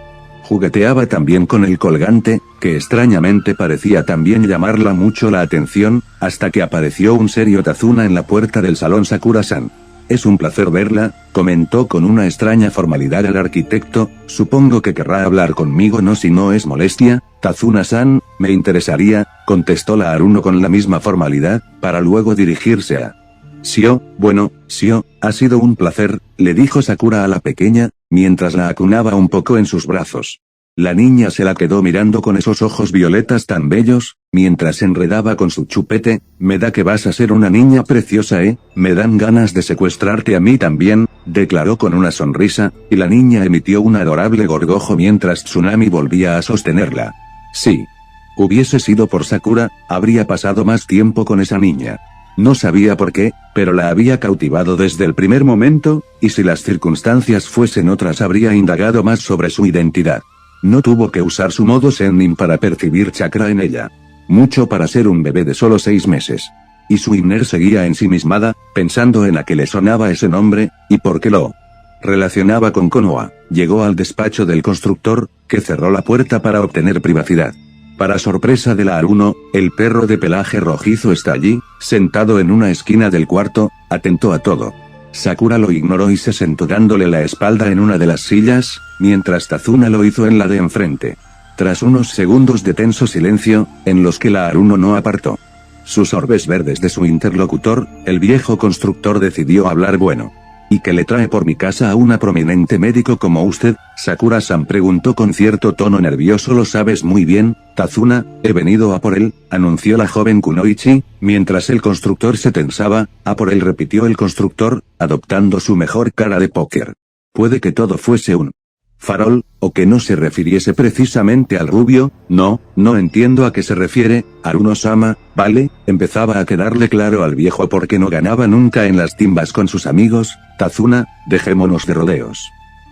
jugueteaba también con el colgante, que extrañamente parecía también llamarla mucho la atención, hasta que apareció un serio Tazuna en la puerta del salón. Sakura-san. Es un placer verla, comentó con una extraña formalidad el arquitecto, supongo que querrá hablar conmigo, ¿no? Si no es molestia, Tazuna-san, me interesaría, contestó la Haruno con la misma formalidad, para luego dirigirse a Shio. Bueno, Shio, ha sido un placer, le dijo Sakura a la pequeña, mientras la acunaba un poco en sus brazos. La niña se la quedó mirando con esos ojos violetas tan bellos, mientras se enredaba con su chupete. Me da que vas a ser una niña preciosa, me dan ganas de secuestrarte a mí también, declaró con una sonrisa, y la niña emitió un adorable gorgojo mientras Tsunami volvía a sostenerla. Sí. Hubiese sido por Sakura, habría pasado más tiempo con esa niña. No sabía por qué, pero la había cautivado desde el primer momento, y si las circunstancias fuesen otras habría indagado más sobre su identidad. No tuvo que usar su modo Sennin para percibir chakra en ella. Mucho para ser un bebé de solo 6 meses. Y Suiner seguía ensimismada, pensando en a qué le sonaba ese nombre, y por qué lo relacionaba con Konoha. Llegó al despacho del constructor, que cerró la puerta para obtener privacidad. Para sorpresa de la Haruno, el perro de pelaje rojizo está allí, sentado en una esquina del cuarto, atento a todo. Sakura lo ignoró y se sentó dándole la espalda en una de las sillas, mientras Tazuna lo hizo en la de enfrente. Tras unos segundos de tenso silencio, en los que la Haruno no apartó sus orbes verdes de su interlocutor, el viejo constructor decidió hablar. Bueno. ¿Y qué le trae por mi casa a una prominente médico como usted? Sakura-san preguntó con cierto tono nervioso. Lo sabes muy bien, Tazuna, he venido a por él, anunció la joven Kunoichi, mientras el constructor se tensaba. A por él, repitió el constructor, adoptando su mejor cara de póker. Puede que todo fuese un farol, o que no se refiriese precisamente al rubio. No entiendo a qué se refiere, Haruno-sama, vale, empezaba a quedarle claro al viejo por qué no ganaba nunca en las timbas con sus amigos. Tazuna, dejémonos de rodeos.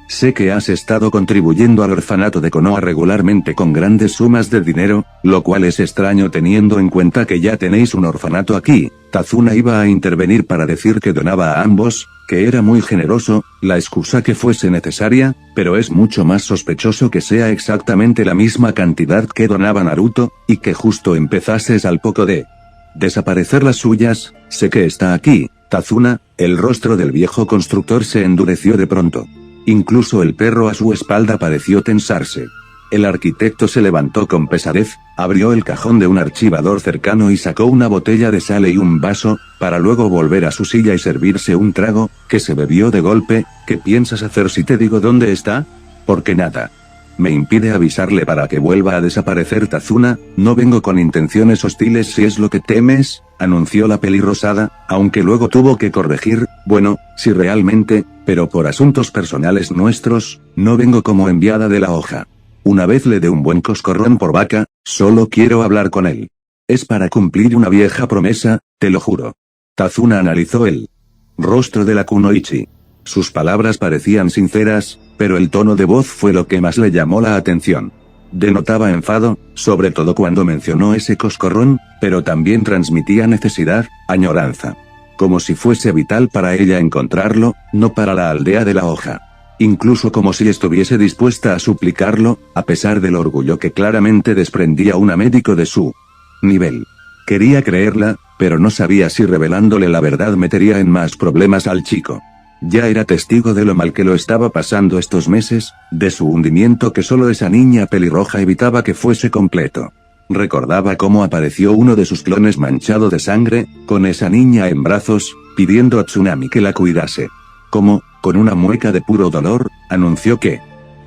Sé que has estado contribuyendo al orfanato de Konoha regularmente con grandes sumas de dinero, lo cual es extraño teniendo en cuenta que ya tenéis un orfanato aquí. Tazuna iba a intervenir para decir que donaba a ambos, que era muy generoso, la excusa que fuese necesaria, pero es mucho más sospechoso que sea exactamente la misma cantidad que donaba Naruto, y que justo empezases al poco de desaparecer las suyas. Sé que está aquí, Tazuna. El rostro del viejo constructor se endureció de pronto. Incluso el perro a su espalda pareció tensarse. El arquitecto se levantó con pesadez, abrió el cajón de un archivador cercano y sacó una botella de sal y un vaso, para luego volver a su silla y servirse un trago, que se bebió de golpe. ¿Qué piensas hacer si te digo dónde está? Porque nada me impide avisarle para que vuelva a desaparecer. Tazuna, no vengo con intenciones hostiles si es lo que temes, anunció la pelirrosada, aunque luego tuvo que corregir, bueno, si realmente, pero por asuntos personales nuestros, no vengo como enviada de la hoja. Una vez le dé un buen coscorrón por vaca, solo quiero hablar con él. Es para cumplir una vieja promesa, te lo juro. Tazuna analizó el rostro de la Kunoichi. Sus palabras parecían sinceras, pero el tono de voz fue lo que más le llamó la atención. Denotaba enfado, sobre todo cuando mencionó ese coscorrón, pero también transmitía necesidad, añoranza. Como si fuese vital para ella encontrarlo, no para la aldea de la hoja. Incluso como si estuviese dispuesta a suplicarlo, a pesar del orgullo que claramente desprendía una médico de su nivel. Quería creerla, pero no sabía si revelándole la verdad metería en más problemas al chico. ya era testigo de lo mal que lo estaba pasando estos meses, de su hundimiento que solo esa niña pelirroja evitaba que fuese completo. Recordaba cómo apareció uno de sus clones manchado de sangre, con esa niña en brazos, pidiendo a Tsunami que la cuidase. Como, con una mueca de puro dolor, anunció que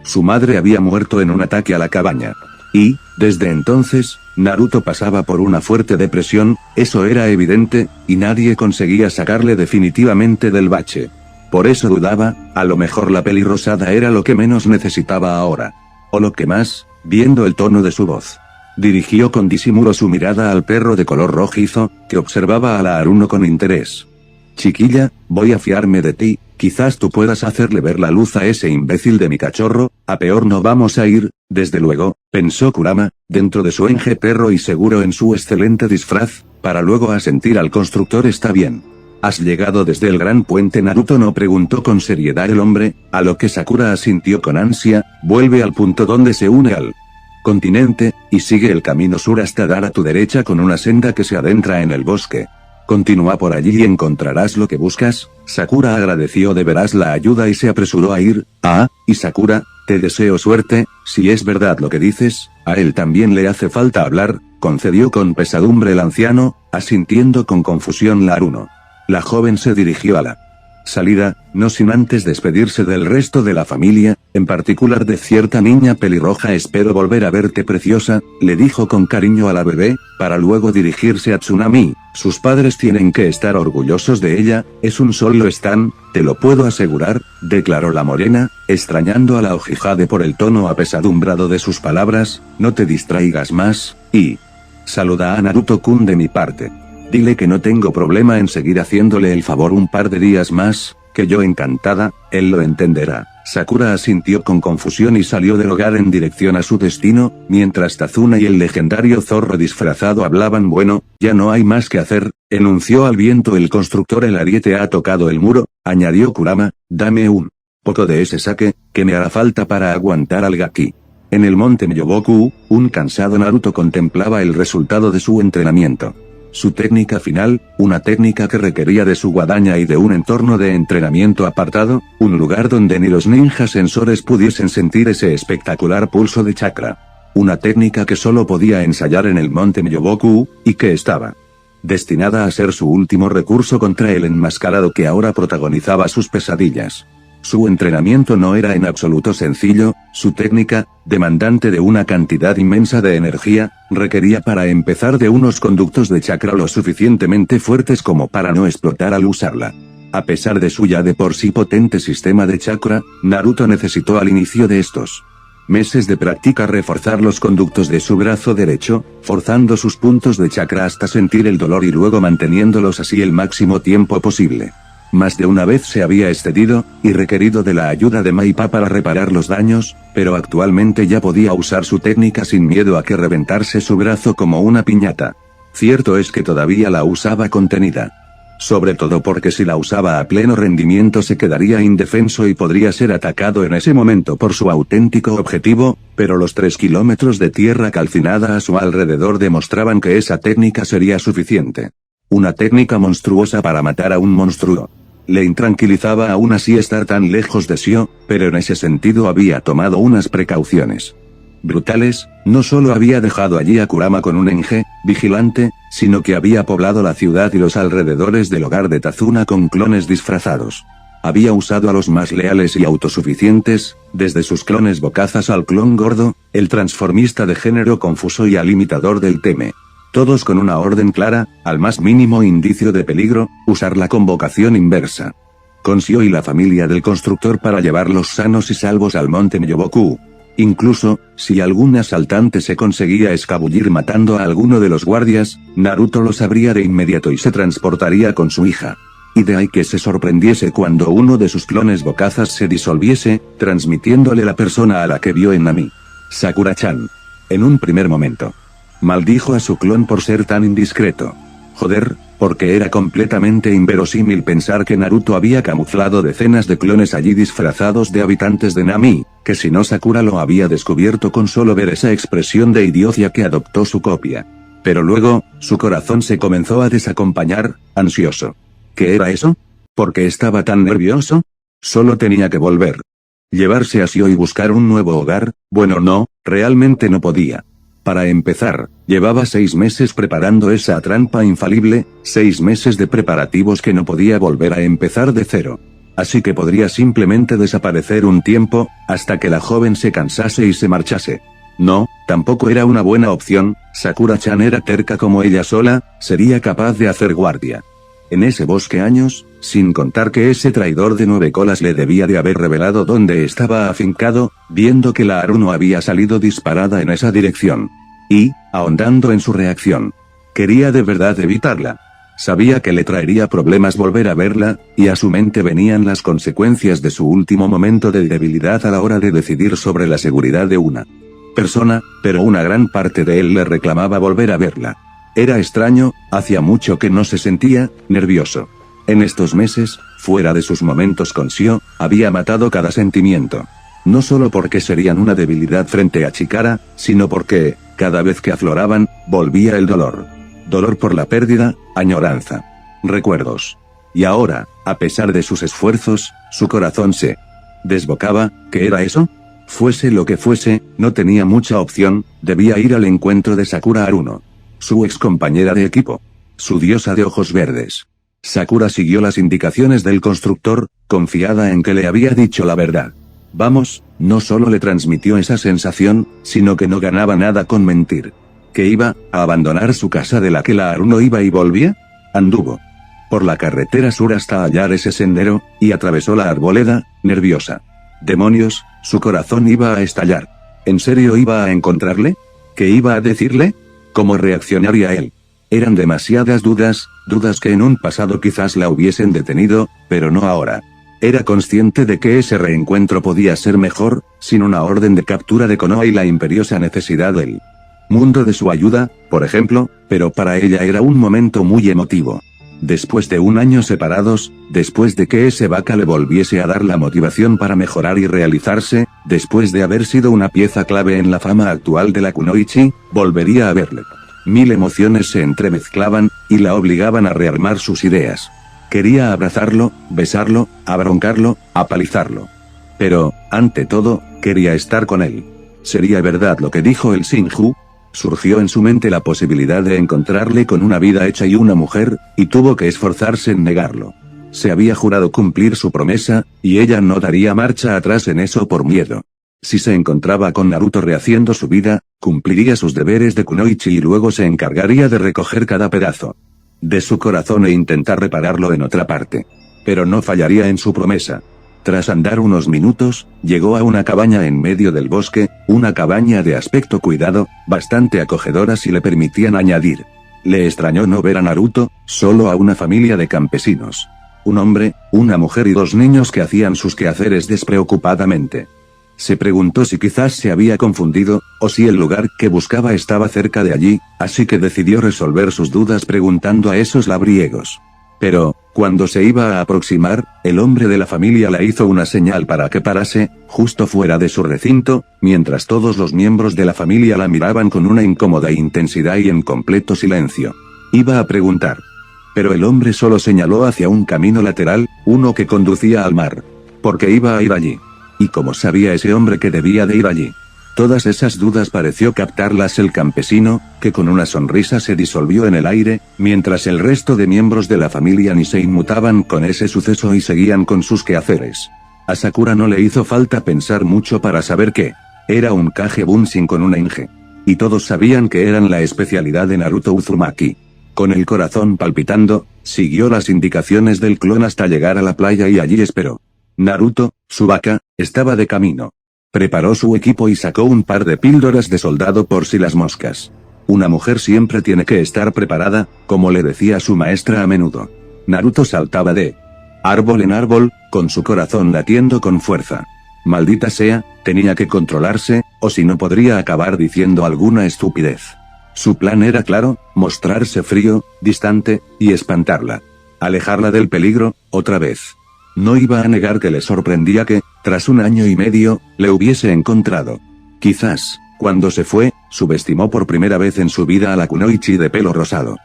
su madre había muerto en un ataque a la cabaña. Y, desde entonces, Naruto pasaba por una fuerte depresión, eso era evidente, y nadie conseguía sacarle definitivamente del bache. Por eso dudaba, a lo mejor la pelirrosada era lo que menos necesitaba ahora. O lo que más, viendo el tono de su voz. Dirigió con disimulo su mirada al perro de color rojizo, que observaba a la Haruno con interés. Chiquilla, voy a fiarme de ti, quizás tú puedas hacerle ver la luz a ese imbécil de mi cachorro, a peor no vamos a ir, desde luego, pensó Kurama, dentro de su enge perro y seguro en su excelente disfraz, para luego asentir al constructor está bien. ¿Has llegado desde el gran puente? Naruto no preguntó con seriedad el hombre, a lo que Sakura asintió con ansia, vuelve al punto donde se une al continente, y sigue el camino sur hasta dar a tu derecha con una senda que se adentra en el bosque. Continúa por allí y encontrarás lo que buscas. Sakura agradeció de veras la ayuda y se apresuró a ir. Y Sakura, te deseo suerte, si es verdad lo que dices, a él también le hace falta hablar, concedió con pesadumbre el anciano, asintiendo con confusión la Haruno. La joven se dirigió a la salida, no sin antes despedirse del resto de la familia, en particular de cierta niña pelirroja. Espero volver a verte preciosa, le dijo con cariño a la bebé, para luego dirigirse a Tsunami. Sus padres tienen que estar orgullosos de ella, es un sol lo están, te lo puedo asegurar, declaró la morena, extrañando a la Ojihade por el tono apesadumbrado de sus palabras. No te distraigas más, y saluda a Naruto-kun de mi parte. Dile que no tengo problema en seguir haciéndole el favor un par de días más, que yo encantada, él lo entenderá. Sakura asintió con confusión y salió del hogar en dirección a su destino, mientras Tazuna y el legendario zorro disfrazado hablaban. Bueno, ya no hay más que hacer, enunció al viento el constructor. El ariete ha tocado el muro, añadió Kurama, dame un poco de ese sake, que me hará falta para aguantar al Gaki. En el monte Myoboku, un cansado Naruto contemplaba el resultado de su entrenamiento. Su técnica final, una técnica que requería de su guadaña y de un entorno de entrenamiento apartado, un lugar donde ni los ninjas sensores pudiesen sentir ese espectacular pulso de chakra. Una técnica que solo podía ensayar en el monte Myoboku, y que estaba destinada a ser su último recurso contra el enmascarado que ahora protagonizaba sus pesadillas. Su entrenamiento no era en absoluto sencillo, su técnica, demandante de una cantidad inmensa de energía, requería para empezar de unos conductos de chakra lo suficientemente fuertes como para no explotar al usarla. A pesar de su ya de por sí potente sistema de chakra, Naruto necesitó al inicio de estos meses de práctica reforzar los conductos de su brazo derecho, forzando sus puntos de chakra hasta sentir el dolor y luego manteniéndolos así el máximo tiempo posible. Más de una vez se había excedido, y requerido de la ayuda de Maipa para reparar los daños, pero actualmente ya podía usar su técnica sin miedo a que reventase su brazo como una piñata. Cierto es que todavía la usaba contenida. Sobre todo porque si la usaba a pleno rendimiento se quedaría indefenso y podría ser atacado en ese momento por su auténtico objetivo, pero los 3 kilómetros de tierra calcinada a su alrededor demostraban que esa técnica sería suficiente. Una técnica monstruosa para matar a un monstruo. Le intranquilizaba aún así estar tan lejos de Shio, pero en ese sentido había tomado unas precauciones brutales. No solo había dejado allí a Kurama con un enge vigilante, sino que había poblado la ciudad y los alrededores del hogar de Tazuna con clones disfrazados. Había usado a los más leales y autosuficientes, desde sus clones bocazas al clon gordo, el transformista de género confuso y al imitador del Teme. Todos con una orden clara, al más mínimo indicio de peligro, usar la convocación inversa. Con Shio y la familia del constructor para llevarlos sanos y salvos al monte Myoboku. Incluso, si algún asaltante se conseguía escabullir matando a alguno de los guardias, Naruto lo sabría de inmediato y se transportaría con su hija. Y de ahí que se sorprendiese cuando uno de sus clones bocazas se disolviese, transmitiéndole la persona a la que vio en Nami. Sakura-chan. En un primer momento. Maldijo a su clon por ser tan indiscreto. Joder, porque era completamente inverosímil pensar que Naruto había camuflado decenas de clones allí disfrazados de habitantes de Nami, que si no Sakura lo había descubierto con solo ver esa expresión de idiocia que adoptó su copia. Pero luego, su corazón se comenzó a desacompañar, ansioso. ¿Qué era eso? ¿Por qué estaba tan nervioso? Solo tenía que volver. Llevarse a Shio y buscar un nuevo hogar. Bueno, no, realmente no podía. Para empezar, llevaba 6 meses preparando esa trampa infalible, 6 meses de preparativos que no podía volver a empezar de cero. Así que podría simplemente desaparecer un tiempo, hasta que la joven se cansase y se marchase. No, tampoco era una buena opción. Sakura-chan era terca como ella sola, sería capaz de hacer guardia. En ese bosque años, sin contar que ese traidor de 9 colas le debía de haber revelado dónde estaba afincado, viendo que la Haruno había salido disparada en esa dirección. Y, ahondando en su reacción, quería de verdad evitarla. Sabía que le traería problemas volver a verla, y a su mente venían las consecuencias de su último momento de debilidad a la hora de decidir sobre la seguridad de una persona, pero una gran parte de él le reclamaba volver a verla. Era extraño, hacía mucho que no se sentía nervioso. En estos meses, fuera de sus momentos con Shio, había matado cada sentimiento. No solo porque serían una debilidad frente a Chikara, sino porque, cada vez que afloraban, volvía el dolor. Dolor por la pérdida, añoranza, recuerdos. Y ahora, a pesar de sus esfuerzos, su corazón se desbocaba. ¿Qué era eso? Fuese lo que fuese, no tenía mucha opción, debía ir al encuentro de Sakura Haruno. Su ex compañera de equipo. Su diosa de ojos verdes. Sakura siguió las indicaciones del constructor, confiada en que le había dicho la verdad. Vamos, no solo le transmitió esa sensación, sino que no ganaba nada con mentir. ¿Que iba a abandonar su casa de la que la Haruno iba y volvía? Anduvo por la carretera sur hasta hallar ese sendero, y atravesó la arboleda, nerviosa. Demonios, su corazón iba a estallar. ¿En serio iba a encontrarle? ¿Qué iba a decirle? ¿Cómo reaccionaría él? Eran demasiadas dudas, dudas que en un pasado quizás la hubiesen detenido, pero no ahora. Era consciente de que ese reencuentro podía ser mejor, sin una orden de captura de Konoha y la imperiosa necesidad del mundo de su ayuda, por ejemplo, pero para ella era un momento muy emotivo. Después de un año separados, después de que ese vaca le volviese a dar la motivación para mejorar y realizarse, después de haber sido una pieza clave en la fama actual de la Kunoichi, volvería a verle. 1000 emociones se entremezclaban, y la obligaban a rearmar sus ideas. Quería abrazarlo, besarlo, abroncarlo, apalizarlo. Pero, ante todo, quería estar con él. ¿Sería verdad lo que dijo el Shinju? Surgió en su mente la posibilidad de encontrarle con una vida hecha y una mujer, y tuvo que esforzarse en negarlo. Se había jurado cumplir su promesa, y ella no daría marcha atrás en eso por miedo. Si se encontraba con Naruto rehaciendo su vida, cumpliría sus deberes de Kunoichi y luego se encargaría de recoger cada pedazo de su corazón e intentar repararlo en otra parte. Pero no fallaría en su promesa. Tras andar unos minutos, llegó a una cabaña en medio del bosque, una cabaña de aspecto cuidado, bastante acogedora si le permitían añadir. Le extrañó no ver a Naruto, solo a una familia de campesinos. Un hombre, una mujer y 2 niños que hacían sus quehaceres despreocupadamente. Se preguntó si quizás se había confundido, o si el lugar que buscaba estaba cerca de allí, así que decidió resolver sus dudas preguntando a esos labriegos. Pero, cuando se iba a aproximar, el hombre de la familia le hizo una señal para que parase, justo fuera de su recinto, mientras todos los miembros de la familia la miraban con una incómoda intensidad y en completo silencio. Iba a preguntar. Pero el hombre solo señaló hacia un camino lateral, uno que conducía al mar. Porque iba a ir allí. ¿Y cómo sabía ese hombre que debía de ir allí? Todas esas dudas pareció captarlas el campesino, que con una sonrisa se disolvió en el aire, mientras el resto de miembros de la familia ni se inmutaban con ese suceso y seguían con sus quehaceres. A Sakura no le hizo falta pensar mucho para saber que era un Kage Bunshin con una Inge. Y todos sabían que eran la especialidad de Naruto Uzumaki. Con el corazón palpitando, siguió las indicaciones del clon hasta llegar a la playa y allí esperó. Naruto, su vaca, estaba de camino. Preparó su equipo y sacó un par de píldoras de soldado por si las moscas. Una mujer siempre tiene que estar preparada, como le decía su maestra a menudo. Naruto saltaba de árbol en árbol, con su corazón latiendo con fuerza. Maldita sea, tenía que controlarse, o si no podría acabar diciendo alguna estupidez. Su plan era claro, mostrarse frío, distante, y espantarla. Alejarla del peligro, otra vez. No iba a negar que le sorprendía que, tras 1 año y medio, le hubiese encontrado. Quizás, cuando se fue, subestimó por primera vez en su vida a la Kunoichi de pelo rosado.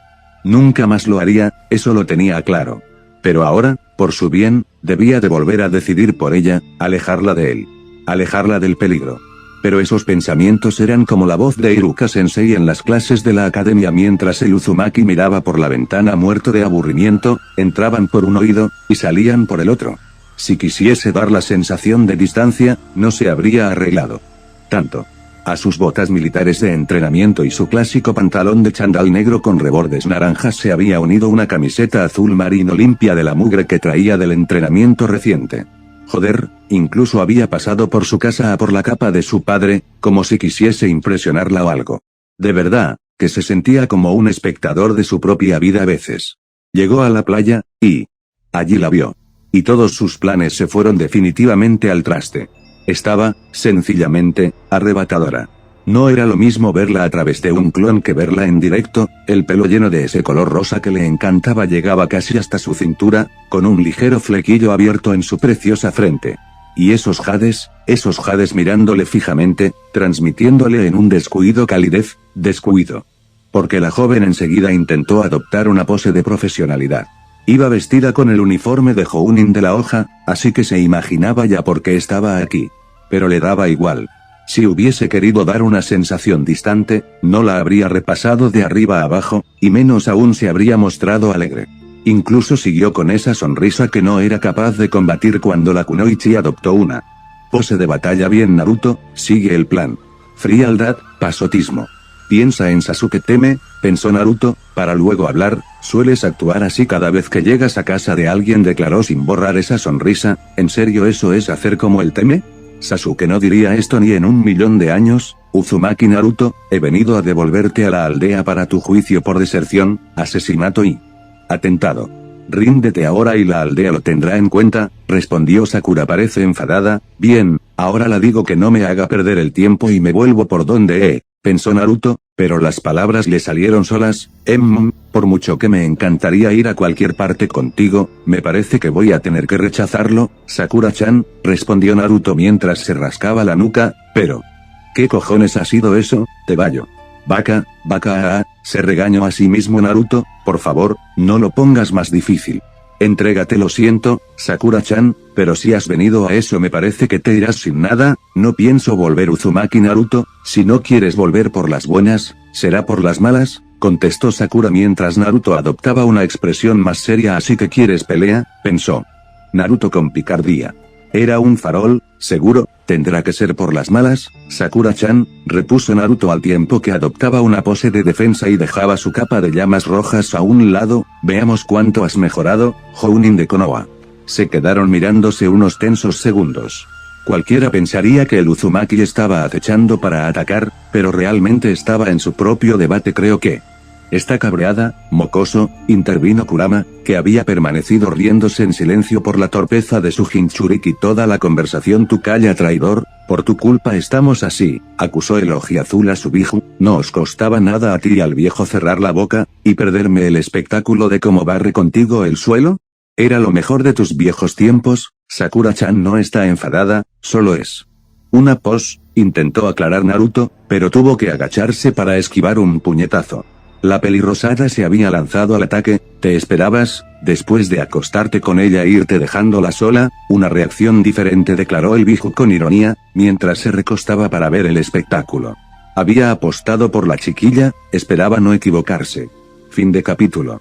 Nunca más lo haría, eso lo tenía claro. Pero ahora, por su bien, debía de volver a decidir por ella, alejarla de él. Alejarla del peligro. Pero esos pensamientos eran como la voz de Iruka Sensei en las clases de la academia mientras el Uzumaki miraba por la ventana muerto de aburrimiento, entraban por un oído, y salían por el otro. Si quisiese dar la sensación de distancia, no se habría arreglado tanto. A sus botas militares de entrenamiento y su clásico pantalón de chándal negro con rebordes naranjas se había unido una camiseta azul marino limpia de la mugre que traía del entrenamiento reciente. Joder, incluso había pasado por su casa a por la capa de su padre, como si quisiese impresionarla o algo. De verdad, que se sentía como un espectador de su propia vida a veces. Llegó a la playa, y allí la vio. Y todos sus planes se fueron definitivamente al traste. Estaba, sencillamente, arrebatadora. No era lo mismo verla a través de un clon que verla en directo, el pelo lleno de ese color rosa que le encantaba llegaba casi hasta su cintura, con un ligero flequillo abierto en su preciosa frente. Y esos jades mirándole fijamente, transmitiéndole en un descuido calidez, descuido. Porque la joven enseguida intentó adoptar una pose de profesionalidad. Iba vestida con el uniforme de Jounin de la hoja, así que se imaginaba ya por qué estaba aquí. Pero le daba igual. Si hubiese querido dar una sensación distante, no la habría repasado de arriba a abajo, y menos aún se habría mostrado alegre. Incluso siguió con esa sonrisa que no era capaz de combatir cuando la Kunoichi adoptó una pose de batalla. Bien, Naruto, sigue el plan. Frialdad, pasotismo. Piensa en Sasuke. Teme, pensó Naruto, para luego hablar. Sueles actuar así cada vez que llegas a casa de alguien, declaró sin borrar esa sonrisa. ¿En serio eso es hacer como él teme? Sasuke no diría esto ni en 1.000.000 de años. Uzumaki. Naruto, he venido a devolverte a la aldea para tu juicio por deserción, asesinato y atentado. Ríndete ahora y la aldea lo tendrá en cuenta, respondió Sakura. Parece enfadada. Bien, ahora la digo que no me haga perder el tiempo y me vuelvo por donde pensó Naruto, pero las palabras le salieron solas. Por mucho que me encantaría ir a cualquier parte contigo, me parece que voy a tener que rechazarlo, Sakura-chan, respondió Naruto mientras se rascaba la nuca. Pero ¿qué cojones ha sido eso, Tebayo? Vaca, se regañó a sí mismo Naruto. Por favor, no lo pongas más difícil. Entrégate. Lo siento, Sakura-chan, pero si has venido a eso me parece que te irás sin nada. No pienso volver. Uzumaki. Naruto, si no quieres volver por las buenas, será por las malas, contestó Sakura mientras Naruto adoptaba una expresión más seria. Así que quieres pelea, pensó Naruto con picardía. Era un farol, seguro, tendrá que ser por las malas, Sakura-chan, repuso Naruto al tiempo que adoptaba una pose de defensa y dejaba su capa de llamas rojas a un lado. Veamos cuánto has mejorado, Jounin de Konoha. Se quedaron mirándose unos tensos segundos. Cualquiera pensaría que el Uzumaki estaba acechando para atacar, pero realmente estaba en su propio debate. Creo que está cabreada, mocoso, intervino Kurama, que había permanecido riéndose en silencio por la torpeza de su Jinchuriki toda la conversación. Tu calla, traidor, por tu culpa estamos así, acusó el ojiazul a su biju. No os costaba nada a ti y al viejo cerrar la boca, y perderme el espectáculo de cómo barre contigo el suelo. Era lo mejor de tus viejos tiempos. Sakura-chan no está enfadada, solo es una pos, intentó aclarar Naruto, pero tuvo que agacharse para esquivar un puñetazo. La pelirrosada se había lanzado al ataque. ¿Te esperabas, después de acostarte con ella e irte dejándola sola? Una reacción diferente, declaró el biju con ironía, mientras se recostaba para ver el espectáculo. Había apostado por la chiquilla, esperaba no equivocarse. Fin de capítulo.